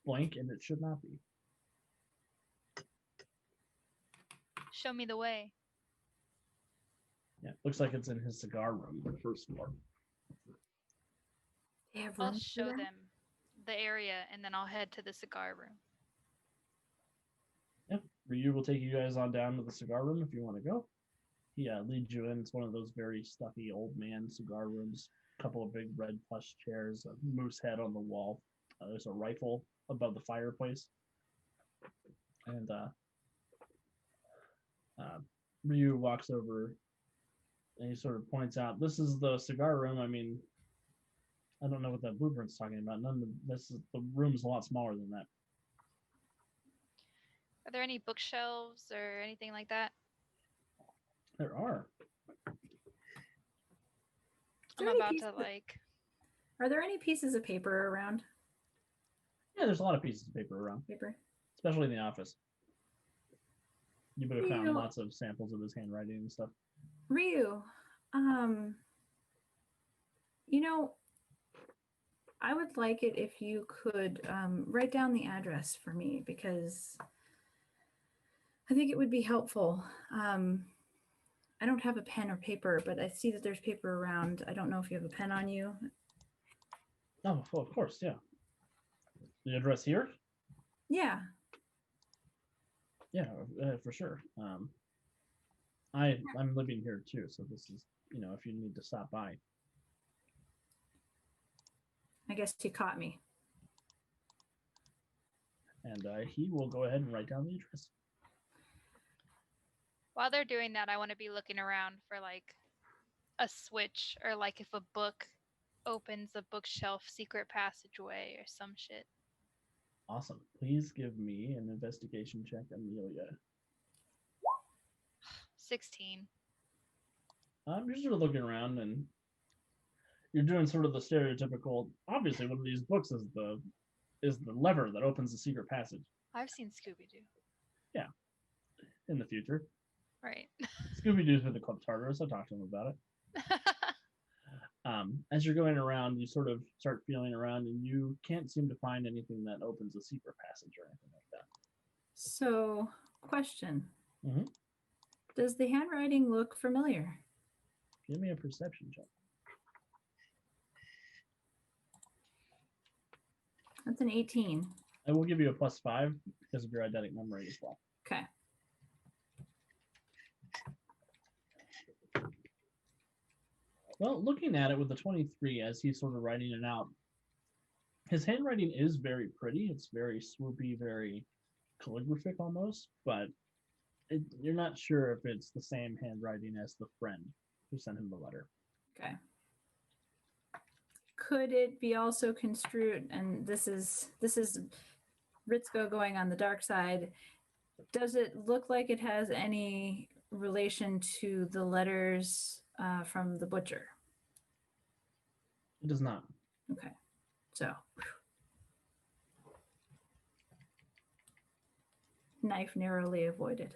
blank, and it should not be. Show me the way. Yeah, looks like it's in his cigar room, the first floor. I'll show them the area, and then I'll head to the cigar room. Yep, Ryu will take you guys on down to the cigar room if you want to go. He leads you in. It's one of those very stuffy old man cigar rooms. A couple of big red plush chairs, a moose head on the wall. There's a rifle above the fireplace. And Ryu walks over and he sort of points out, this is the cigar room. I mean, I don't know what that blueprint's talking about. The room's a lot smaller than that. Are there any bookshelves or anything like that? There are. I'm about to like. Are there any pieces of paper around? Yeah, there's a lot of pieces of paper around. Paper. Especially in the office. You would have found Ryu. lots of samples of his handwriting and stuff. Ryu, you know, I would like it if you could write down the address for me, because I think it would be helpful. I don't have a pen or paper, but I see that there's paper around. I don't know if you have a pen on you. Oh, well, of course, yeah. The address here? Yeah. Yeah, for sure. I'm living here too, so this is, if you need to stop by. I guess you caught me. And he will go ahead and write down the address. While they're doing that, I want to be looking around for like a switch, or like if a book opens a bookshelf secret passageway or some shit. Awesome. Please give me an investigation check, Amelia. 16. You're sort of looking around, and you're doing sort of the stereotypical. Obviously, one of these books is the lever that opens the secret passage. I've seen Scooby-Doo. Yeah, in the future. Right. Scooby-Doo's been to Club Tartarus. I talked to him about it. As you're going around, you sort of start feeling around, and you can't seem to find anything that opens a secret passage or anything like that. So, question. Mhm. Does the handwriting look familiar? Give me a perception check. That's an 18. I will give you a +5 because of your eidetic memory as well. Okay. Well, looking at it with the 23, as he's sort of writing it out, his handwriting is very pretty. It's very swoopy, very calligraphic almost, but you're not sure if it's the same handwriting as the friend who sent him the letter. Okay. Could it be also construed, and this is Ritzko going on the dark side, does it look like it has any relation to the letters from the butcher? It does not. Okay. So knife narrowly avoided.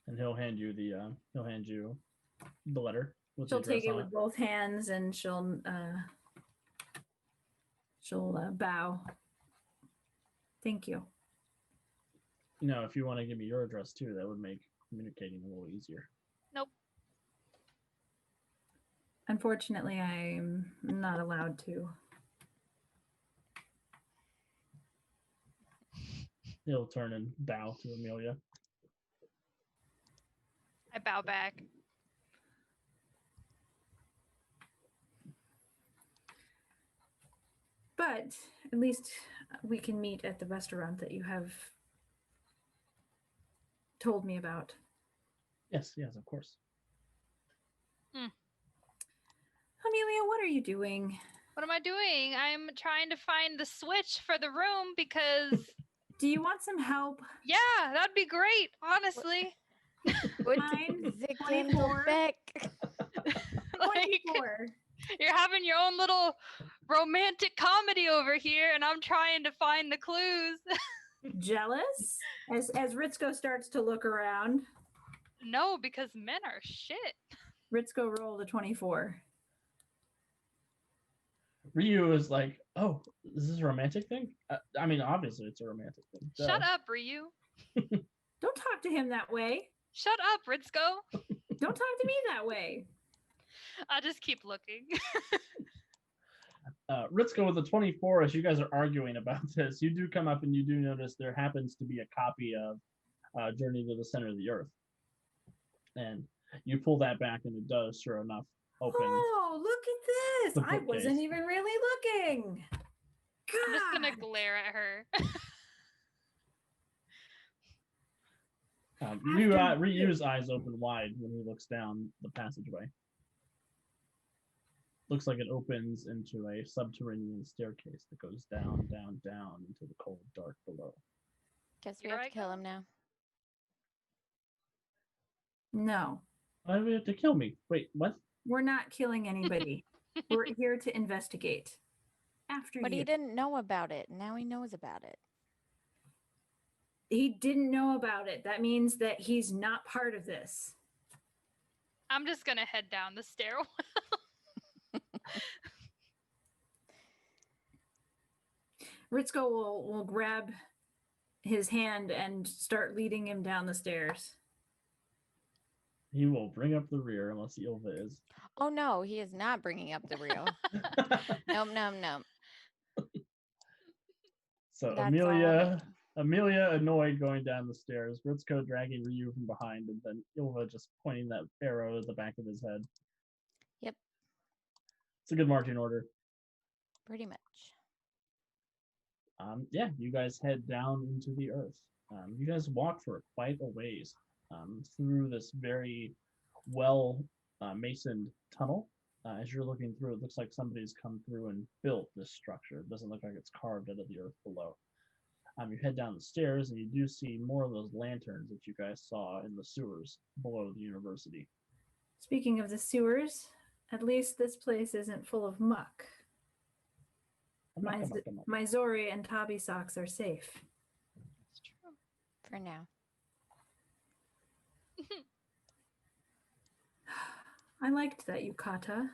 And he'll hand you the letter. She'll take it with both hands, and she'll bow. Thank you. If you want to give me your address too, that would make communicating a little easier. Nope. Unfortunately, I'm not allowed to. He'll turn and bow to Amelia. I bow back. But at least we can meet at the restaurant that you have told me about. Yes, of course. Amelia, what are you doing? What am I doing? I'm trying to find the switch for the room because... Do you want some help? Yeah, that'd be great, honestly. Fine. 24. Like, 24. you're having your own little romantic comedy over here, and I'm trying to find the clues. Jealous? As Ritzko starts to look around. No, because men are shit. Ritzko rolled a 24. Ryu is like, oh, is this a romantic thing? I mean, obviously it's a romantic thing. Shut up, Ryu. Don't talk to him that way. Shut up, Ritzko. Don't talk to me that way. I'll just keep looking. Ritzko with the 24, as you guys are arguing about this, you do come up and you do notice there happens to be a copy of Journey to the Center of the Earth. And you pull that back and it does, sure enough, open. Oh, look at this. I wasn't even really looking. God. I'm just going to glare at her. Ryu's eyes open wide when he looks down the passageway. Looks like it opens into a subterranean staircase that goes down, down, down into the cold dark below. Guess we have to kill him now. No. Why do we have to kill me? Wait, what? We're not killing anybody. We're here to investigate. But he didn't know about it. Now he knows about it. He didn't know about it. That means that he's not part of this. I'm just going to head down the stairwell. Ritzko will grab his hand and start leading him down the stairs. He will bring up the rear unless Ilva is. Oh no, he is not bringing up the real. Nope, nope, nope. So That's all Amelia annoyed going down the stairs, Ritzko dragging Ryu from behind, and then Ilva just pointing that arrow at the back of his head. Yep. It's a good marching order. Pretty much. Yeah, you guys head down into the earth. You guys walk for quite a ways through this very well masoned tunnel. As you're looking through, it looks like somebody's come through and built this structure. It doesn't look like it's carved out of the earth below. You head down the stairs and you do see more of those lanterns that you guys saw in the sewers below the university. Speaking of the sewers, at least this place isn't full of muck. My Zori and Tabi socks are safe. It's true. For now. I liked that yukata.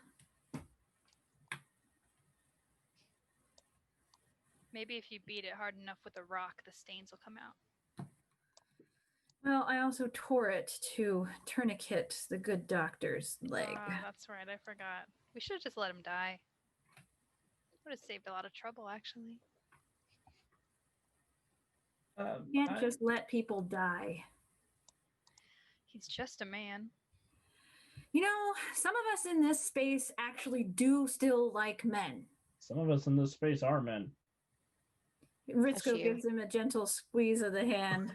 Maybe if you beat it hard enough with a rock, the stains will come out. Well, I also tore it to tourniquet the good doctor's leg. That's right. I forgot. We should have just let him die. Would have saved a lot of trouble, actually. You can't just let people die. He's just a man. You know, some of us in this space actually do still like men. Some of us in this space are men. Ritzko gives him a gentle squeeze of the hand.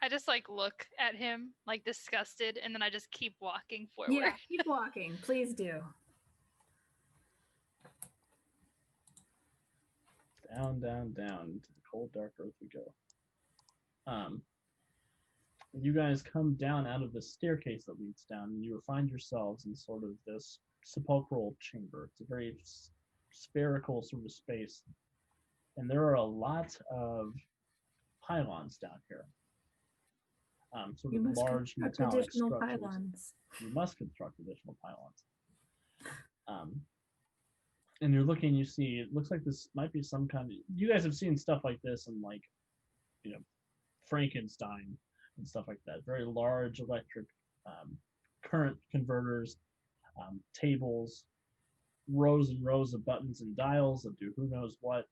I just look at him disgusted, and then I just keep walking forward. Yeah, keep walking. Please do. Down, down, down into the cold, dark earth we go. You guys come down out of the staircase that leads down, and you find yourselves in sort of this sepulchral chamber. It's a very spherical sort of space, and there are a lot of pylons down here. Sort of large metallic structures. Pylons. You must construct additional pylons. And you're looking, you see, it looks like this might be some kind of, you guys have seen stuff like this in Frankenstein and stuff like that. Very large electric current converters, tables, rows and rows of buttons and dials that do who knows what.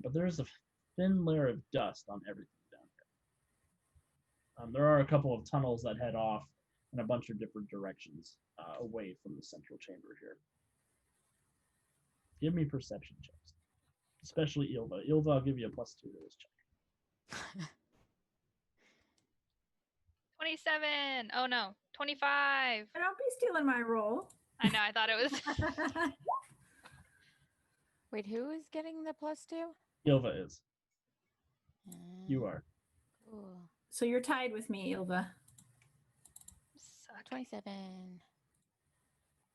But there's a thin layer of dust on everything down here. There are a couple of tunnels that head off in a bunch of different directions away from the central chamber here. Give me perception checks, especially Ilva. Ilva, I'll give you a +2 to this check. 27. Oh no, 25. Don't be stealing my roll. I know. I thought it was. Wait, who is getting the +2? Ilva is. You are. Cool. So you're tied with me, Ilva. 27.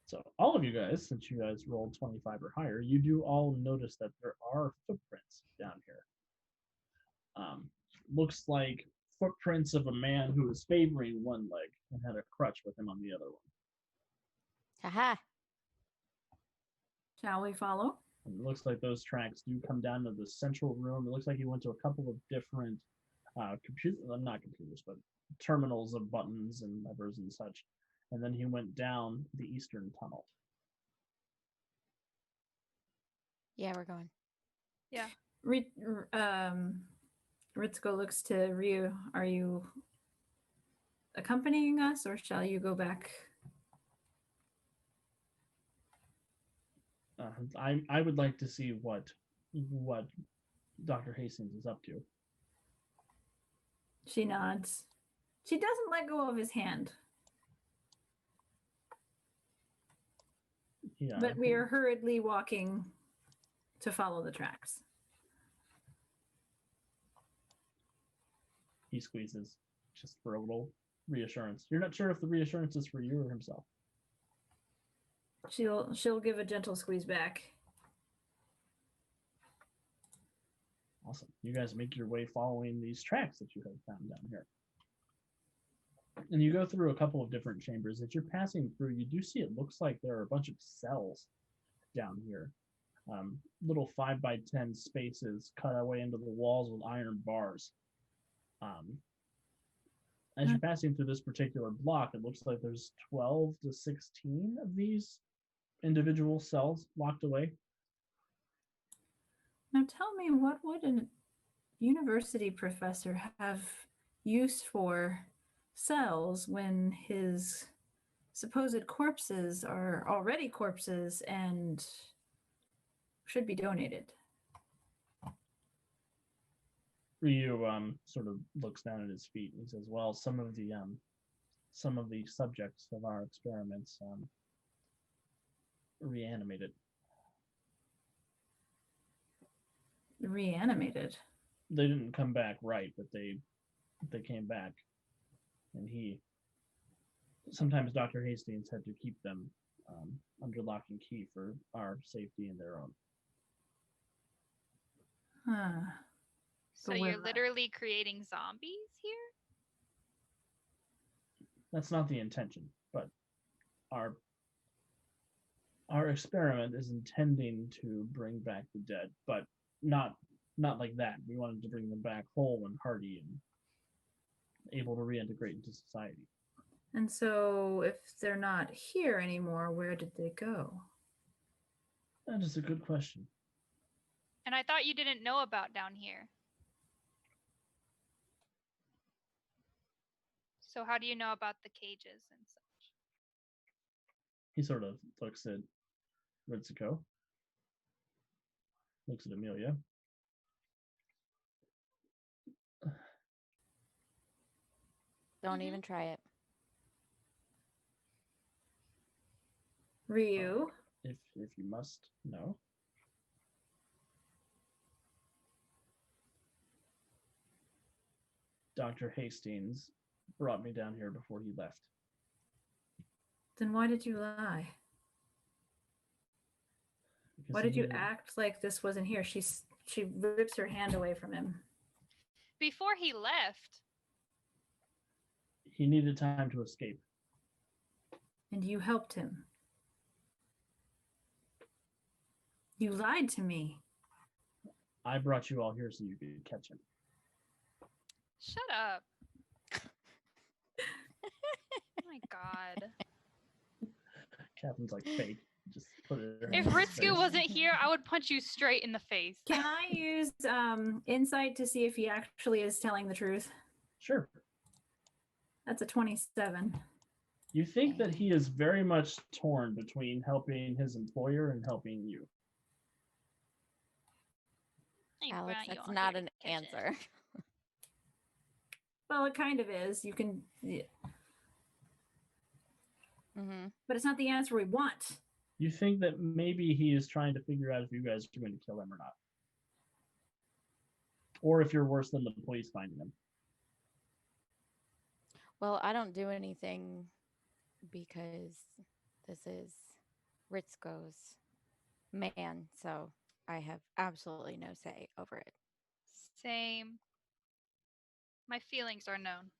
So all of you guys, since you guys rolled 25 or higher, you do all notice that there are footprints down here. Looks like footprints of a man who was favoring one leg and had a crutch with him on the other one. Haha. Shall we follow? And it looks like those tracks do come down to the central room. It looks like he went to a couple of different not computers, but terminals of buttons and levers and such. And then he went down the eastern tunnel. Yeah, we're going. Yeah. Ritzko looks to Ryu. Are you accompanying us, or shall you go back? I would like to see what Dr. Hastings is up to. She nods. She doesn't let go of his hand. Yeah. But we are hurriedly walking to follow the tracks. He squeezes just for a little reassurance. You're not sure if the reassurance is for you or himself. She'll give a gentle squeeze back. Awesome. You guys make your way following these tracks that you have found down here. And you go through a couple of different chambers that you're passing through. You do see it looks like there are a bunch of cells down here. little 5x10 spaces cut away into the walls with iron bars. As you're passing through this particular block, it looks like there's 12 to 16 of these individual cells locked away. Now tell me, what would a university professor have use for cells when his supposed corpses are already corpses and should be donated? Ryu sort of looks down at his feet and he says, "Well, some of the subjects of our experiments reanimated." Reanimated? They didn't come back right, but they came back, and sometimes Dr. Hastings had to keep them under lock and key for our safety and their own. Huh. So you're literally creating zombies here? That's not the intention, but our experiment is intending to bring back the dead, but not like that. We wanted to bring them back whole and hearty and able to reintegrate into society. And so if they're not here anymore, where did they go? That is a good question. And I thought you didn't know about down here. So how do you know about the cages and such? He sort of looks at Ritsuko, looks at Amelia. Don't even try it. Ryu? If you must know. Dr. Hastings brought me down here before he left. Then why did you lie? Because Why did you act like this wasn't here? She rips her hand away from him. Before he left. He needed time to escape. And you helped him. You lied to me. I brought you all here so you could catch him. Shut up. Oh my god. Catherine's like fake. Just put it in her If face. Ritsuko wasn't here, I would punch you straight in the face. Can I use insight to see if he actually is telling the truth? Sure. That's a 27. You think that he is very much torn between helping his employer and helping you. I Alex, brought you that's all not here an to catch it. answer. Well, it kind of is. You can, Mm-hmm. but it's not the answer we want. You think that maybe he is trying to figure out if you guys are going to kill him or not. Or if you're worse than the police finding him. Well, I don't do anything because this is Ritsuko's man, so I have absolutely no say over it. Same. My feelings are known.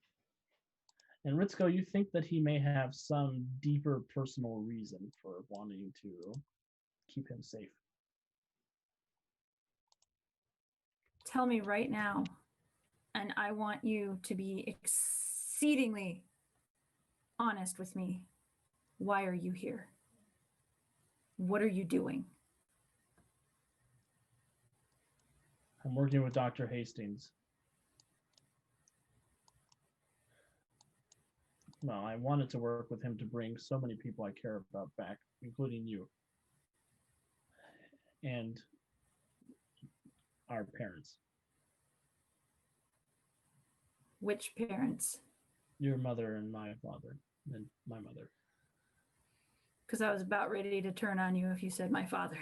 And Ritsuko, you think that he may have some deeper personal reason for wanting to keep him safe. Tell me right now, and I want you to be exceedingly honest with me. Why are you here? What are you doing? I'm working with Dr. Hastings. Well, I wanted to work with him to bring so many people I care about back, including you. And our parents. Which parents? Your mother and my father, and my mother. Because I was about ready to turn on you if you said my father.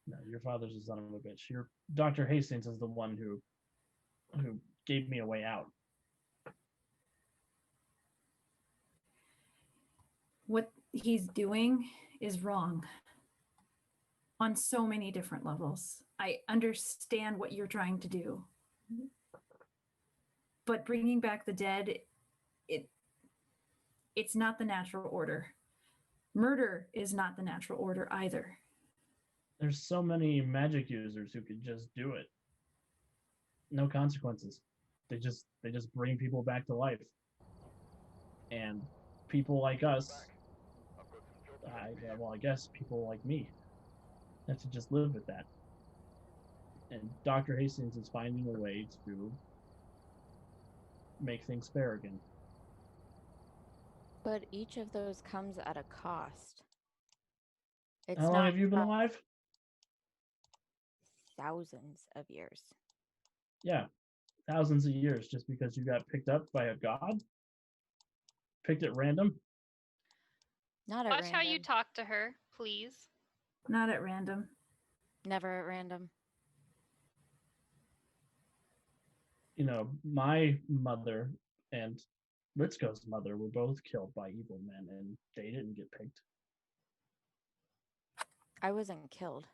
No, your father's a son of a bitch. Your Dr. Hastings is the one who gave me a way out. What he's doing is wrong on so many different levels. I understand what you're trying to do. But bringing back the dead, it's not the natural order. Murder is not the natural order either. There's so many magic users who could just do it. No consequences. They just bring people back to life. And people like us, I guess people like me have to just live with that. And Dr. Hastings is finding a way to make things fair again. But each of those comes at a cost. It's How long not have you been alive? thousands of years. Yeah, thousands of years just because you got picked up by a god? Picked at random? Not at Watch random. how you talk to her, please. Not at random. Never at random. You know, my mother and Ritzko's mother were both killed by evil men, and they didn't get picked. I wasn't killed.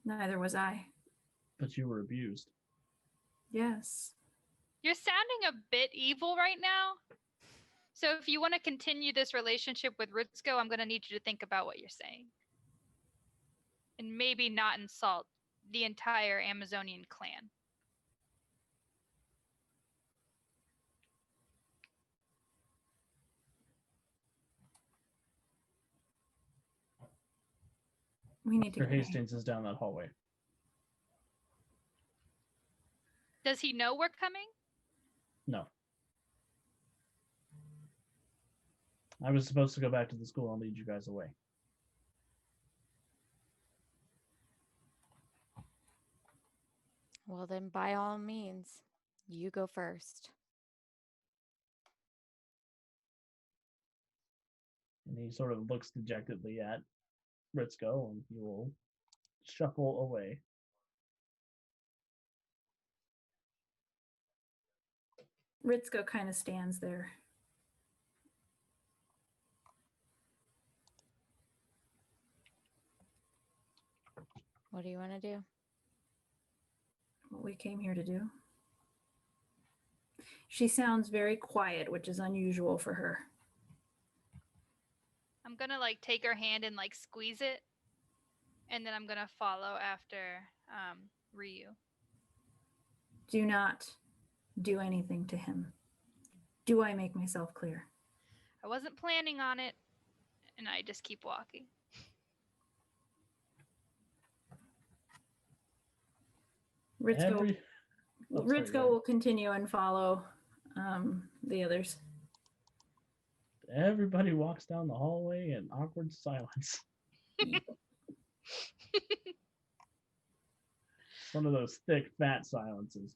Neither was I. But you were abused. Yes. You're sounding a bit evil right now. So if you want to continue this relationship with Ritzko, I'm going to need you to think about what you're saying. And maybe not insult the entire Amazonian clan. We need to Dr. get Hastings is down that hallway. Does he know we're coming? No. I was supposed to go back to the school and lead you guys away. Well, then by all means, you go first. And he sort of looks dejectedly at Ritzko, and he will shuffle away. Ritzko kind of stands there. What do you want to do? What we came here to do. She sounds very quiet, which is unusual for her. I'm going to like take her hand and like squeeze it. And then I'm going to follow after Ryu. Do not do anything to him. Do I make myself clear? I wasn't planning on it. And I just keep walking. Ritzko Sorry, go will continue and follow the others. ahead. Everybody walks down the hallway in awkward silence. One of those thick, fat silences.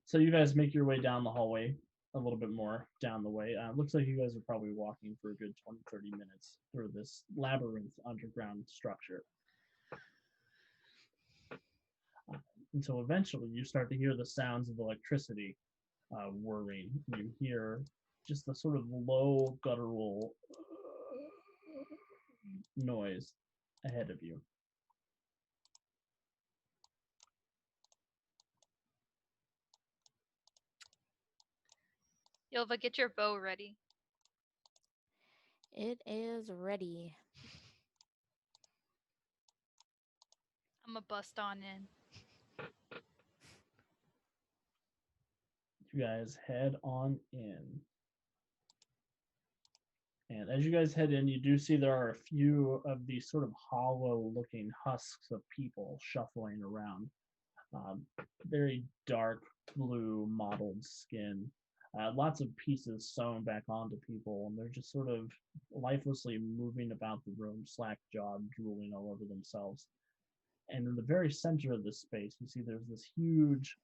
So you guys make your way down the hallway a little bit more down the way. Looks like you guys are probably walking for a good 20, 30 minutes through this labyrinth underground structure. Until eventually you start to hear the sounds of electricity whirring. You hear just the sort of low guttural noise ahead of you. Yilva, get your bow ready. It is ready. I'm going to bust on in. You guys head on in. And as you guys head in, you do see there are a few of these sort of hollow-looking husks of people shuffling around. Very dark blue mottled skin. Lots of pieces sewn back onto people, and they're just sort of lifelessly moving about the room, slack-jawed, drooling all over themselves. And in the very center of this space, you see there's this huge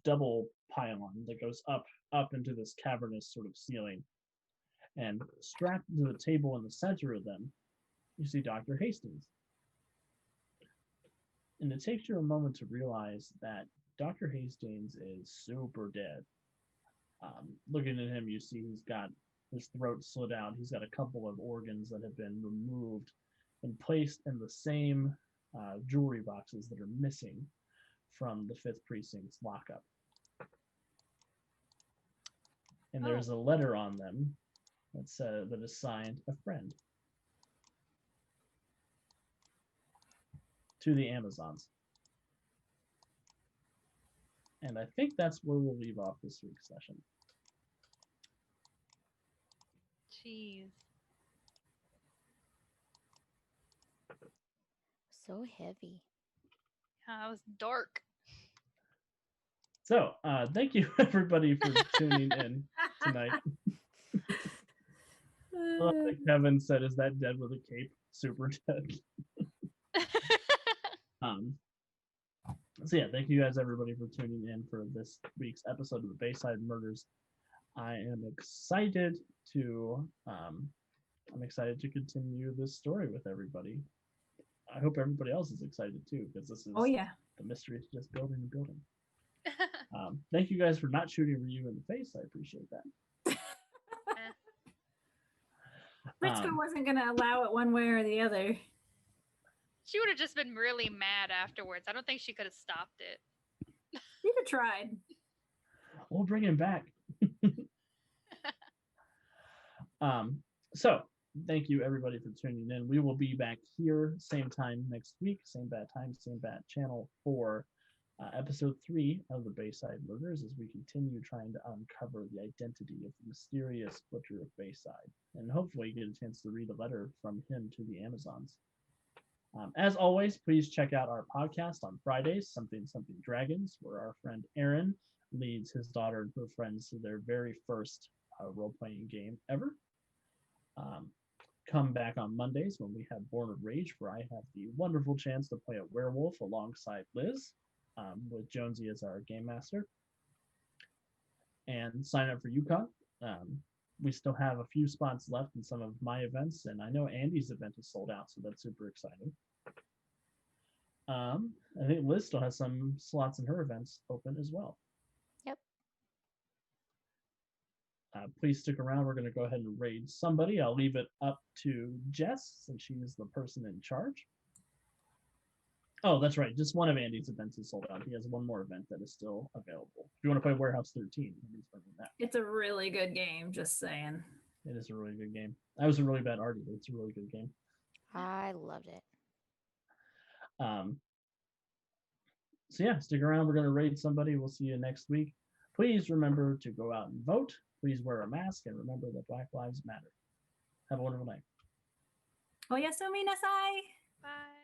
double pylon that goes up into this cavernous sort of ceiling. And strapped to the table in the center of them, you see Dr. Hastings. And it takes you a moment to realize that Dr. Hastings is super dead. Looking at him, you see he's got his throat slit out. He's got a couple of organs that have been removed and placed in the same jewelry boxes that are missing from the 5th Precinct's lockup. and there's a letter on them that is signed a friend to the Amazons. And I think that's where we'll leave off this week's session. Jeez. So heavy. Yeah, it was dark. So, thank you everybody for tuning in tonight. Like Kevin said, is that dead with a cape? Super dead. So yeah, thank you guys everybody for tuning in for this week's episode of the Bayside Murders. I am excited to continue this story with everybody. I hope everybody else is excited too, because this is the mystery is just building and building. Thank you guys for not shooting Ryu in the face. I appreciate that. Briscoe wasn't going to allow it one way or the other. She would have just been really mad afterwards. I don't think she could have stopped it. You could tried. We'll bring him back. So thank you everybody for tuning in. We will be back here same time next week, same bad time, same bad channel for episode 3 of the Bayside Murders, as we continue trying to uncover the identity of the mysterious Butcher of Bayside, and hopefully get a chance to read a letter from him to the Amazons. As always, please check out our podcast on Fridays, Something Dragons, where our friend Aaron leads his daughter and her friends to their very first role-playing game ever. Come back on Mondays when we have Born of Rage, where I have the wonderful chance to play a werewolf alongside Liz, with Jonesy as our game master. And sign up for UConn. We still have a few spots left in some of my events, and I know Andy's event is sold out, so that's super exciting. I think Liz still has some slots in her events open as well. Yep. Please stick around. We're going to go ahead and raid somebody. I'll leave it up to Jess, since she's the person in charge. Oh, that's right. Just one of Andy's events is sold out. He has one more event that is still available. If you want to play Warehouse 13, he's playing that. It's a really good game, just saying. It is a really good game. I was a really bad arty, but it's a really good game. I loved it. So yeah, stick around. We're going to raid somebody. We'll see you next week. Please remember to go out and vote. Please wear a mask, and remember that Black Lives Matter. Have a wonderful night. Oyasumi nasai. Bye.